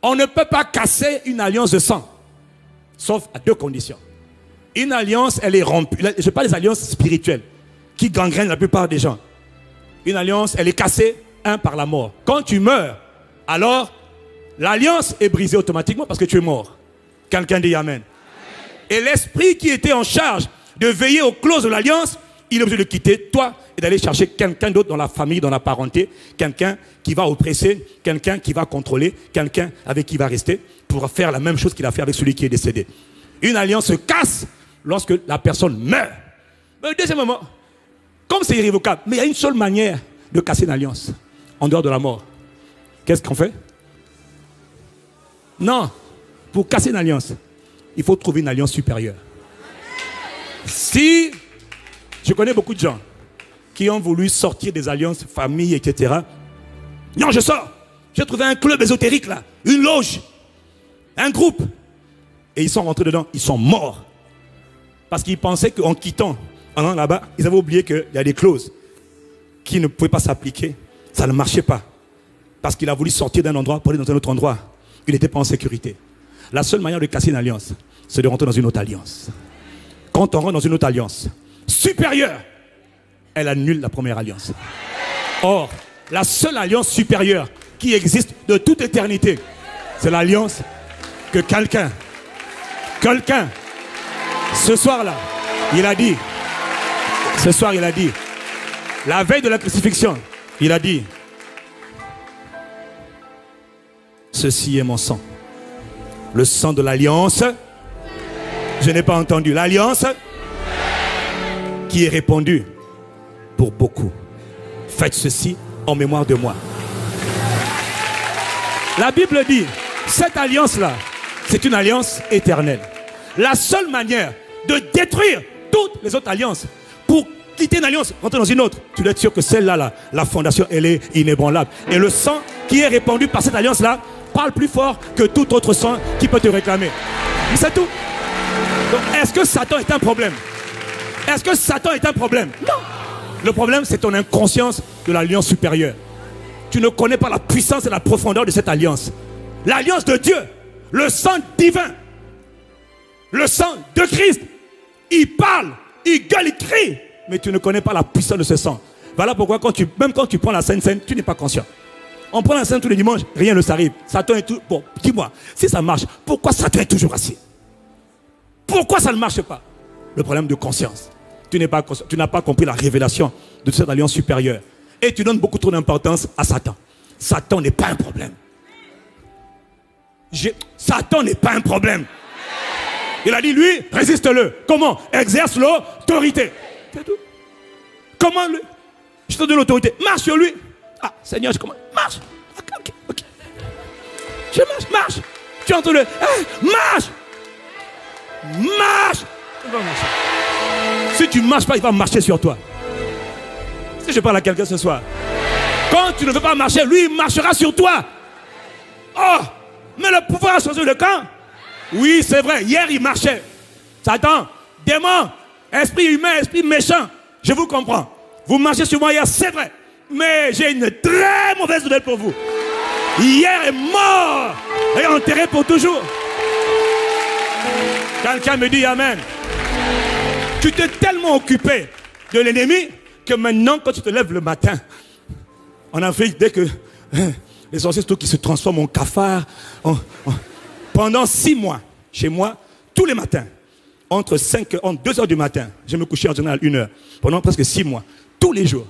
On ne peut pas casser une alliance de sang, sauf à deux conditions. Une alliance, elle est rompue. Je parle des alliances spirituelles qui gangrènent la plupart des gens. Une alliance, elle est cassée, par la mort. Quand tu meurs, alors l'alliance est brisée automatiquement parce que tu es mort. Quelqu'un dit Amen. Et l'esprit qui était en charge de veiller aux clauses de l'alliance, il est obligé de quitter toi et d'aller chercher quelqu'un d'autre dans la famille, dans la parenté, quelqu'un qui va oppresser, quelqu'un qui va contrôler, quelqu'un avec qui il va rester pour faire la même chose qu'il a fait avec celui qui est décédé. Une alliance se casse lorsque la personne meurt. Mais deuxièmement, comme c'est irrévocable, mais il y a une seule manière de casser une alliance en dehors de la mort. Qu'est-ce qu'on fait? Non, pour casser une alliance, il faut trouver une alliance supérieure. Si je connais beaucoup de gens qui ont voulu sortir des alliances, famille, etc. Non, je sors. J'ai trouvé un club ésotérique là, une loge, un groupe. Et ils sont rentrés dedans, ils sont morts. Parce qu'ils pensaient qu'en quittant, en allant là-bas, ils avaient oublié qu'il y a des clauses qui ne pouvaient pas s'appliquer. Ça ne marchait pas. Parce qu'il a voulu sortir d'un endroit pour aller dans un autre endroit. Il n'était pas en sécurité. La seule manière de casser une alliance, c'est de rentrer dans une autre alliance. Quand on rentre dans une autre alliance supérieure, elle annule la première alliance. Or, la seule alliance supérieure qui existe de toute éternité, c'est l'alliance que quelqu'un, ce soir-là, il a dit, ce soir il a dit, la veille de la crucifixion, il a dit, ceci est mon sang. Le sang de l'alliance. Je n'ai pas entendu. L'alliance qui est répandue pour beaucoup. Faites ceci en mémoire de moi. La Bible dit, cette alliance-là, c'est une alliance éternelle. La seule manière de détruire toutes les autres alliances, pour quitter une alliance, rentrer dans une autre, tu dois être sûr que celle-là, la fondation, elle est inébranlable. Et le sang qui est répandu par cette alliance-là, parle plus fort que tout autre sang qui peut te réclamer. C'est tout. Donc, est-ce que Satan est un problème? Est-ce que Satan est un problème? Non. Le problème, c'est ton inconscience de l'alliance supérieure. Tu ne connais pas la puissance et la profondeur de cette alliance. l'alliance de Dieu, le sang divin, le sang de Christ. Il parle, il gueule, il crie, mais tu ne connais pas la puissance de ce sang. Voilà pourquoi même quand tu prends la Sainte Seine, tu n'es pas conscient. On prend la Sainte tous les dimanches, rien ne s'arrive. Satan est tout... Bon, dis-moi, si ça marche, pourquoi Satan est toujours assis? Pourquoi ça ne marche pas? Le problème de conscience. Tu n'as pas compris la révélation de cette alliance supérieure. Et tu donnes beaucoup trop d'importance à Satan. Satan n'est pas un problème. Satan n'est pas un problème. Il a dit, lui, résiste-le. Comment? Exerce l'autorité. C'est tout. Comment lui? Je te donne l'autorité. Marche sur lui. Ah, Seigneur, je commence. Marche. Ok. Je marche. Tu entends le... marche. Marche. Il va marcher. Si tu ne marches pas, il va marcher sur toi. Si je parle à quelqu'un ce soir, quand tu ne veux pas marcher, lui, il marchera sur toi. Oh, mais le pouvoir a changé le camp. Oui, c'est vrai. Hier, il marchait. Satan, démon, esprit humain, esprit méchant. Je vous comprends. Vous marchez sur moi hier, c'est vrai. Mais j'ai une très mauvaise nouvelle pour vous. Hier est mort et enterré pour toujours. Quelqu'un me dit Amen. Tu t'es tellement occupé de l'ennemi que maintenant, quand tu te lèves le matin, en Afrique, dès que les sorciers qui se transforment en cafards, pendant 6 mois, chez moi, tous les matins, entre 2 heures du matin, je me couchais en général 1 heure, pendant presque 6 mois, tous les jours,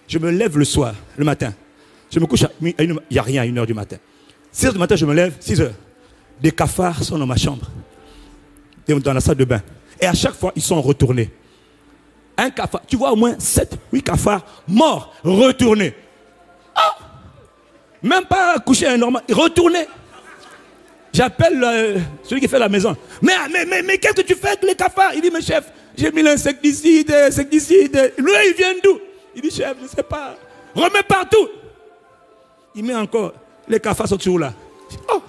je me lève le soir, le matin, je me couche il n'y a rien à 1 heure du matin. 6 heures du matin, je me lève, 6 heures. Des cafards sont dans ma chambre, dans la salle de bain. Et à chaque fois, ils sont retournés. Un cafard, tu vois au moins 7, 8 cafards morts, retournés. Oh! Même pas couché un normal, retournés. J'appelle celui qui fait la maison. Mais qu'est-ce que tu fais avec les cafards? Il dit, mais chef, j'ai mis l'insecticide. Lui, il vient d'où? Il dit, chef, je ne sais pas. Remets partout. Il met encore. Les cafards sont toujours là. Oh!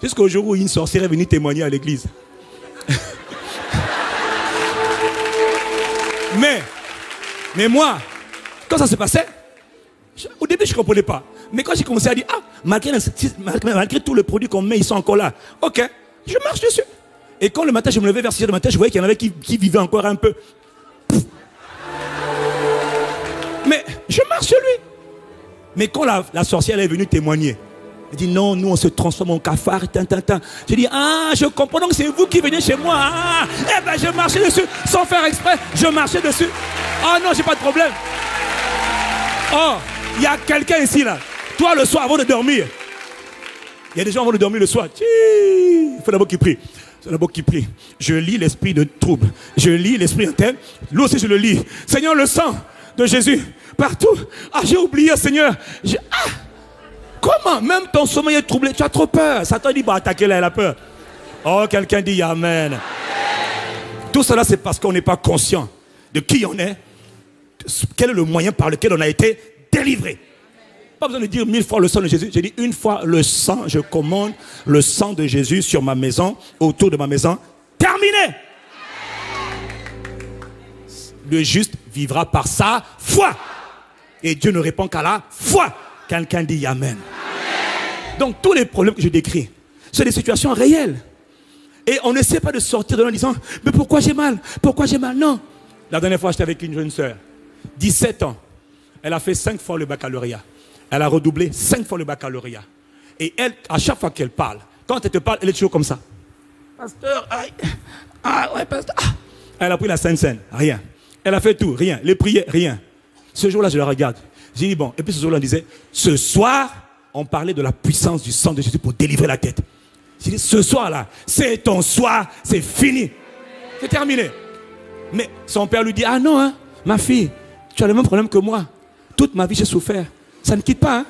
Jusqu'au jour où une sorcière est venue témoigner à l'église. Mais moi, quand ça se passait, au début je ne comprenais pas. Mais quand j'ai commencé à dire, malgré tout le produit qu'on met, ils sont encore là. Ok, je marche dessus. Et quand le matin, je me levais vers 6 heures du matin, je voyais qu'il y en avait qui vivaient encore un peu. Mais je marche sur lui. Mais quand la sorcière est venue témoigner, elle dit non, nous on se transforme en cafard. J'ai dit, je comprends donc c'est vous qui venez chez moi. Eh ben je marchais dessus, sans faire exprès, je marchais dessus. Non, j'ai pas de problème. Oh, il y a quelqu'un ici là. Toi le soir avant de dormir. Il y a des gens avant de dormir le soir. Il faut d'abord qu'ils prient. C'est d'abord qu'ils prient. Je lis l'esprit de trouble. Je lis l'esprit interne. Lui aussi je le lis. Seigneur, le sang de Jésus partout. J'ai oublié, Seigneur. Comment? Même ton sommeil est troublé, tu as trop peur. Satan dit, attaquer là, elle a peur. Oh, quelqu'un dit Amen. Tout cela, c'est parce qu'on n'est pas conscient de qui on est, quel est le moyen par lequel on a été délivré. Pas besoin de dire 1000 fois le sang de Jésus. J'ai dit une fois le sang, je commande le sang de Jésus sur ma maison, autour de ma maison. Terminé. Le juste vivra par sa foi. Et Dieu ne répond qu'à la foi. Quelqu'un dit Amen. Donc tous les problèmes que je décris, c'est des situations réelles. Et on ne sait pas de sortir de là en disant, mais pourquoi j'ai mal? Pourquoi j'ai mal? Non. La dernière fois, j'étais avec une jeune sœur, 17 ans. Elle a fait 5 fois le baccalauréat. Elle a redoublé 5 fois le baccalauréat. Et elle, à chaque fois qu'elle parle, quand elle te parle, elle est toujours comme ça. Pasteur, ouais, pasteur. Elle a pris la Sainte Seine, rien. Elle a fait tout, rien. Les prières, rien. Ce jour-là, je la regarde. J'ai dit bon. Et puis ce jour-là, on disait, ce soir, on parlait de la puissance du sang de Jésus pour délivrer la tête. J'ai dit, ce soir-là, c'est ton soir, c'est fini. C'est terminé. Mais son père lui dit, non, hein, ma fille, tu as le même problème que moi. Toute ma vie, j'ai souffert. Ça ne quitte pas, hein.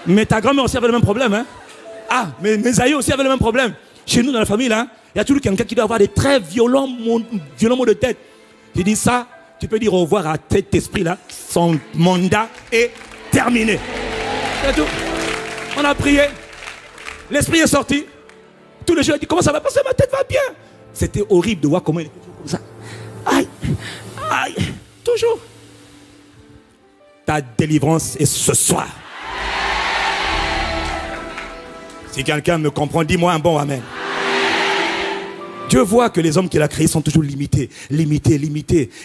Mais ta grand-mère aussi avait le même problème, hein. Mais mes aïeux aussi avaient le même problème. Chez nous, dans la famille, là, il y a toujours quelqu'un qui doit avoir des très violents maux de tête. J'ai dit ça, tu peux dire au revoir à cet esprit-là. Son mandat est terminé. C'est tout. On a prié. L'esprit est sorti. Tous les jours, il dit, comment ça va passer? Ma tête va bien. C'était horrible de voir comment il était toujours comme ça. Aïe, toujours. Ta délivrance est ce soir. Si quelqu'un me comprend, dis-moi un bon amen. Dieu voit que les hommes qu'il a créés sont toujours limités.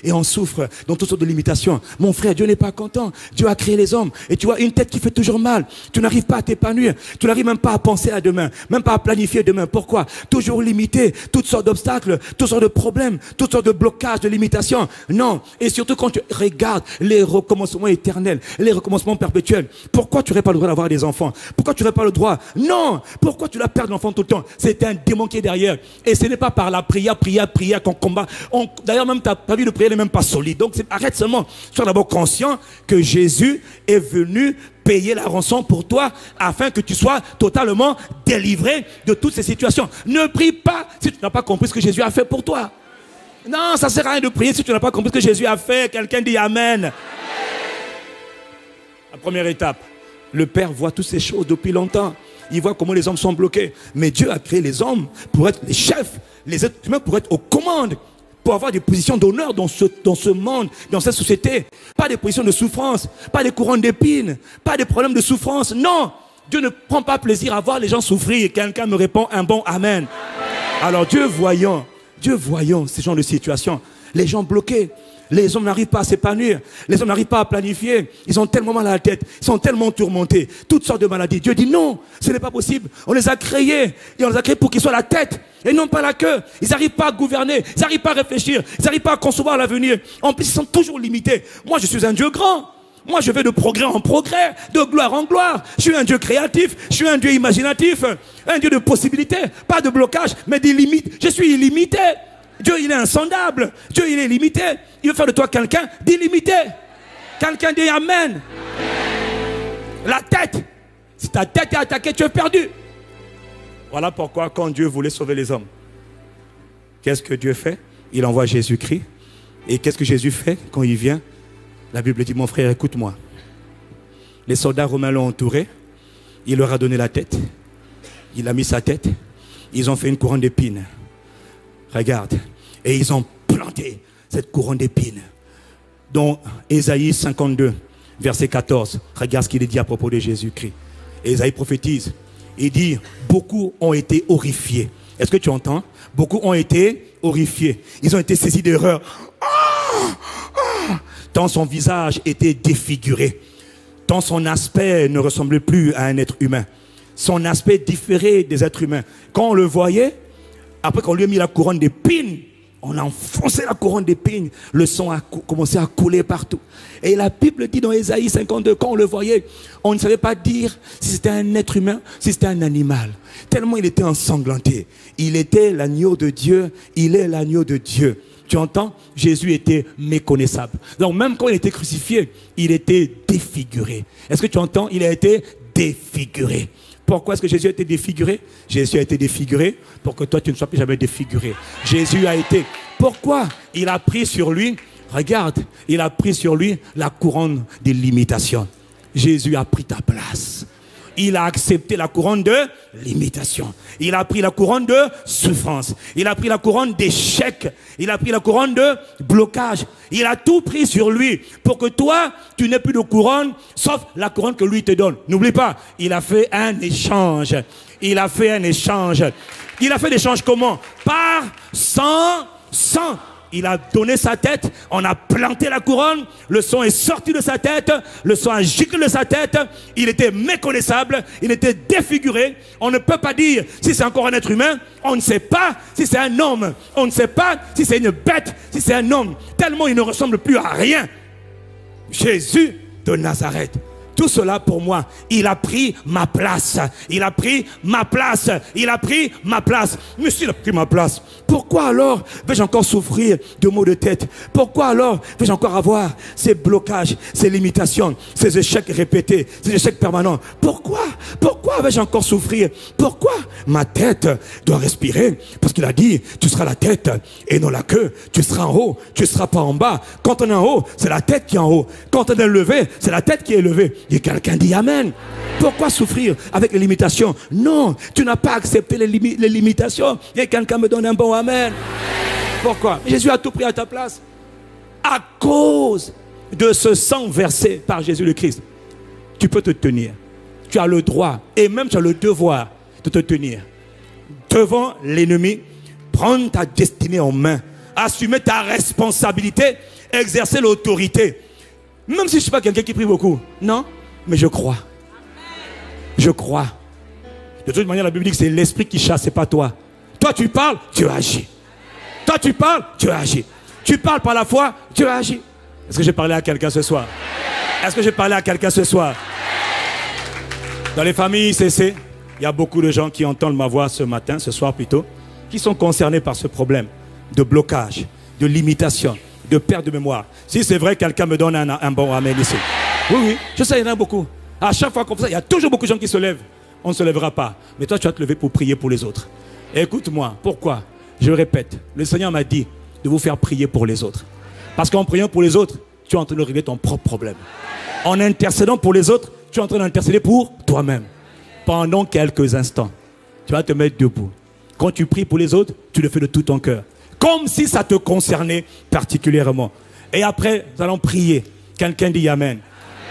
Et on souffre dans toutes sortes de limitations. Mon frère, Dieu n'est pas content. Dieu a créé les hommes. Et tu vois, une tête qui fait toujours mal. Tu n'arrives pas à t'épanouir. Tu n'arrives même pas à penser à demain. Même pas à planifier demain. Pourquoi? Toujours limité. Toutes sortes d'obstacles, toutes sortes de problèmes, toutes sortes de blocages, de limitations. Non. Et surtout quand tu regardes les recommencements éternels, les recommencements perpétuels. Pourquoi tu n'aurais pas le droit d'avoir des enfants? Pourquoi tu n'aurais pas le droit? Non. Pourquoi tu dois perdre l'enfant tout le temps? C'est un démon qui est derrière. Et ce n'est pas par la prière qu'on combat. D'ailleurs, même ta vie de prière n'est même pas solide. Donc, arrête seulement. Sois d'abord conscient que Jésus est venu payer la rançon pour toi afin que tu sois totalement délivré de toutes ces situations. Ne prie pas si tu n'as pas compris ce que Jésus a fait pour toi. Non, ça ne sert à rien de prier si tu n'as pas compris ce que Jésus a fait. Quelqu'un dit Amen. La première étape, le Père voit toutes ces choses depuis longtemps. Il voit comment les hommes sont bloqués. Mais Dieu a créé les hommes pour être les chefs, les êtres humains pour être aux commandes, pour avoir des positions d'honneur dans ce monde, dans cette société. Pas des positions de souffrance, pas des courants d'épines, pas des problèmes de souffrance. Non, Dieu ne prend pas plaisir à voir les gens souffrir. Et quelqu'un me répond un bon Amen. Alors Dieu voyant ces genres de situations, les gens bloqués, les hommes n'arrivent pas à s'épanouir, les hommes n'arrivent pas à planifier, ils ont tellement mal à la tête, ils sont tellement tourmentés, toutes sortes de maladies. Dieu dit non, ce n'est pas possible. On les a créés, et on les a créés pour qu'ils soient la tête et non pas la queue. Ils n'arrivent pas à gouverner, ils n'arrivent pas à réfléchir, ils n'arrivent pas à concevoir l'avenir. En plus, ils sont toujours limités. Moi, je suis un Dieu grand. Moi, je vais de progrès en progrès, de gloire en gloire. Je suis un Dieu créatif, je suis un Dieu imaginatif, un Dieu de possibilités, pas de blocage, mais d'illimité. Je suis illimité. Dieu, il est insondable. Dieu, il est limité. Il veut faire de toi quelqu'un d'illimité. Quelqu'un dit Amen. La tête. Si ta tête est attaquée, tu es perdu. Voilà pourquoi quand Dieu voulait sauver les hommes, qu'est-ce que Dieu fait? Il envoie Jésus-Christ. Et qu'est-ce que Jésus fait quand il vient? La Bible dit, mon frère, écoute-moi. Les soldats romains l'ont entouré. Il leur a donné la tête. Il a mis sa tête. Ils ont fait une couronne d'épines. Regarde. Et ils ont planté cette couronne d'épines. Dans Ésaïe 52, verset 14. Regarde ce qu'il est dit à propos de Jésus-Christ. Ésaïe prophétise. Il dit, beaucoup ont été horrifiés. Est-ce que tu entends? Beaucoup ont été horrifiés. Ils ont été saisis d'erreur. Tant son visage était défiguré. Tant son aspect ne ressemblait plus à un être humain. Son aspect différait des êtres humains. Quand on le voyait, après qu'on lui a mis la couronne d'épines, on a enfoncé la couronne d'épines, le sang a commencé à couler partout. Et la Bible dit dans Ésaïe 52, quand on le voyait, on ne savait pas dire si c'était un être humain, si c'était un animal. Tellement il était ensanglanté. Il était l'agneau de Dieu, il est l'agneau de Dieu. Tu entends? Jésus était méconnaissable. Donc même quand il était crucifié, il était défiguré. Est-ce que tu entends? Il a été défiguré. Pourquoi est-ce que Jésus a été défiguré? Jésus a été défiguré pour que toi tu ne sois plus jamais défiguré. Jésus a été... Pourquoi? Il a pris sur lui, regarde, il a pris sur lui la couronne des limitations. Jésus a pris ta place. Il a accepté la couronne de limitation. Il a pris la couronne de souffrance. Il a pris la couronne d'échec. Il a pris la couronne de blocage. Il a tout pris sur lui pour que toi, tu n'aies plus de couronne, sauf la couronne que lui te donne. N'oublie pas, il a fait un échange. Il a fait un échange. Il a fait l'échange comment? Par sang. Il a donné sa tête, on a planté la couronne, le sang est sorti de sa tête, le sang a giclé de sa tête, il était méconnaissable, il était défiguré. On ne peut pas dire si c'est encore un être humain, on ne sait pas si c'est un homme, on ne sait pas si c'est une bête, si c'est un homme, tellement il ne ressemble plus à rien. Jésus de Nazareth. Tout cela pour moi, il a pris ma place. Il a pris ma place. Il a pris ma place. Monsieur, il a pris ma place. Pourquoi alors vais-je encore souffrir de maux de tête? Pourquoi alors vais-je encore avoir ces blocages, ces limitations, ces échecs répétés, ces échecs permanents? Pourquoi vais-je encore souffrir? Pourquoi? Ma tête doit respirer. Parce qu'il a dit, tu seras la tête et non la queue. Tu seras en haut, tu ne seras pas en bas. Quand on est en haut, c'est la tête qui est en haut. Quand on est levé, c'est la tête qui est levée. Et quelqu'un dit Amen. Pourquoi souffrir avec les limitations? Non, tu n'as pas accepté les limitations. Et quelqu'un me donne un bon Amen. Pourquoi? Jésus a tout pris à ta place. À cause de ce sang versé par Jésus le Christ, tu peux te tenir. Tu as le droit et même tu as le devoir de te tenir. Devant l'ennemi, prendre ta destinée en main. Assumer ta responsabilité, exercer l'autorité. Même si je ne suis pas quelqu'un qui prie beaucoup. Non, mais je crois. Je crois. De toute manière, la Bible dit que c'est l'esprit qui chasse, ce n'est pas toi. Toi, tu parles, tu agis. Toi, tu parles, tu agis. Tu parles par la foi, tu agis. Est-ce que j'ai parlé à quelqu'un ce soir? Est-ce que j'ai parlé à quelqu'un ce soir? Dans les familles ICC, il y a beaucoup de gens qui entendent ma voix ce matin, ce soir plutôt, qui sont concernés par ce problème de blocage, de limitation, de perte de mémoire. Si c'est vrai, quelqu'un me donne un bon amen ici. Oui, oui, je sais, il y en a beaucoup. À chaque fois comme ça, il y a toujours beaucoup de gens qui se lèvent. On ne se lèvera pas. Mais toi, tu vas te lever pour prier pour les autres. Écoute-moi, pourquoi? Je répète, le Seigneur m'a dit de vous faire prier pour les autres. Parce qu'en priant pour les autres, tu es en train de régler ton propre problème. En intercédant pour les autres, tu es en train d'intercéder pour toi-même. Pendant quelques instants, tu vas te mettre debout. Quand tu pries pour les autres, tu le fais de tout ton cœur. Comme si ça te concernait particulièrement. Et après, nous allons prier. Quelqu'un dit Amen.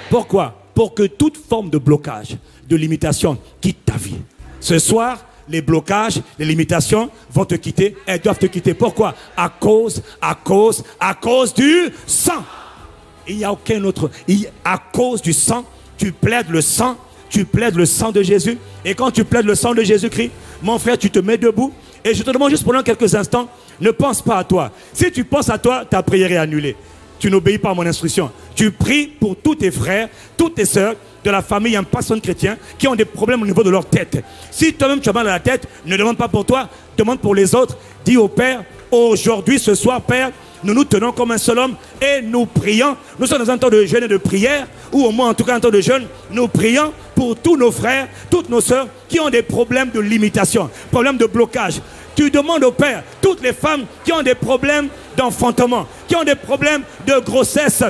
Pourquoi? Pour que toute forme de blocage, de limitation quitte ta vie. Ce soir, les blocages, les limitations vont te quitter. Elles doivent te quitter. Pourquoi? À cause du sang. Il n'y a aucun autre. À cause du sang, tu plaides le sang. Tu plaides le sang de Jésus. Et quand tu plaides le sang de Jésus-Christ, mon frère, tu te mets debout. Et je te demande juste pendant quelques instants, ne pense pas à toi. Si tu penses à toi, ta prière est annulée. Tu n'obéis pas à mon instruction. Tu pries pour tous tes frères, toutes tes sœurs de la famille, un personne chrétien qui ont des problèmes au niveau de leur tête. Si toi-même tu as mal à la tête, ne demande pas pour toi, demande pour les autres. Dis au Père, aujourd'hui, ce soir, Père, nous nous tenons comme un seul homme et nous prions. Nous sommes dans un temps de jeûne et de prière, ou au moins en tout cas un temps de jeûne. Nous prions pour tous nos frères, toutes nos sœurs qui ont des problèmes de limitation, problèmes de blocage. Tu demandes au Père, toutes les femmes qui ont des problèmes d'enfantement, qui ont des problèmes de grossesse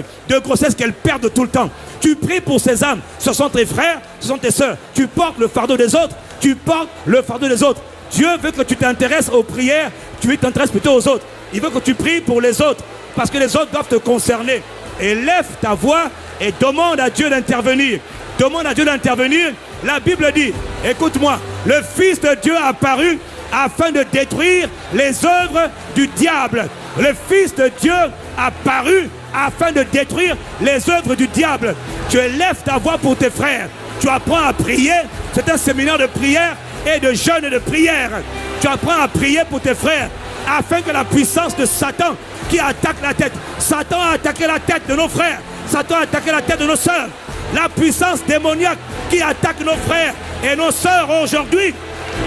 qu'elles perdent tout le temps. Tu pries pour ces âmes. Ce sont tes frères, ce sont tes sœurs. Tu portes le fardeau des autres. Tu portes le fardeau des autres. Dieu veut que tu t'intéresses aux prières. Tu t'intéresses plutôt aux autres. Il veut que tu pries pour les autres. Parce que les autres doivent te concerner. Élève ta voix et demande à Dieu d'intervenir. Demande à Dieu d'intervenir. La Bible dit, écoute-moi, le Fils de Dieu a apparu afin de détruire les œuvres du diable. Le Fils de Dieu a apparu afin de détruire les œuvres du diable. Tu élèves ta voix pour tes frères. Tu apprends à prier. C'est un séminaire de prière et de jeûne et de prière. Tu apprends à prier pour tes frères afin que la puissance de Satan qui attaque la tête. Satan a attaqué la tête de nos frères. Satan a attaqué la tête de nos sœurs. La puissance démoniaque qui attaque nos frères et nos sœurs aujourd'hui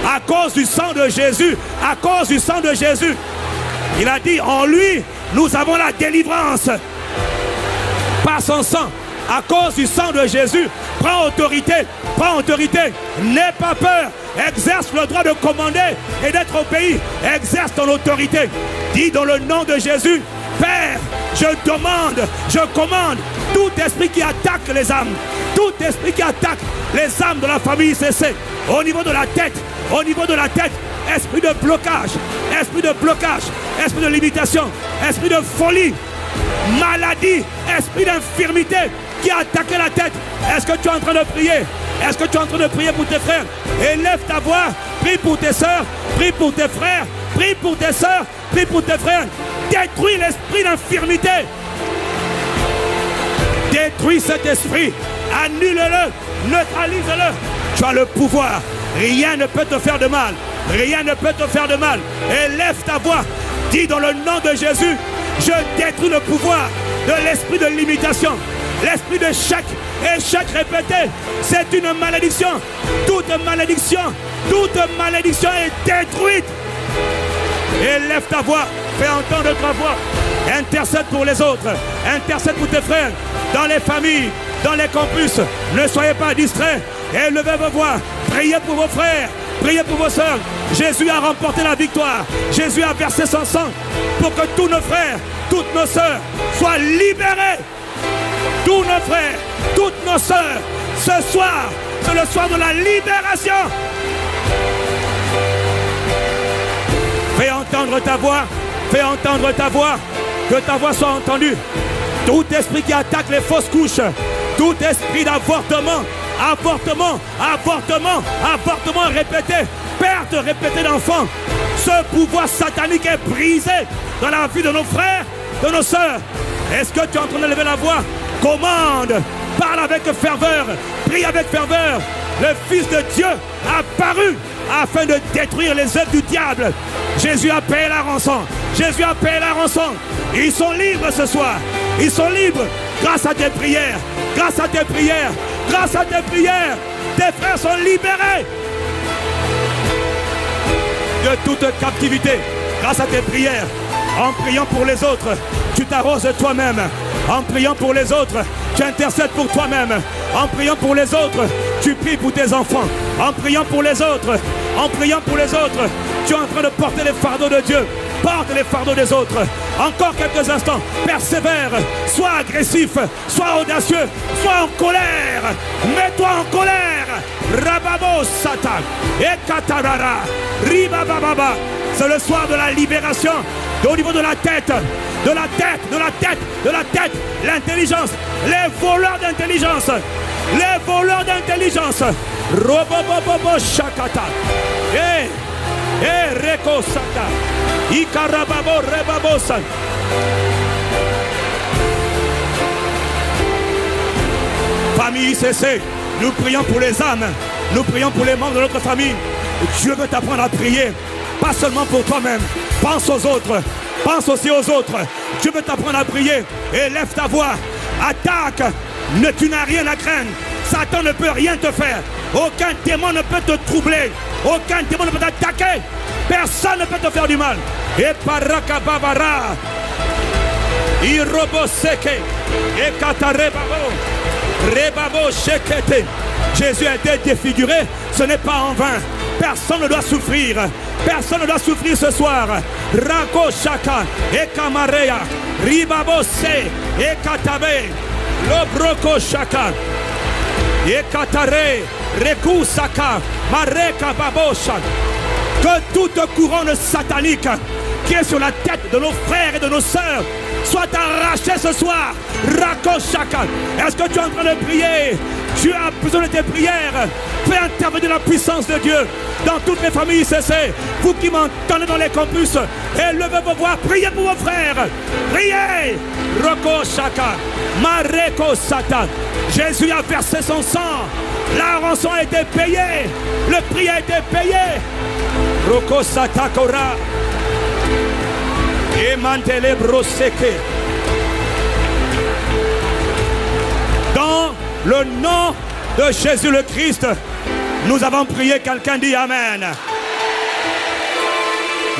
à cause du sang de Jésus. À cause du sang de Jésus. Il a dit, en lui, nous avons la délivrance. Par son sang, à cause du sang de Jésus, prends autorité, n'aie pas peur, exerce le droit de commander et d'être au pays, exerce ton autorité. Dis dans le nom de Jésus, Père, je demande, je commande tout esprit qui attaque les âmes, tout esprit qui attaque les âmes de la famille ICC, au niveau de la tête, esprit de blocage, esprit de limitation, esprit de folie, maladie, esprit d'infirmité qui a attaqué la tête. Est-ce que tu es en train de prier? Est-ce que tu es en train de prier pour tes frères? Élève ta voix, prie pour tes sœurs, prie pour tes frères, prie pour tes sœurs, prie pour tes frères. Détruis l'esprit d'infirmité. Détruis cet esprit, annule-le, neutralise-le. Tu as le pouvoir, rien ne peut te faire de mal. Rien ne peut te faire de mal. Élève ta voix. Dis dans le nom de Jésus, je détruis le pouvoir de l'esprit de limitation. L'esprit d'échec, échec répété, c'est une malédiction. Toute malédiction est détruite. Élève ta voix, fais entendre ta voix. Intercède pour les autres, intercède pour tes frères, dans les familles, dans les campus. Ne soyez pas distraits. Élevez vos voix, priez pour vos frères. Priez pour vos sœurs. Jésus a remporté la victoire. Jésus a versé son sang pour que tous nos frères, toutes nos sœurs soient libérés. Tous nos frères, toutes nos sœurs, ce soir, c'est le soir de la libération. Fais entendre ta voix. Fais entendre ta voix. Que ta voix soit entendue. Tout esprit qui attaque les fausses couches, tout esprit d'avortement, avortement, avortement, avortement répété, perte répétée d'enfants. Ce pouvoir satanique est brisé dans la vie de nos frères, de nos sœurs. Est-ce que tu es en train de lever la voix? Commande, parle avec ferveur, prie avec ferveur. Le Fils de Dieu a apparu afin de détruire les œuvres du diable. Jésus a payé la rançon. Jésus a payé la rançon. Ils sont libres ce soir. Ils sont libres grâce à tes prières. Grâce à tes prières. Grâce à tes prières. Tes frères sont libérés de toute captivité. Grâce à tes prières. En priant pour les autres, tu t'arroses toi-même. En priant pour les autres, tu intercèdes pour toi-même. En priant pour les autres, tu pries pour tes enfants. En priant pour les autres, en priant pour les autres, tu es en train de porter les fardeaux de Dieu. Porte les fardeaux des autres. Encore quelques instants. Persévère. Sois agressif. Sois audacieux. Sois en colère. Mets-toi en colère. Rababo Satan. Ekatarara. Ribababa. C'est le soir de la libération. Au niveau de la tête. De la tête. De la tête. De la tête. L'intelligence. Les voleurs d'intelligence. Les voleurs d'intelligence. Robobobobo Shakata. Reko Sata. Ikarababo Rebabosa. Famille ICC, nous prions pour les âmes. Nous prions pour les membres de notre famille. Dieu veut t'apprendre à prier. Pas seulement pour toi-même. Pense aux autres. Pense aussi aux autres. Dieu veut t'apprendre à prier. Élève ta voix. Attaque. Tu n'as rien à craindre. Satan ne peut rien te faire. Aucun démon ne peut te troubler. Aucun démon ne peut t'attaquer. Personne ne peut te faire du mal. Et parakababara. Irobo seke. Et katarebabo. Rebabo shekete. Jésus a été défiguré. Ce n'est pas en vain. Personne ne doit souffrir. Personne ne doit souffrir ce soir. Rako shaka. Et kamareya. Ribabo se. Et katabe. Lobroko shaka. Et katare. Reku saka. Mareka babosha. Que toute couronne satanique qui est sur la tête de nos frères et de nos sœurs soit arrachée ce soir. Rakoshaka. Est-ce que tu es en train de prier? Tu as besoin de tes prières. Fais intervenir la puissance de Dieu dans toutes les familles ICC. Vous qui m'entendez dans les campus, élevez vos voix, priez pour vos frères. Priez. Rakoshaka. Mareko Satan. Jésus a versé son sang. La rançon a été payée. Le prix a été payé. Roko Satakora. Et Mantele Broseke. Dans le nom de Jésus le Christ, nous avons prié. Quelqu'un dit Amen.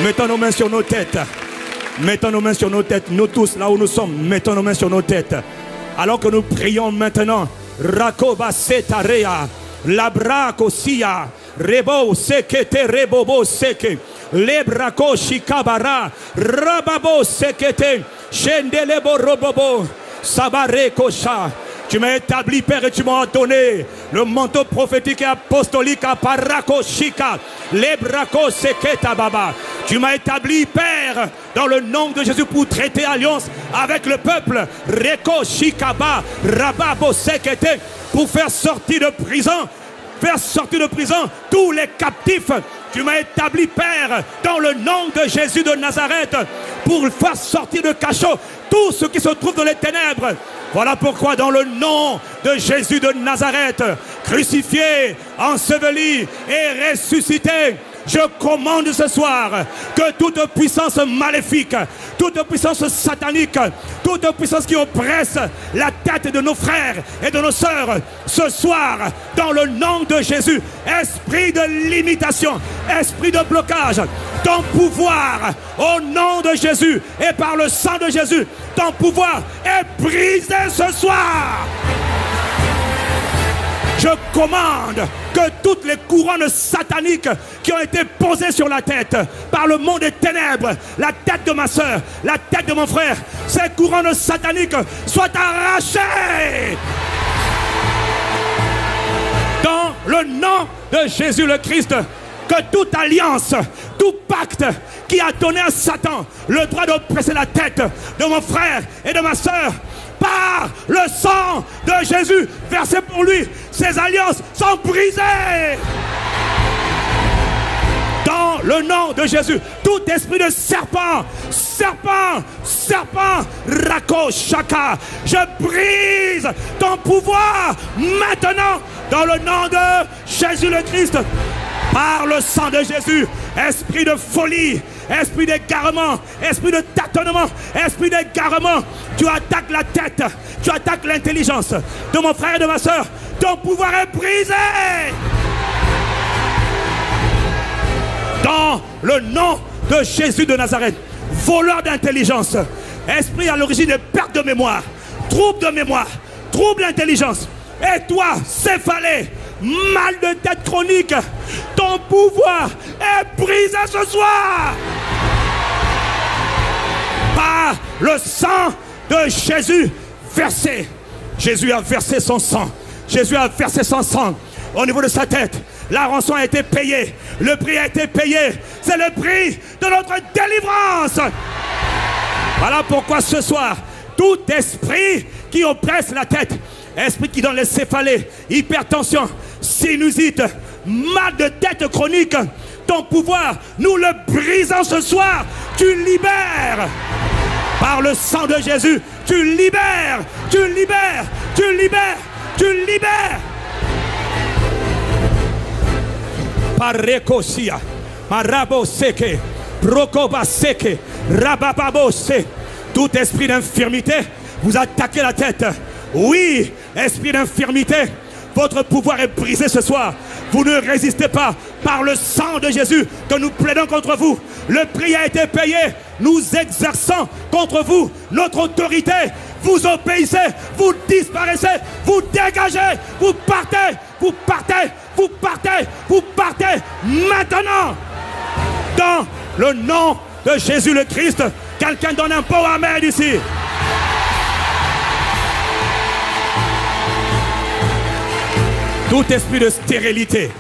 Mettons nos mains sur nos têtes. Mettons nos mains sur nos têtes. Nous tous, là où nous sommes, mettons nos mains sur nos têtes. Alors que nous prions maintenant. Rakoba Setarea. Labrako Sia. Rebo sekete rebobo seke. Lebrako shikabara. Rababo sekete. Shendelebo robobo. Sabareko sha. Tu m'as établi, Père, et tu m'as donné le manteau prophétique et apostolique à Parako Shika. Lebrako seketa baba. Tu m'as établi, Père, dans le nom de Jésus pour traiter alliance avec le peuple. Reko Shikaba. Rababo sekete. Pour faire sortir de prison. Faire sortir de prison tous les captifs. Tu m'as établi, Père, dans le nom de Jésus de Nazareth, pour faire sortir de cachot tous ceux qui se trouvent dans les ténèbres. Voilà pourquoi, dans le nom de Jésus de Nazareth, crucifié, enseveli et ressuscité, je commande ce soir que toute puissance maléfique, toute puissance satanique, toute puissance qui oppresse la tête de nos frères et de nos sœurs, ce soir, dans le nom de Jésus, esprit de limitation, esprit de blocage, ton pouvoir, au nom de Jésus et par le sang de Jésus, ton pouvoir est brisé ce soir. Je commande que toutes les couronnes sataniques qui ont été posées sur la tête par le monde des ténèbres, la tête de ma soeur, la tête de mon frère, ces couronnes sataniques soient arrachées. Dans le nom de Jésus le Christ, que toute alliance, tout pacte qui a donné à Satan le droit d'oppresser la tête de mon frère et de ma soeur, par le sang de Jésus versé pour lui, ces alliances sont brisées. Dans le nom de Jésus, tout esprit de serpent, Rako Shaka, je brise ton pouvoir maintenant dans le nom de Jésus le Christ. Par le sang de Jésus, esprit de folie, esprit d'égarement, esprit de tâtonnement, esprit d'égarement, tu attaques la tête, tu attaques l'intelligence de mon frère et de ma soeur. Ton pouvoir est brisé. Dans le nom de Jésus de Nazareth, voleur d'intelligence, esprit à l'origine de perte de mémoire, trouble de mémoire, trouble d'intelligence, et toi, céphalée, mal de tête chronique, ton pouvoir est brisé ce soir. Par le sang de Jésus versé. Jésus a versé son sang. Jésus a versé son sang au niveau de sa tête. La rançon a été payée. Le prix a été payé. C'est le prix de notre délivrance. Voilà pourquoi ce soir, tout esprit qui oppresse la tête, esprit qui donne les céphalées, hypertension, sinusite, mal de tête chronique, ton pouvoir, nous le brisons ce soir. Tu libères. Par le sang de Jésus, tu libères, tu libères, tu libères, tu libères. Parekosia, Maraboseke, Prokobaseke, Rabababose. Tout esprit d'infirmité, vous attaquez la tête. Oui, esprit d'infirmité, votre pouvoir est brisé ce soir. Vous ne résistez pas. Par le sang de Jésus que nous plaidons contre vous, le prix a été payé. Nous exerçons contre vous notre autorité. Vous obéissez, vous disparaissez, vous dégagez, vous partez, vous partez, vous partez, vous partez maintenant. Dans le nom de Jésus le Christ, quelqu'un donne un beau amen ici. Tout esprit de stérilité,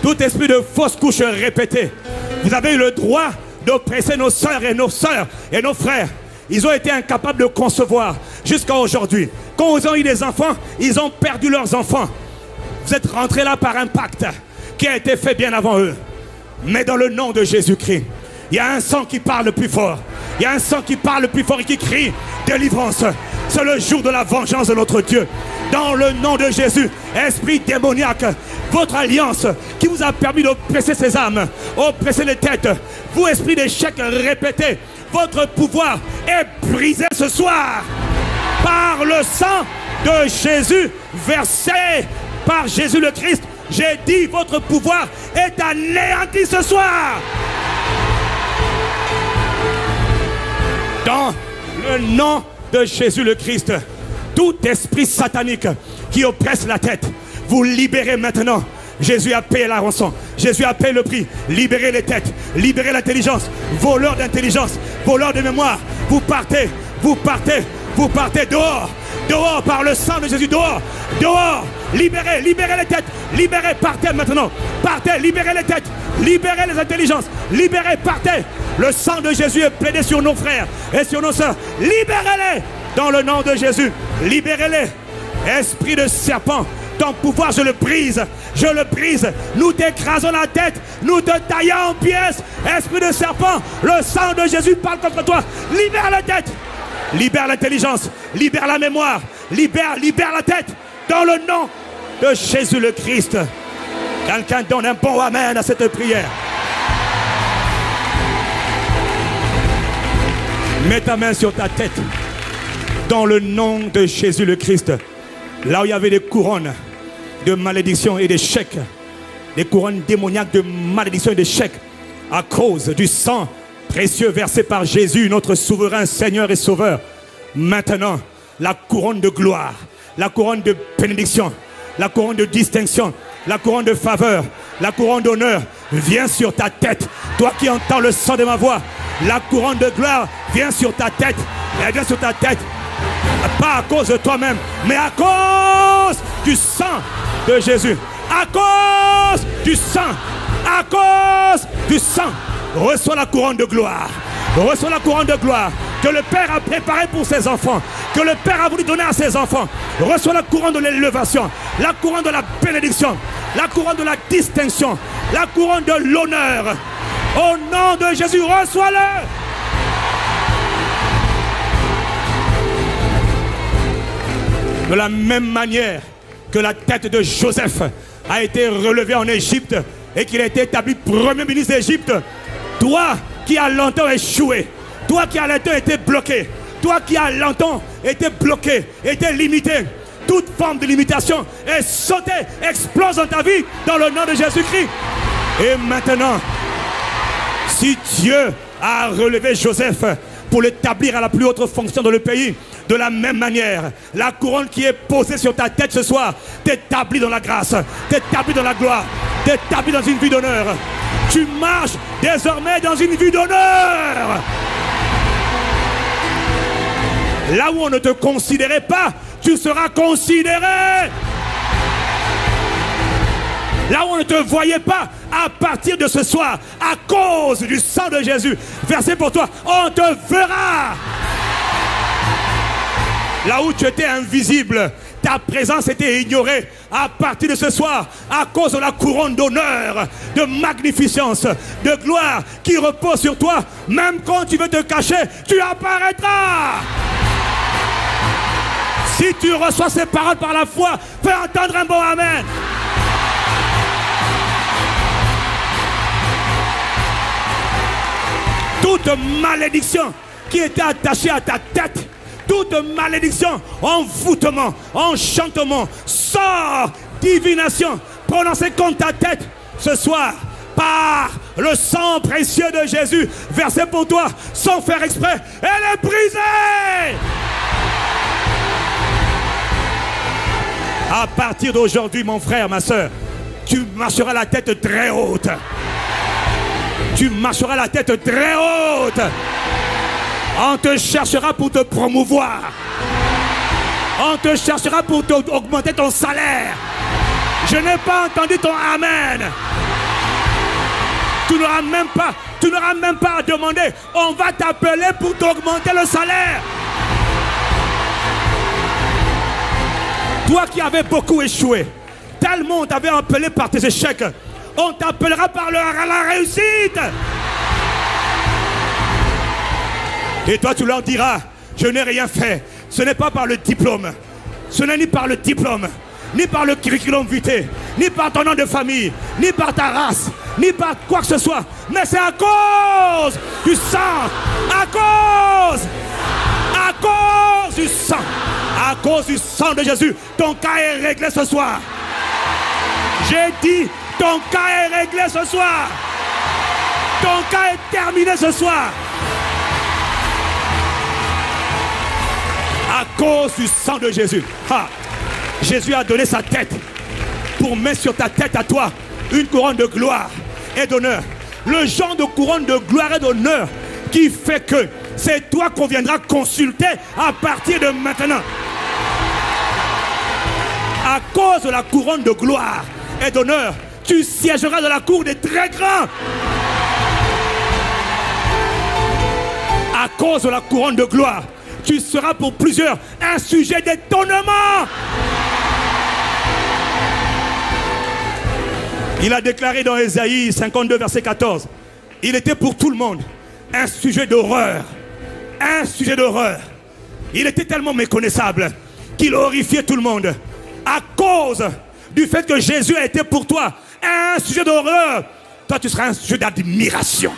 tout esprit de fausse couche répétée, vous avez eu le droit d'oppresser nos soeurs et nos frères. Ils ont été incapables de concevoir jusqu'à aujourd'hui. Quand ils ont eu des enfants, ils ont perdu leurs enfants. Vous êtes rentrés là par un pacte qui a été fait bien avant eux. Mais dans le nom de Jésus-Christ, il y a un sang qui parle plus fort. Il y a un sang qui parle plus fort et qui crie délivrance. C'est le jour de la vengeance de notre Dieu. Dans le nom de Jésus, esprit démoniaque, votre alliance qui vous a permis d'oppresser ces âmes, oppresser les têtes, vous esprit d'échec répété, votre pouvoir est brisé ce soir par le sang de Jésus versé par Jésus le Christ. J'ai dit votre pouvoir est anéanti ce soir. Dans le nom de Jésus le Christ, tout esprit satanique qui oppresse la tête, vous libérez maintenant. Jésus a payé la rançon. Jésus a payé le prix. Libérez les têtes, libérez l'intelligence. Voleurs d'intelligence, voleurs de mémoire. Vous partez, vous partez, vous partez dehors. Dehors par le sang de Jésus, dehors, dehors. Libérez, libérez les têtes, libérez, partez maintenant. Partez, libérez les têtes, libérez les intelligences, libérez, partez. Le sang de Jésus est plaidé sur nos frères et sur nos sœurs. Libérez-les dans le nom de Jésus. Libérez-les. Esprit de serpent, ton pouvoir, je le brise. Je le brise. Nous t'écrasons la tête. Nous te taillons en pièces. Esprit de serpent, le sang de Jésus parle contre toi. Libère la tête. Libère l'intelligence. Libère la mémoire. Libère la tête. Dans le nom de Jésus le Christ. Quelqu'un donne un bon amen à cette prière. Mets ta main sur ta tête. Dans le nom de Jésus le Christ. Là où il y avait des couronnes de malédiction et d'échec, des couronnes démoniaques de malédiction et d'échec, à cause du sang précieux versé par Jésus, notre souverain Seigneur et Sauveur. Maintenant, la couronne de gloire, la couronne de bénédiction, la couronne de distinction, la couronne de faveur, la couronne d'honneur vient sur ta tête. Toi qui entends le son de ma voix, la couronne de gloire vient sur ta tête. Elle vient sur ta tête. Pas à cause de toi-même, mais à cause du sang de Jésus. À cause du sang. À cause du sang. Reçois la couronne de gloire. Reçois la couronne de gloire. que le Père a préparé pour ses enfants, que le Père a voulu donner à ses enfants. Reçois la couronne de l'élévation, la couronne de la bénédiction, la couronne de la distinction, la couronne de l'honneur. Au nom de Jésus, reçois-le. De la même manière que la tête de Joseph a été relevée en Égypte et qu'il a été établi premier ministre d'Égypte, toi qui as longtemps échoué, toi qui as longtemps été bloqué, toi qui as longtemps été bloqué, été limité, toute forme de limitation est sautée, explose dans ta vie dans le nom de Jésus-Christ. Et maintenant, si Dieu a relevé Joseph pour l'établir à la plus haute fonction dans le pays, de la même manière, la couronne qui est posée sur ta tête ce soir t'établit dans la grâce, t'établit dans la gloire, t'établit dans une vie d'honneur. Tu marches désormais dans une vie d'honneur. Là où on ne te considérait pas, tu seras considéré. Là où on ne te voyait pas, à partir de ce soir, à cause du sang de Jésus versé pour toi, on te verra. Là où tu étais invisible, ta présence était ignorée. À partir de ce soir, à cause de la couronne d'honneur, de magnificence, de gloire qui repose sur toi, même quand tu veux te cacher, tu apparaîtras. Si tu reçois ces paroles par la foi, fais entendre un bon amen. Toute malédiction qui était attachée à ta tête, toute malédiction, envoûtement, enchantement, sort, divination, prononcée contre ta tête, ce soir, par le sang précieux de Jésus, versé pour toi, sans faire exprès, elle est brisée. À partir d'aujourd'hui, mon frère, ma soeur, tu marcheras la tête très haute. Tu marcheras la tête très haute. On te cherchera pour te promouvoir. On te cherchera pour augmenter ton salaire. Je n'ai pas entendu ton amen. Tu n'auras même pas à demander. On va t'appeler pour t'augmenter le salaire. Toi qui avais beaucoup échoué, tellement on t'avait appelé par tes échecs, on t'appellera par la réussite. Et toi tu leur diras, je n'ai rien fait. Ce n'est pas par le diplôme. Ce n'est ni par le diplôme, ni par le curriculum vitae, ni par ton nom de famille, ni par ta race, ni par quoi que ce soit. Mais c'est à cause du sang. À cause du sang. À cause du sang de Jésus. Ton cas est réglé ce soir. J'ai dit, ton cas est réglé ce soir. Ton cas est terminé ce soir. À cause du sang de Jésus. Ah, Jésus a donné sa tête pour mettre sur ta tête à toi une couronne de gloire et d'honneur. Le genre de couronne de gloire et d'honneur qui fait que c'est toi qu'on viendra consulter à partir de maintenant. À cause de la couronne de gloire et d'honneur, tu siégeras dans la cour des très grands. À cause de la couronne de gloire, tu seras pour plusieurs un sujet d'étonnement. Il a déclaré dans Ésaïe 52, verset 14, il était pour tout le monde un sujet d'horreur. Un sujet d'horreur. Il était tellement méconnaissable qu'il horrifiait tout le monde. À cause du fait que Jésus a été pour toi un sujet d'horreur, toi tu seras un sujet d'admiration.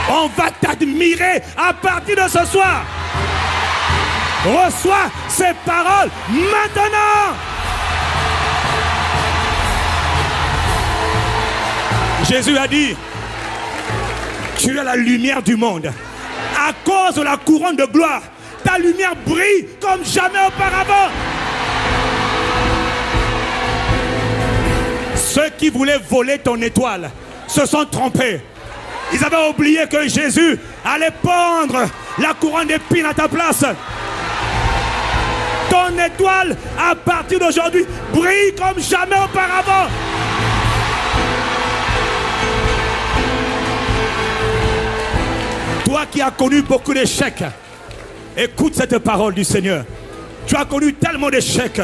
On va t'admirer à partir de ce soir. Reçois ces paroles maintenant. Jésus a dit, tu es la lumière du monde. À cause de la couronne de gloire, ta lumière brille comme jamais auparavant. Ceux qui voulaient voler ton étoile se sont trompés. Ils avaient oublié que Jésus allait pendre la couronne d'épines à ta place. Ton étoile, à partir d'aujourd'hui, brille comme jamais auparavant. Toi qui as connu beaucoup d'échecs, écoute cette parole du Seigneur. Tu as connu tellement d'échecs,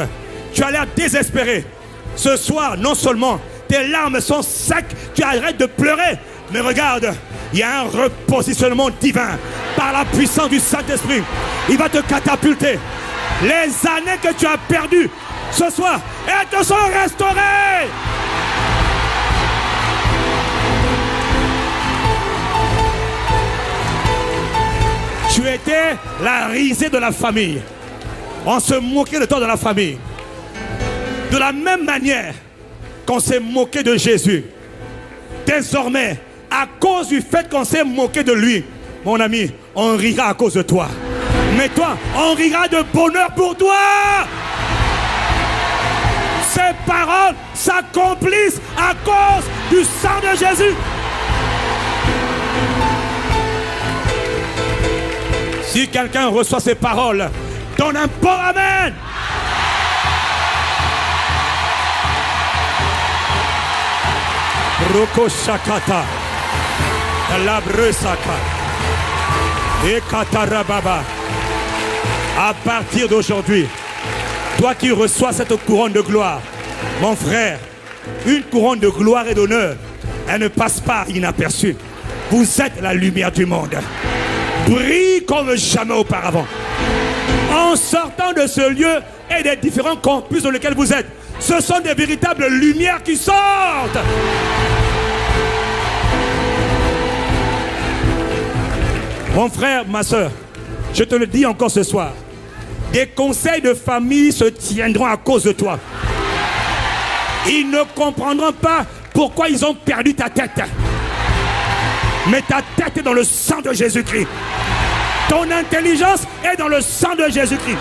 tu as l'air désespéré. Ce soir, non seulement tes larmes sont secs, tu arrêtes de pleurer, mais regarde, il y a un repositionnement divin par la puissance du Saint-Esprit. Il va te catapulter. Les années que tu as perdues ce soir, elles te sont restaurées. Tu étais la risée de la famille. On se moquait de toi dans la famille. De la même manière qu'on s'est moqué de Jésus. Désormais, à cause du fait qu'on s'est moqué de lui, mon ami, on rira à cause de toi. Mais toi, on rira de bonheur pour toi. Ces paroles s'accomplissent à cause du sang de Jésus. Si quelqu'un reçoit ces paroles, donne un bon amen. Roko Shakata, Labresaka, Ekatarababa. À partir d'aujourd'hui, toi qui reçois cette couronne de gloire, mon frère, une couronne de gloire et d'honneur, elle ne passe pas inaperçue. Vous êtes la lumière du monde. Brille comme jamais auparavant. En sortant de ce lieu et des différents campus dans lesquels vous êtes, ce sont des véritables lumières qui sortent. Mon frère, ma soeur, je te le dis encore ce soir, des conseils de famille se tiendront à cause de toi. Ils ne comprendront pas pourquoi ils ont perdu ta tête. Mais ta tête est dans le sang de Jésus-Christ. Ton intelligence est dans le sang de Jésus-Christ.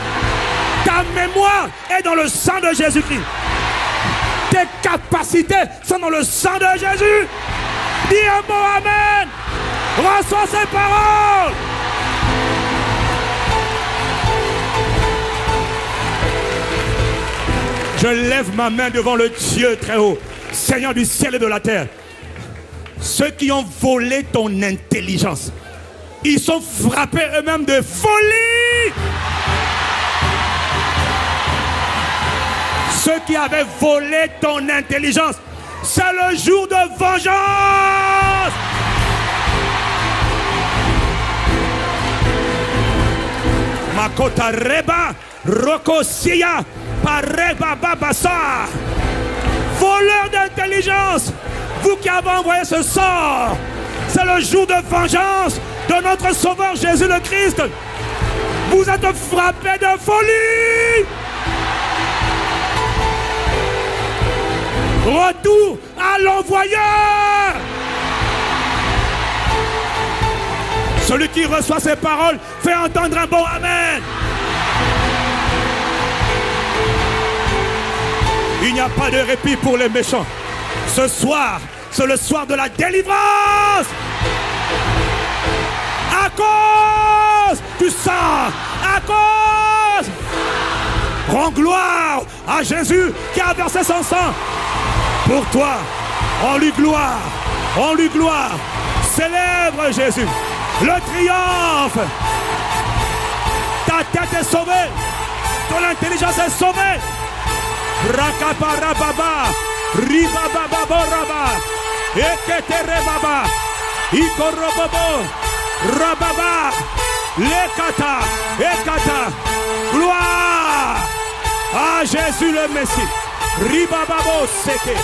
Ta mémoire est dans le sang de Jésus-Christ. Tes capacités sont dans le sang de Jésus. Dis un bon amen. Reçois ces paroles. Je lève ma main devant le Dieu très haut, Seigneur du ciel et de la terre. Ceux qui ont volé ton intelligence, ils sont frappés eux-mêmes de folie. Ceux qui avaient volé ton intelligence, c'est le jour de vengeance. Makota reba rokosia pareba babasa. Voleurs d'intelligence, vous qui avez envoyé ce sort, c'est le jour de vengeance de notre Sauveur Jésus le Christ. Vous êtes frappés de folie. Retour à l'envoyeur. Celui qui reçoit ces paroles fait entendre un bon amen. Il n'y a pas de répit pour les méchants. Ce soir, c'est le soir de la délivrance. À cause du sang, à cause. Rends gloire à Jésus qui a versé son sang. Pour toi, on lui gloire, on lui gloire. Célèbre Jésus, le triomphe. Ta tête est sauvée, ton intelligence est sauvée. Rakaparababa, ribabababoraba, eketerebaba, ikorobobo, rababa, lekata, ekata. Gloire à Jésus le Messie. Ribababo seke.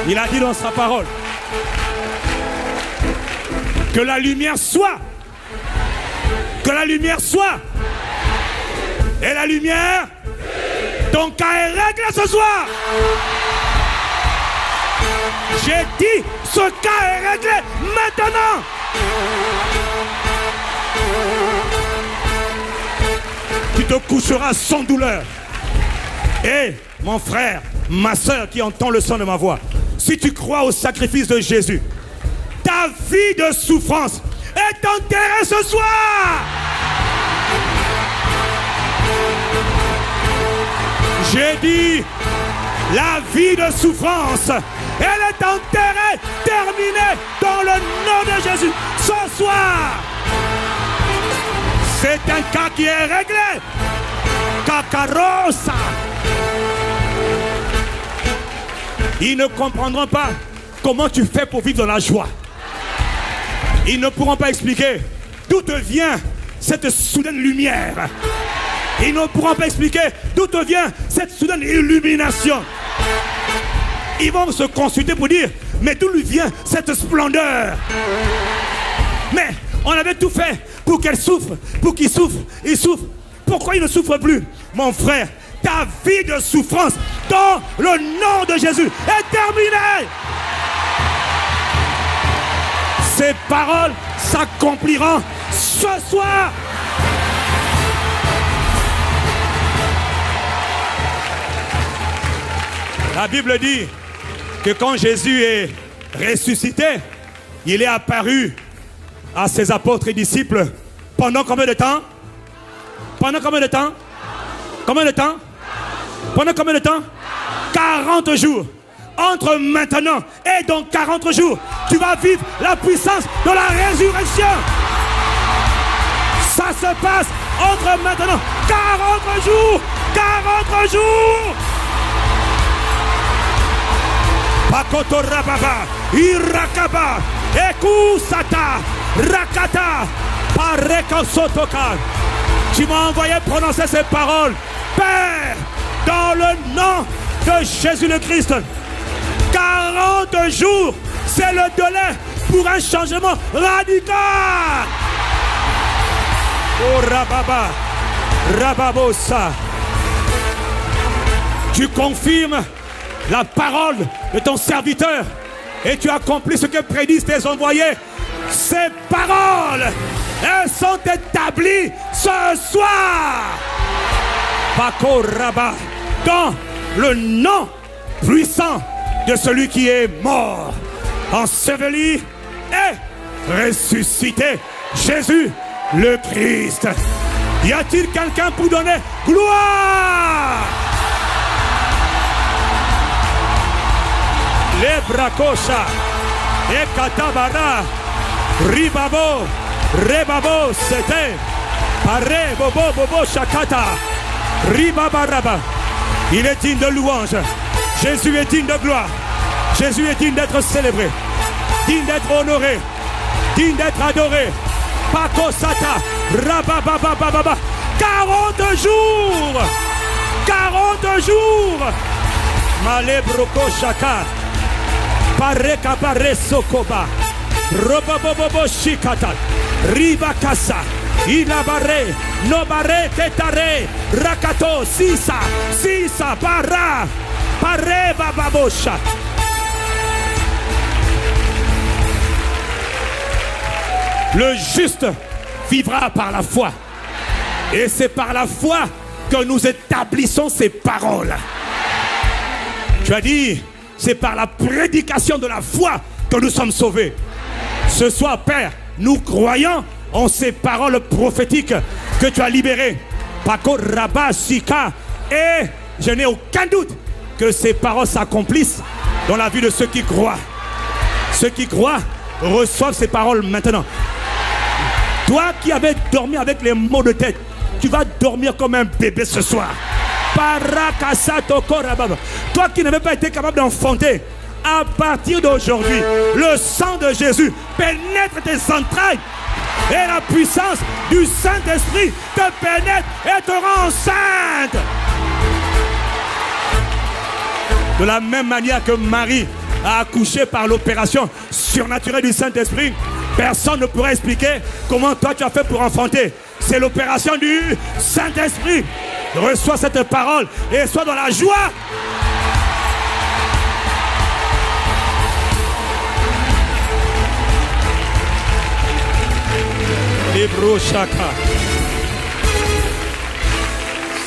Il a dit dans sa parole que la lumière soit. Que la lumière soit. Et la lumière, ton cas est réglé ce soir. J'ai dit, ce cas est réglé maintenant. Tu te coucheras sans douleur. Et mon frère, ma soeur qui entend le son de ma voix, si tu crois au sacrifice de Jésus, ta vie de souffrance est enterrée ce soir. J'ai dit, la vie de souffrance, elle est enterrée, terminée dans le nom de Jésus. Ce soir, c'est un cas qui est réglé. Kakarosa. Ils ne comprendront pas comment tu fais pour vivre dans la joie. Ils ne pourront pas expliquer d'où te vient cette soudaine lumière. Ils ne pourront pas expliquer d'où te vient cette soudaine illumination. Ils vont se consulter pour dire, mais d'où lui vient cette splendeur? Mais on avait tout fait pour qu'elle souffre, pour qu'il souffre, il souffre. Pourquoi il ne souffre plus? Mon frère, ta vie de souffrance dans le nom de Jésus est terminée. Ces paroles s'accompliront ce soir. La Bible dit que quand Jésus est ressuscité, il est apparu à ses apôtres et disciples pendant combien de temps? Pendant combien de temps? Combien de temps? Pendant combien de temps? 40 jours. Entre maintenant et dans 40 jours, tu vas vivre la puissance de la résurrection. Ça se passe entre maintenant 40 jours. 40 jours. Pakoto Rababa, Irakaba, Ekusata, Rakata, Pareka Sotoka. Tu m'as envoyé prononcer ces paroles. Père, dans le nom de Jésus le Christ, 40 jours, c'est le délai pour un changement radical. Oh Rababa, Rababosa. Tu confirmes la parole de ton serviteur et tu accomplis ce que prédisent tes envoyés. Ces paroles, elles sont établies ce soir. Bako Rabba, dans le nom puissant de celui qui est mort, enseveli et ressuscité, Jésus le Christ. Y a-t-il quelqu'un pour donner gloire? Les bracosha et katabara ribabo rebabo c'était pare bobo bobo shakata ribabaraba. Il est digne de louange. Jésus est digne de gloire. Jésus est digne d'être célébré, digne d'être honoré, digne d'être adoré. Pakosata rabababababa. 40 jours. 40 jours. Malebroko shaka. Pareka pare sokoba. Robobobobo shikata. Ribakasa. Ilabare. Nobare tetare. Rakato. Sisa. Sisa. Para. Pare bababosha. Le juste vivra par la foi. Et c'est par la foi que nous établissons ces paroles. Tu as dit, c'est par la prédication de la foi que nous sommes sauvés. Ce soir, Père, nous croyons en ces paroles prophétiques que tu as libérées. Pako Rabba Sika. Et je n'ai aucun doute que ces paroles s'accomplissent dans la vie de ceux qui croient. Ceux qui croient reçoivent ces paroles maintenant. Toi qui avais dormi avec les maux de tête, tu vas dormir comme un bébé ce soir. Toi qui n'avais pas été capable d'enfanter, à partir d'aujourd'hui, le sang de Jésus pénètre tes entrailles et la puissance du Saint-Esprit te pénètre et te rend enceinte. De la même manière que Marie a accouché par l'opération surnaturelle du Saint-Esprit, personne ne pourrait expliquer comment toi tu as fait pour enfanter. C'est l'opération du Saint-Esprit. Reçois cette parole et sois dans la joie.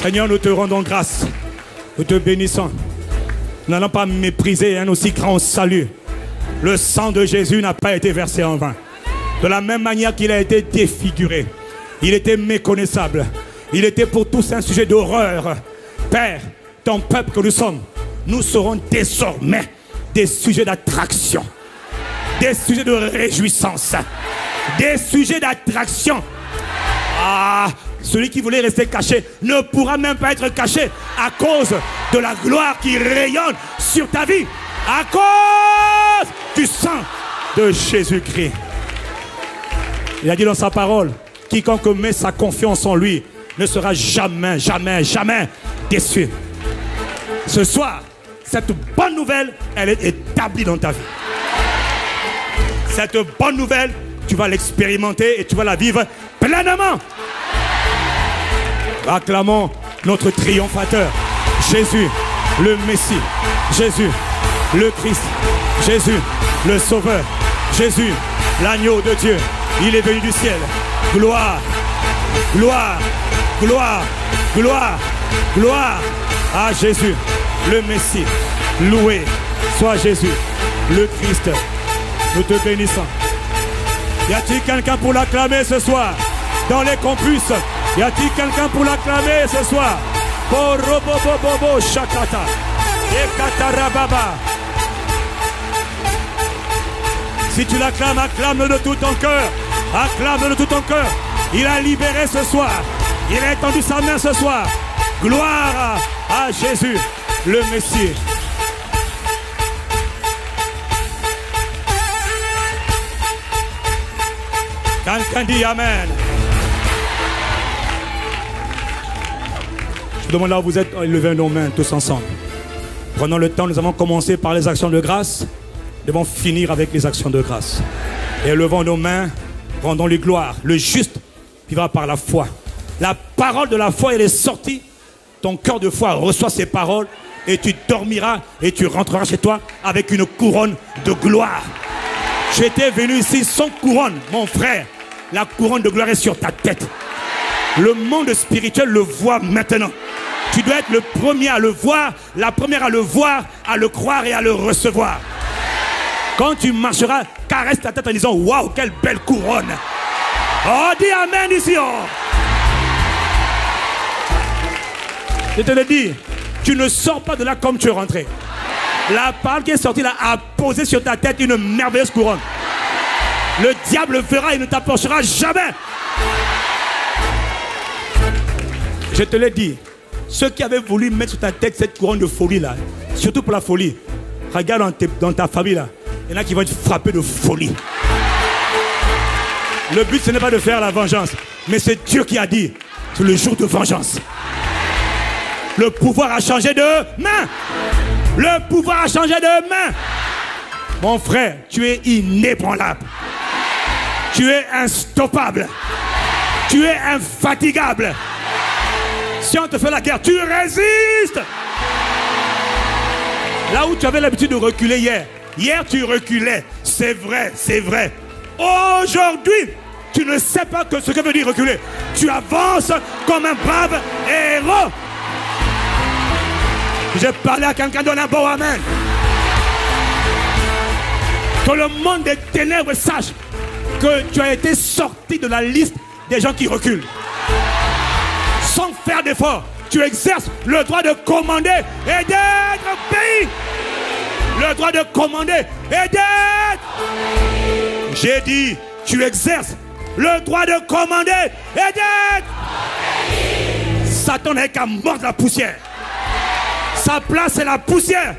Seigneur, nous te rendons grâce. Nous te bénissons. Nous n'allons pas mépriser un aussi grand salut. Le sang de Jésus n'a pas été versé en vain. De la même manière qu'il a été défiguré, il était méconnaissable. Il était pour tous un sujet d'horreur. Père, ton peuple que nous sommes, nous serons désormais des sujets d'attraction, des sujets de réjouissance, des sujets d'attraction. Ah, celui qui voulait rester caché ne pourra même pas être caché à cause de la gloire qui rayonne sur ta vie, à cause du sang de Jésus-Christ. Il a dit dans sa parole, quiconque met sa confiance en lui ne sera jamais, jamais, jamais déçu. Ce soir, cette bonne nouvelle, elle est établie dans ta vie. Cette bonne nouvelle, tu vas l'expérimenter et tu vas la vivre pleinement. Acclamons notre triomphateur, Jésus, le Messie, Jésus, le Christ, Jésus, le Sauveur, Jésus, l'agneau de Dieu. Il est venu du ciel. Gloire, gloire, gloire, gloire, gloire à Jésus, le Messie. Loué soit Jésus, le Christ. Nous te bénissons. Y a-t-il quelqu'un pour l'acclamer ce soir? Dans les campus, y a-t-il quelqu'un pour l'acclamer ce soir? Borobobobobo shakata. Ekatarababa. Si tu l'acclames, acclame-le de tout ton cœur. Acclame-le de tout ton cœur. Il a libéré ce soir. Il a étendu sa main ce soir. Gloire à Jésus, le Messie. Quelqu'un dit Amen. Je vous demande là où vous êtes, levez nos mains tous ensemble. Prenons le temps, nous avons commencé par les actions de grâce. Nous devons finir avec les actions de grâce. Et levons nos mains, rendons-lui gloire. Le juste vivra par la foi. La parole de la foi, elle est sortie. Ton cœur de foi reçoit ces paroles et tu dormiras et tu rentreras chez toi avec une couronne de gloire. J'étais venu ici sans couronne, mon frère. La couronne de gloire est sur ta tête. Le monde spirituel le voit maintenant. Tu dois être le premier à le voir, la première à le voir, à le croire et à le recevoir. Quand tu marcheras, caresse ta tête en disant waouh, quelle belle couronne. Oh, dis Amen ici. Oh. Je te le dis, tu ne sors pas de là comme tu es rentré. La parole qui est sortie là a posé sur ta tête une merveilleuse couronne. Le diable verra et ne t'approchera jamais. Je te l'ai dit, ceux qui avaient voulu mettre sur ta tête cette couronne de folie là, surtout pour la folie, regarde dans ta famille là, il y en a qui vont être frappés de folie. Le but ce n'est pas de faire la vengeance, mais c'est Dieu qui a dit, c'est le jour de vengeance. Le pouvoir a changé de main. Le pouvoir a changé de main. Mon frère, tu es inébranlable. Tu es instoppable. Tu es infatigable. Si on te fait la guerre, tu résistes. Là où tu avais l'habitude de reculer hier. Hier, tu reculais. C'est vrai, c'est vrai. Aujourd'hui, tu ne sais pas ce que veut dire reculer. Tu avances comme un brave héros. J'ai parlé à quelqu'un, donne un bon amen. Que le monde des ténèbres sache que tu as été sorti de la liste des gens qui reculent. Sans faire d'effort, tu exerces le droit de commander et d'être pays. Le droit de commander et d'être. J'ai dit, tu exerces le droit de commander et d'être. Satan n'est qu'à mordre la poussière. Sa place c'est la poussière.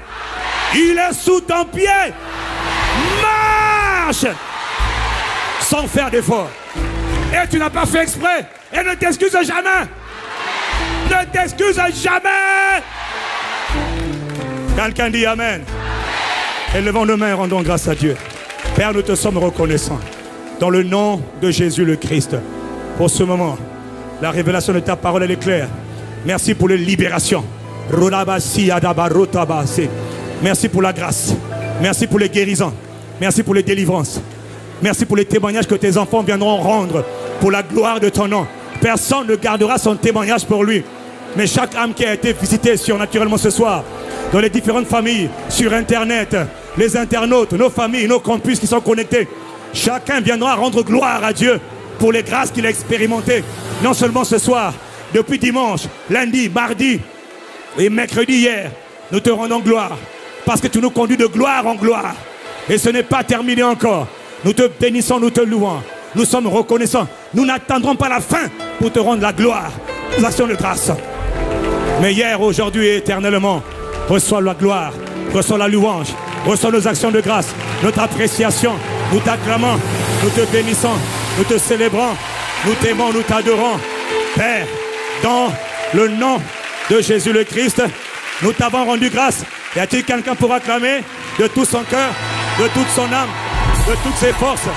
Il est sous ton pied. Marche sans faire d'effort. Et tu n'as pas fait exprès. Et ne t'excuse jamais. Ne t'excuse jamais. Quelqu'un dit Amen. Élevons nos mains et rendons grâce à Dieu. Père, nous te sommes reconnaissants. Dans le nom de Jésus le Christ. Pour ce moment, la révélation de ta parole elle est claire. Merci pour les libérations. Merci pour la grâce. Merci pour les guérisons. Merci pour les délivrances. Merci pour les témoignages que tes enfants viendront rendre pour la gloire de ton nom. Personne ne gardera son témoignage pour lui. Mais chaque âme qui a été visitée surnaturellement ce soir, dans les différentes familles, sur Internet, les internautes, nos familles, nos campus qui sont connectés, chacun viendra rendre gloire à Dieu pour les grâces qu'il a expérimentées. Non seulement ce soir, depuis dimanche, lundi, mardi, Et mercredi hier, nous te rendons gloire. Parce que tu nous conduis de gloire en gloire. Et ce n'est pas terminé encore. Nous te bénissons, nous te louons. Nous sommes reconnaissants. Nous n'attendrons pas la fin pour te rendre la gloire. Nous actions de grâce. Mais hier, aujourd'hui et éternellement, reçois la gloire, reçois la louange, reçois nos actions de grâce, notre appréciation. Nous t'acclamons, nous te bénissons, nous te célébrons, nous t'aimons, nous t'adorons. Père, dans le nom de Jésus le Christ, nous t'avons rendu grâce. Y a-t-il quelqu'un pour acclamer de tout son cœur, de toute son âme, de toutes ses forces?